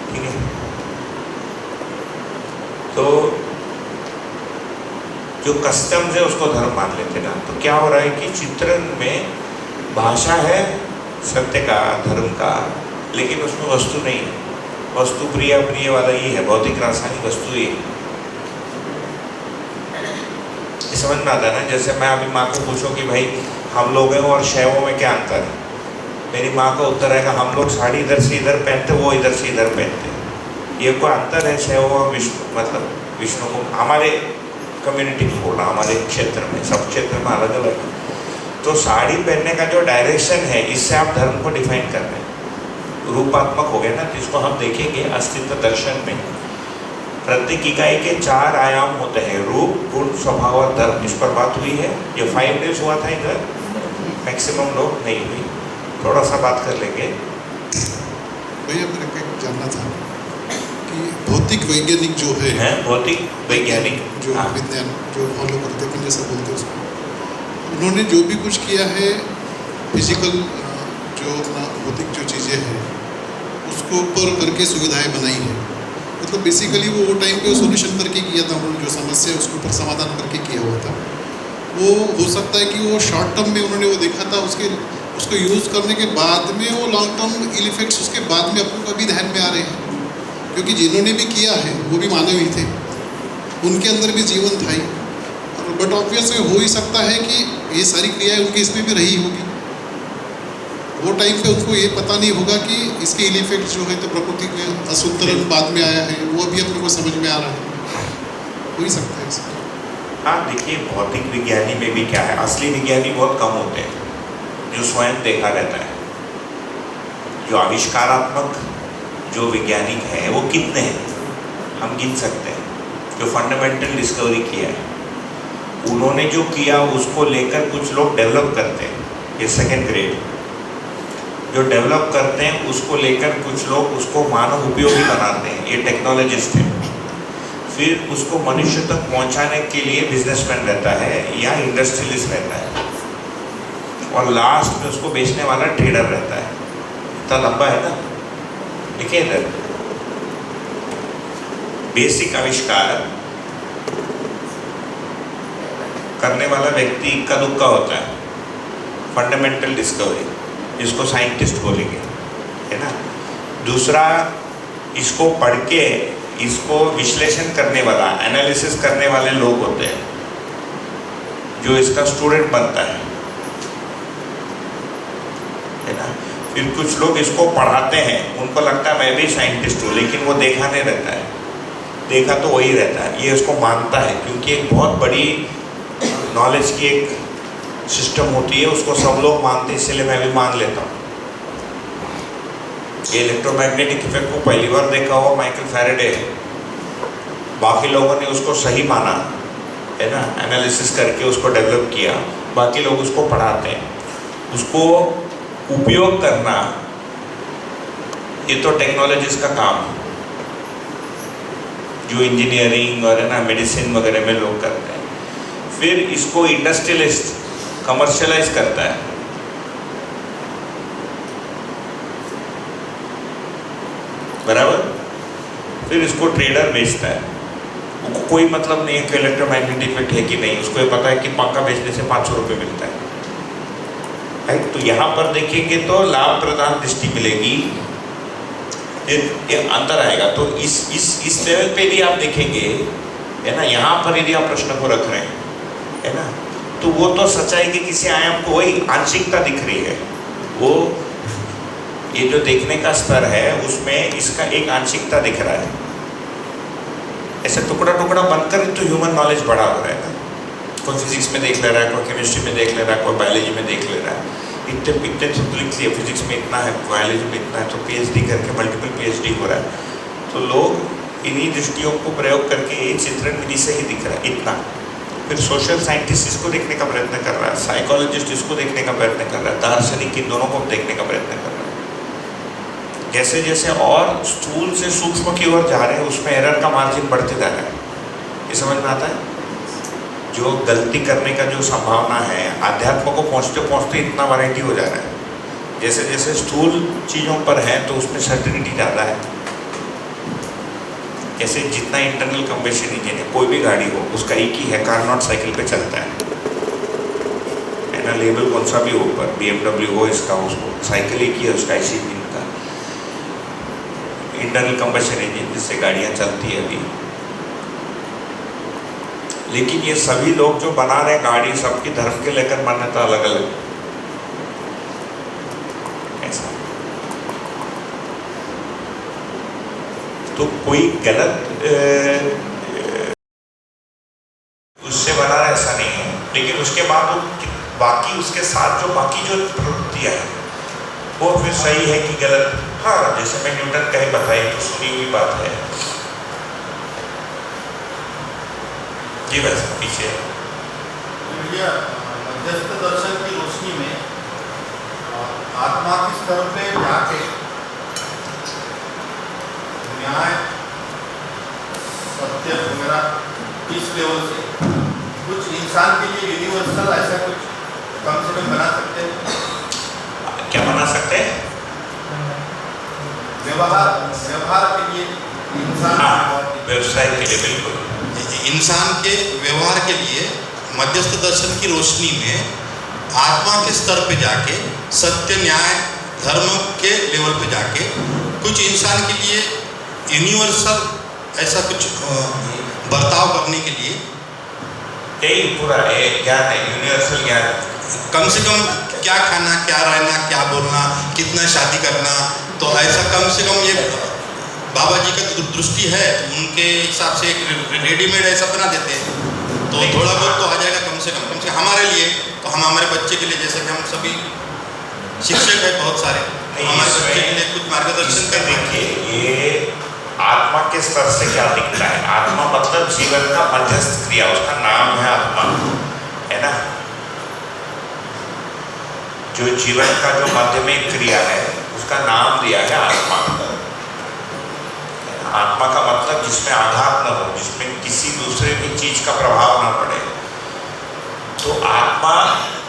ठीक है। तो जो कस्टम्स है उसको धर्म मान लेते ना। तो क्या हो रहा है कि चित्रण में भाषा है सत्य का, धर्म का, लेकिन उसमें वस्तु नहीं है। वस्तु प्रिय अप्रिय वाला ये है, भौतिक रासायनिक वस्तु ये समझ में आता है ना। जैसे मैं अभी माँ को पूछूं कि भाई हम लोग हैं और शैवों में क्या अंतर है, मेरी माँ का उत्तर आएगा हम लोग साड़ी इधर से इधर पहनते, वो इधर से इधर पहनते। ये कोई अंतर है शैव और विष्णु, मतलब विष्णु को हमारे कम्युनिटी को बोलना, हमारे क्षेत्र में, सब क्षेत्र में अलग अलग है। तो साड़ी पहनने का जो डायरेक्शन है, इससे आप धर्म को डिफाइन कर रहे हैं, रूपात्मक हो गया ना। तो इसको हम देखेंगे अस्तित्व दर्शन में। प्रत्येक इकाई के 4 आयाम होते हैं, रूप, गुण, स्वभाव और धर्म। इस पर बात हुई है। ये 5 डेज हुआ था इधर, मैक्सिमम लोग नहीं हुई, थोड़ा सा बात कर लेंगे। भैया मेरे को एक जानना था कि भौतिक वैज्ञानिक जो है भौतिक वैज्ञानिक जो विज्ञान जो फॉलो करते हैं, जैसा बोलते हैं उसको, उन्होंने जो भी कुछ किया है फिजिकल जो अपना भौतिक जो चीज़ें हैं उसको ऊपर करके सुविधाएं बनाई है। मतलब बेसिकली वो टाइम पे सोल्यूशन करके किया था, उन्होंने जो समस्या है उसके ऊपर समाधान करके किया हुआ था। वो हो सकता है कि वो शॉर्ट टर्म में उन्होंने वो देखा था, उसको यूज़ करने के बाद में वो लॉन्ग टर्म इफेक्ट्स उसके बाद में अपने को भी ध्यान में आ रहे हैं, क्योंकि जिन्होंने भी किया है वो भी मानव ही थे, उनके अंदर भी जीवन था ही। बट ऑब्वियस हो ही सकता है कि ये सारी क्रियाएं उनके इसमें भी रही होगी। वो टाइम पे उनको ये पता नहीं होगा कि इसके इफेक्ट जो है तो प्रकृति में असंतुलन बाद में आया है, वो अभी अपने को समझ में आ रहा है। हो ही सकता है इसमें। हाँ देखिए, भौतिक विज्ञानी में भी क्या है, असली विज्ञानी बहुत कम होते हैं जो स्वयं देखा रहता है। जो आविष्कारात्मक जो वैज्ञानिक हैं वो कितने हैं, हम गिन सकते हैं। जो फंडामेंटल डिस्कवरी किया है, उन्होंने जो किया उसको लेकर कुछ लोग डेवलप करते हैं, ये सेकेंड ग्रेड जो डेवलप करते हैं उसको लेकर कुछ लोग उसको मानव उपयोगी बनाते हैं, ये टेक्नोलॉजिस्ट हैं। फिर उसको मनुष्य तक पहुंचाने के लिए बिजनेसमैन रहता है या इंडस्ट्रियलिस्ट रहता है, और लास्ट में उसको बेचने वाला ट्रेडर रहता है। इतना लंबा है ना, देखिए इधर बेसिक आविष्कार करने वाला व्यक्ति इक्का दुक्का होता है, फंडामेंटल डिस्कवरी जिसको साइंटिस्ट बोलेंगे, है ना। दूसरा, इसको पढ़ के इसको विश्लेषण करने वाला, एनालिसिस करने वाले लोग होते हैं, जो इसका स्टूडेंट बनता है ना। फिर कुछ लोग इसको पढ़ाते हैं, उनको लगता है मैं भी साइंटिस्ट हूँ, लेकिन वो देखा नहीं रहता है, देखा तो वही रहता है, ये उसको मानता है, क्योंकि एक बहुत बड़ी नॉलेज की एक सिस्टम होती है, उसको सब लोग मानते हैं, इसलिए मैं भी मान लेता हूँ। ये इलेक्ट्रोमैग्नेटिक इफेक्ट को पहली बार देखा हुआ माइकल फैराडे है, बाकी लोगों ने उसको सही माना है ना, एनालिसिस करके उसको डेवलप किया, बाकी लोग उसको पढ़ाते हैं। उसको उपयोग करना ये तो टेक्नोलॉजीज का काम है, जो इंजीनियरिंग और है ना मेडिसिन वगैरह में लोग करते हैं। फिर इसको इंडस्ट्रियलिस्ट कमर्शियलाइज करता है, बराबर। फिर इसको ट्रेडर बेचता है, उसको कोई मतलब नहीं है कि इलेक्ट्रोमैग्नेटिक इफेक्ट है कि नहीं, उसको ये पता है कि पंखा बेचने से 500 रुपये मिलता है, राइट। तो यहाँ पर देखेंगे तो लाभ प्रदान दृष्टि मिलेगी, ये अंतर आएगा। तो इस लेवल पे भी आप देखेंगे, है ना, यहाँ पर यदि आप प्रश्न को रख रहे हैं, है ना, तो वो तो सच्चाई के किसी आयाम को वही आंशिकता दिख रही है। वो ये जो देखने का स्तर है उसमें इसका एक आंशिकता दिख रहा है। ऐसे टुकड़ा टुकड़ा बनकर तो ह्यूमन नॉलेज बड़ा हो रहा है ना। कोई फिजिक्स में देख ले रहा है, कोई केमिस्ट्री में देख ले रहा है, कोई बायोलॉजी में देख ले रहा है। इतने लिखती है, फिजिक्स में इतना है, बायोलॉजी में इतना है, तो पीएचडी करके मल्टीपल पीएचडी हो रहा है। तो लोग इन्हीं दृष्टियों को प्रयोग करके ये चित्रण विधि से ही दिख रहा है इतना। फिर सोशल साइंटिस्ट इसको देखने का प्रयत्न कर रहा है, साइकोलॉजिस्ट इसको देखने का प्रयत्न कर रहा है, दार्शनिक इन दोनों को देखने का प्रयत्न कर रहा है। जैसे जैसे और स्थूल से सूक्ष्म की ओर जा रहे हैं, उसमें एरर का मार्जिन बढ़ते जा रहा है। ये समझ में आता है, जो गलती करने का जो संभावना है, अध्यात्म को पहुँचते पहुँचते इतना वैरायटी हो जा रहा है। जैसे जैसे स्थूल चीज़ों पर है तो उसमें सर्टिनिटी ज़्यादा है। जैसे जितना इंटरनल कंबशन इंजन है, कोई भी गाड़ी हो उसका एक ही है, कार नॉट साइकिल पे चलता है ना। लेबल कौन सा भी हो, पर BMW हो, इसका उसको साइकिल एक ही है, उसका IC इंजन का इंटरनल कंबशन इंजन जिससे गाड़ियाँ चलती है अभी। लेकिन ये सभी लोग जो बना रहे गाड़ी, सबकी धर्म के लेकर मान्यता अलग अलग ऐसा। तो कोई गलत उससे बना रहा ऐसा नहीं है, लेकिन उसके बाद वो बाकी उसके साथ जो बाकी जो प्रवृत्तियाँ हैं वो फिर सही है कि गलत। हाँ, जैसे मैं न्यूटन कहीं बताई तो सुनी हुई बात है जी। बस पीछे भैया मध्यस्थ दर्शन की रोशनी में आत्मा के स्तर पे जाके न्याय सत्य वगैरह इस लेवल से कुछ इंसान के लिए यूनिवर्सल ऐसा कुछ कम से कम बना सकते हैं? क्या बना सकते हैं? व्यवहार के लिए इंसान, व्यवसाय के लिए बिल्कुल इंसान के व्यवहार के लिए मध्यस्थ दर्शन की रोशनी में आत्मा के स्तर पे जाके सत्य न्याय धर्म के लेवल पे जाके कुछ इंसान के लिए यूनिवर्सल ऐसा कुछ बर्ताव करने के लिए यही पूरा ज्ञान है, यूनिवर्सल ज्ञान। कम से कम क्या खाना, क्या रहना, क्या बोलना, कितना शादी करना, तो ऐसा कम से कम ये बाबा जी का दृष्टि है, उनके हिसाब से एक रेडीमेड ऐसा बना देते हैं तो थोड़ा बहुत तो आ जाएगा कम से कम हमारे लिए, तो हम हमारे बच्चे के लिए, जैसे कि हम सभी शिक्षक हैं बहुत सारे, हमारे बच्चे के लिए कुछ मार्गदर्शन कर। देखिए ये आत्मा के स्तर से क्या दिखता है, आत्मा मतलब जीवन का मध्यस्थ क्रिया, उसका नाम है आत्मा, है ना। जो जीवन का जो माध्यमिक क्रिया है उसका नाम दिया है आत्मा। आत्मा का मतलब जिसमें आघात न हो, जिसमें किसी दूसरे की चीज का प्रभाव न पड़े। तो आत्मा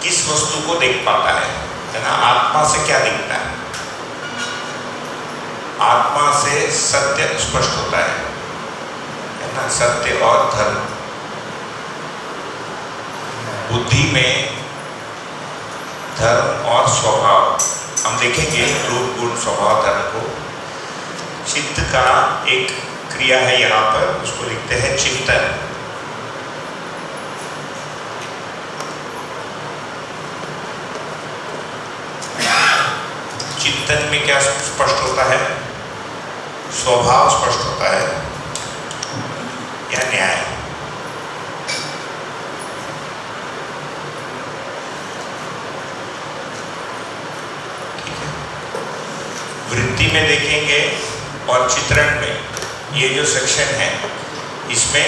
किस वस्तु को देख पाता है ना। आत्मा से क्या दिखता है? आत्मा से सत्य स्पष्ट होता है ना, सत्य और धर्म। बुद्धि में धर्म और स्वभाव, हम देखेंगे रूप गुण स्वभाव धर्म को। चित्त का एक क्रिया है यहाँ पर, उसको लिखते हैं चिंतन। चिंतन में क्या स्पष्ट होता है? स्वभाव स्पष्ट होता है या न्याय। ठीक है, वृत्ति में देखेंगे और चित्रण में ये जो सेक्शन है इसमें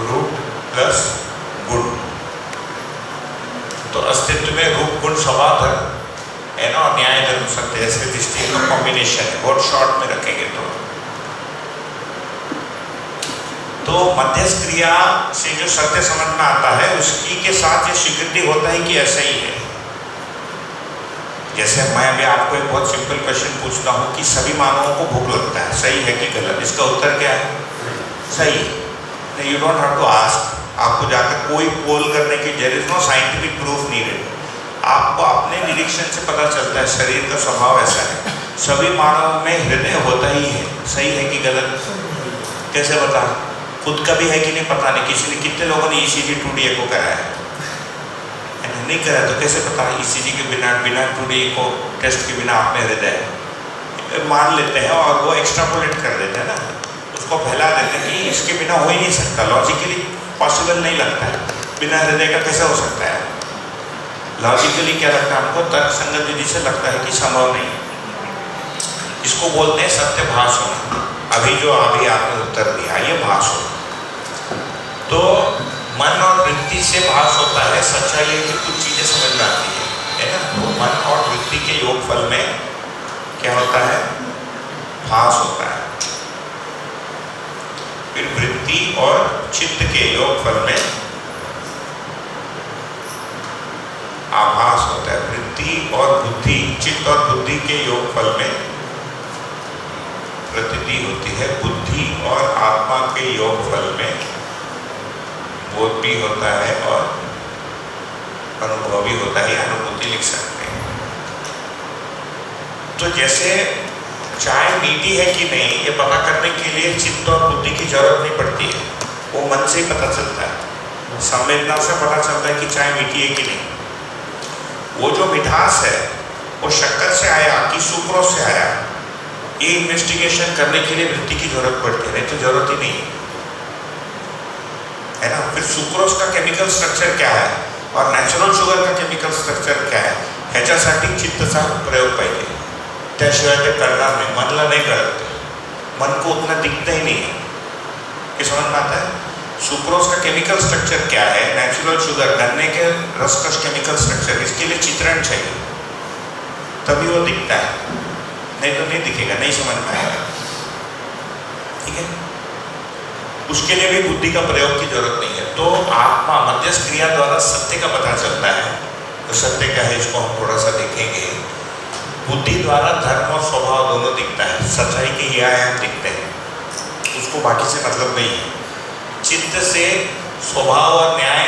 रूप प्लस गुण, तो अस्तित्व में रूप गुण स्वभाव धर्म है ना, और न्याय धर्म सत्य ऐसे दृष्टि का कॉम्बिनेशन है। बहुत शॉर्ट में रखेंगे तो मध्यस्थ क्रिया से जो सत्य समझ में आता है उसकी के साथ ये स्वीकृति होता है कि ऐसा ही है। जैसे मैं अभी आपको एक बहुत सिंपल क्वेश्चन पूछता हूँ कि सभी मानवों को भूख लगता है, सही है कि गलत? इसका उत्तर क्या है? सही। You don't have to ask, आपको जाकर कोई पोल करने की, there is no scientific proof needed. आपको अपने निरीक्षण से पता चलता है शरीर का स्वभाव ऐसा है। सभी मानव में हृदय होता ही है, सही है कि गलत? कैसे बता? खुद का भी है कि नहीं पता नहीं। किसी ने, कितने लोगों ने ECG 2D एको कराया है? नहीं करा तो कैसे पता? ECG के बिना 2D एको टेस्ट के बिना आपने हृदय मान लेते हैं और वो एक्स्ट्रापोलेट कर देते हैं ना, उसको फैला देते हैं कि इसके बिना हो ही नहीं सकता, लॉजिकली पॉसिबल नहीं लगता है, बिना हृदय का कैसे हो सकता है? लॉजिकली क्या लगता है हमको? तर्क संगत विधि से लगता है कि संभव नहीं। इसको बोलते हैं सत्य भास होना। अभी जो आपने उत्तर दिया ये भास होना। तो मन और वृत्ति से भास होता है। सच्चाई है कि कुछ चीजें समझ में आती है ना। तो मन और वृत्ति के योगफल में क्या होता है? भास होता है। फिर वृत्ति और चित्त के योगफल में आभास होता है। वृत्ति और बुद्धि, चित्त और बुद्धि के योगफल में प्रतीति होती है। बुद्धि और आत्मा के योगफल में बोध भी होता है और अनुभव भी होता है, अनुभूति लिख सकते हैं। तो जैसे चाय मीठी है कि नहीं ये पता करने के लिए चित्त और बुद्धि की जरूरत नहीं पड़ती है, वो मन से ही पता चलता है। संवेदना से पता चलता है कि चाय मीठी है कि नहीं। वो जो मिठास है वो शक्कर से आया कि सुक्रोज से आया, ये इन्वेस्टिगेशन करने के लिए वृत्ति की जरूरत पड़ती है, नहीं तो जरूरत ही नहीं है ना। फिर सुक्रोज का केमिकल स्ट्रक्चर क्या है और नॅचरल शुगर का केमिकल स्ट्रक्चर क्या आहे ह्याच्यासाठी चित्तचा प्रयोग पाहिजे, त्याशिवाय ते करणार नाही, मनला नहीं कळत, मन को उतना दिखता ही नहीं है कि समझ में आता है। सुक्रोज का केमिकल स्ट्रक्चर क्या है, नेचुरल शुगर गन्ने के रस का केमिकल स्ट्रक्चर, इसके लिए चित्रण चाहिए तभी वो दिखता है, नहीं तो नहीं दिखेगा, नहीं समझ में आएगा, ठीक है। उसके लिए भी बुद्धि का प्रयोग की जरूरत नहीं है। तो आत्मा मध्यस्थ क्रिया द्वारा सत्य का पता चलता है, तो सत्य क्या है इसको हम थोड़ा सा देखेंगे। बुद्धि द्वारा धर्म और स्वभाव दोनों दिखता है, सच्चाई के ये आयाम दिखते हैं, उसको बाकी से मतलब नहीं है। चित्त से स्वभाव और न्याय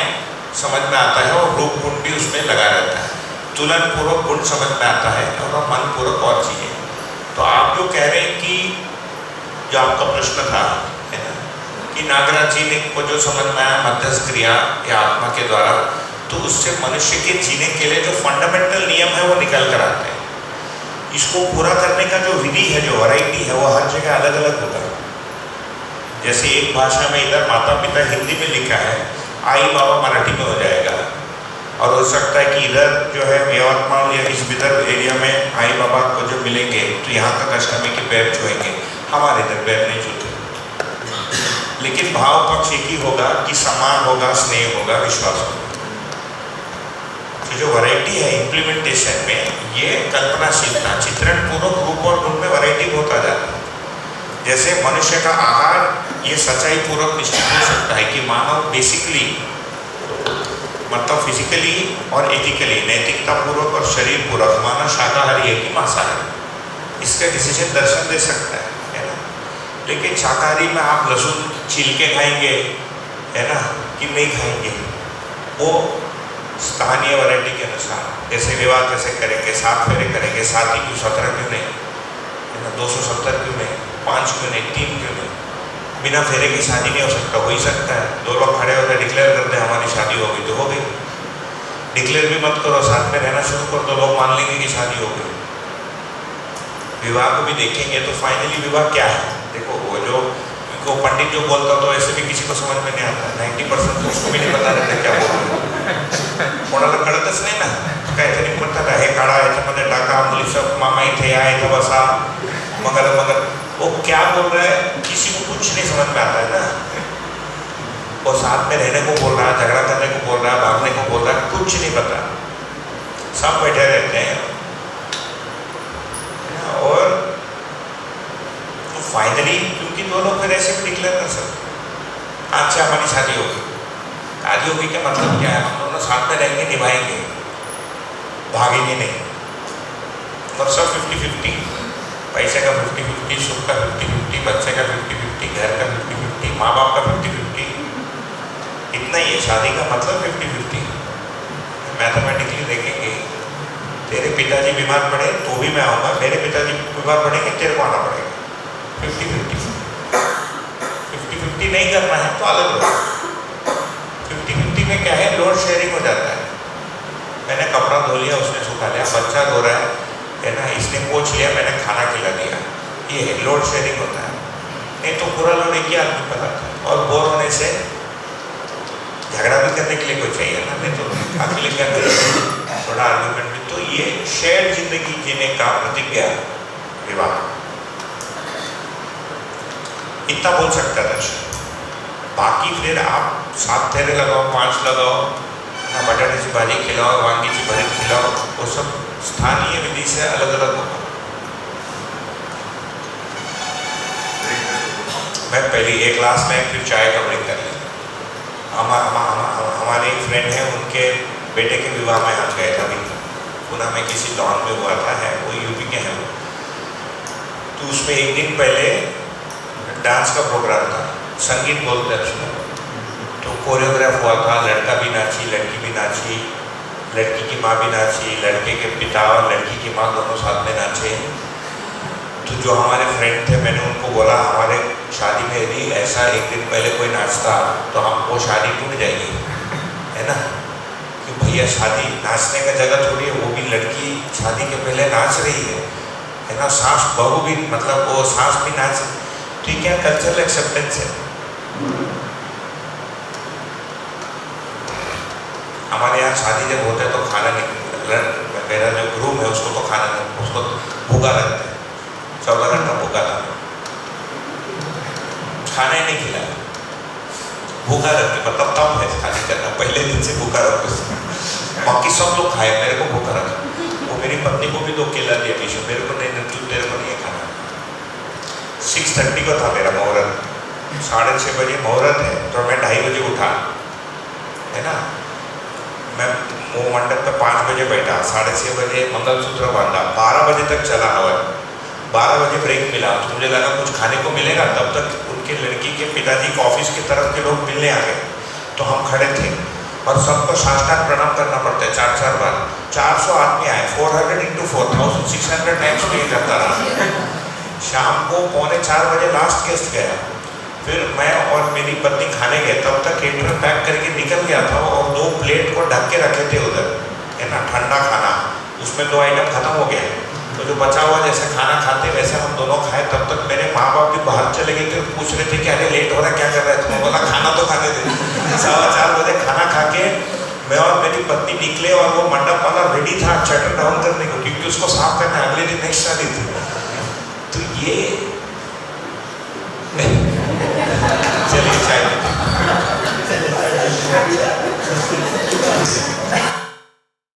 समझ में आता है और रूप गुण भी उसमें लगा रहता है, तुलन पूर्वक गुण समझ में आता है और मन पूर्वक और चीजें। तो आप जो कह रहे हैं कि जो आपका प्रश्न था है ना कि नागराज जी ने को जो समझ में आया मध्यस्थ क्रिया या आत्मा के द्वारा, तो उससे मनुष्य के जीने के लिए जो फंडामेंटल नियम है वो निकल कर आते हैं। इसको पूरा करने का जो विधि है, जो वैरायटी है, वो हर जगह अलग अलग होगा। जैसे एक भाषा में इधर माता पिता हिंदी में लिखा है, आई बाबा मराठी में हो जाएगा, और हो सकता है कि इधर जो है यवतमाल या इस विदर्भ एरिया में आई बाबा को जो मिलेंगे तो यहाँ का अष्टमी के पैर छुएंगे, हमारे इधर पैर नहीं छूते, लेकिन भाव पक्ष एक ही होगा कि सम्मान होगा, स्नेह होगा, विश्वास होगा। जो वैरायटी है इम्प्लीमेंटेशन में, ये कल्पनाशीलता चित्रण पूर्वक रूप और गुण में वैरायटी होता जाता है। जैसे मनुष्य का आहार ये सच्चाई पूर्वक निश्चित हो सकता है कि मानव बेसिकली मतलब फिजिकली और एथिकली नैतिकता पूर्वक और शरीर पूर्वक मानव शाकाहारी है कि मांसाहारी, इसका डिसीजन दर्शन दे सकता है ना। लेकिन शाकाहारी में आप लहसुन छील के खाएंगे है ना कि नहीं खाएंगे, वो स्थानीय वैरायटी के अनुसार, जैसे विवाह कैसे करेंगे, 7 फेरे करेंगे, 7 ही क्यों 17 क्यों नहीं है ना, 270 क्यों नहीं, 5 क्यों नहीं, 3 क्यों नहीं, बिना फेरे की शादी नहीं हो सकता, हो ही सकता है। 2 लोग खड़े होकर डिक्लेयर करते हैं हमारी शादी हो गई, तो हो गई। डिक्लेयर भी मत करो, साथ में रहना शुरू कर दो, लोग मान लेंगे कि शादी हो गई। विवाह को भी देखेंगे तो फाइनली विवाह क्या है, देखो वो जो को पंडित जो बोलता तो ऐसे भी किसी को समझ में नहीं आता, 90% तो उसको भी नहीं पता रहता क्या बोल रहे, कोणाला कळतच नाही ना, काहीतरी म्हणतात हे काढा, ह्याच्यामध्ये टाका, मुली सब मामा इथे या, इथे बसा, मगर वो क्या बोल रहा है किसी को कुछ नहीं समझ में आता है ना। वो साथ में रहने को बोल रहा है, झगड़ा करने को बोल रहा है, भागने को बोल रहा है, कुछ नहीं पता, सब बैठे रहते हैं। और तो फाइनली क्योंकि 2 लोग फिर ऐसे भी डिक्लेयर कर सकते, आज से हमारी शादी होगी, शादी होगी का मतलब क्या है, हम दोनों साथ में रहेंगे, निभाएंगे, भागेंगे नहीं, और सब 50-50, पैसे का 50-50, सुख का 50-50, बच्चे का 50-50, घर का 50-50, माँ बाप का 50-50, इतना ही है। शादी का मतलब 50-50। मैथमेटिकली देखेंगे, तेरे पिताजी बीमार पड़े तो भी मैं आऊँगा, मेरे पिताजी बीमार पड़ेंगे तेरे को आना पड़ेगा, 50-50। 50-50 नहीं करना है तो अलग हो। 50-50 में क्या है, लोड शेयरिंग हो जाता है। मैंने कपड़ा धो लिया, उसने सुखा लिया, बच्चा धो रहा है ना, इसने पोंछ लिया, मैंने खाना खिला दिया, ये है लोड शेयरिंग होता है। नहीं तो पूरा लोड एक ही आदमी पर आता है, और बोर होने से झगड़ा भी करने के लिए कोई चाहिए ना, नहीं तो अकेले क्या करेंगे, थोड़ा आर्ग्यूमेंट भी। तो ये शेयर्ड जिंदगी जीने का प्रतिज्ञा विवाह, इतना बोल सकता है दर्शन। बाकी फिर आप 7 फेरे लगाओ, 5 लगाओ ना, बटाटे की भाजी खिलाओ, वांगी की भरीत खिलाओ, वो सब स्थानीय विधि से अलग अलग होगा। मैं पहले एक क्लास में फिर चाय कवरिंग कर ली। हमारे एक फ्रेंड है, उनके बेटे के विवाह में हम गए थे, अभी पुणे में किसी लॉन में हुआ था, है वो यूपी के हैं। तो उसमें एक दिन पहले डांस का प्रोग्राम था, संगीत बोलते हैं उसमें, तो कोरियोग्राफ हुआ था, लड़का भी नाची, लड़की भी नाची, लड़की की माँ भी नाची, लड़के के पिता और लड़की की माँ दोनों साथ में नाचे। तो जो हमारे फ्रेंड थे, मैंने उनको बोला हमारे शादी में यदि ऐसा एक दिन पहले कोई नाचता तो हम वो शादी टूट जाएगी, है ना, कि भैया शादी नाचने का जगह थोड़ी है, वो भी लड़की शादी के पहले नाच रही है ना, सास बहू भी, मतलब वो सास भी नाच, तो क्या कल्चरल एक्सेप्टेंस है। हमारे यहाँ शादी जब होता है तो खाना नहीं, मेरा जो ग्रूम है उसको तो खाना नहीं, उसको भूखा रखते हैं, 14 घंटा भूखा था, खाना ही नहीं खिलाया, भूखा रखते, मतलब तब है खाने करना, पहले दिन से भूखा रखो, बाकी सब लोग खाए, मेरे को भूखा रखा। वो मेरी पत्नी को भी 2 केला दिया, विशु मेरे को नहीं, तेरे को नहीं खाना। 6:30 को था मेरा मुहूर्त, 6:30 बजे मुहूर्त है, तो मैं 2:30 बजे उठा, है ना, मैं मुँह मंडप पे 5 बजे बैठा, 6:30 बजे मंगलसूत्र बांधा, 12 बजे तक चला हवा, 12 बजे ब्रेक मिला, तो मुझे लगा कुछ खाने को मिलेगा, तब तक उनके लड़की के पिताजी को ऑफिस की तरफ के लोग मिलने आ गए, तो हम खड़े थे और सबको साष्टांग प्रणाम करना पड़ता है 4-4 बार, 400 आदमी आए, 400 × 4,600 टाइम्स में ये करता रहा। शाम को 3:45 बजे लास्ट गेस्ट गया, फिर मैं और मेरी पत्नी खाने गए, तब तक केटरर पैक करके निकल गया था और 2 प्लेट को ढक के रखे थे उधर, है ना, ठंडा खाना, उसमें 2 आइटम खत्म हो गया, तो जो बचा हुआ जैसे खाना खाते वैसे हम दोनों खाए। तब तक मेरे माँ बाप भी बाहर चले गए थे, पूछ रहे थे कि अरे लेट हो रहा है, क्या कर रहे हैं, तुम्हें बोला खाना तो खाने दे। 4:15 बजे खाना खा के मैं और मेरी पत्नी निकले और वो मंडप वाला रेडी था शटर डाउन करने को, क्योंकि उसको साफ करना अगले दिन नेक्स्ट शादी थी। तो ये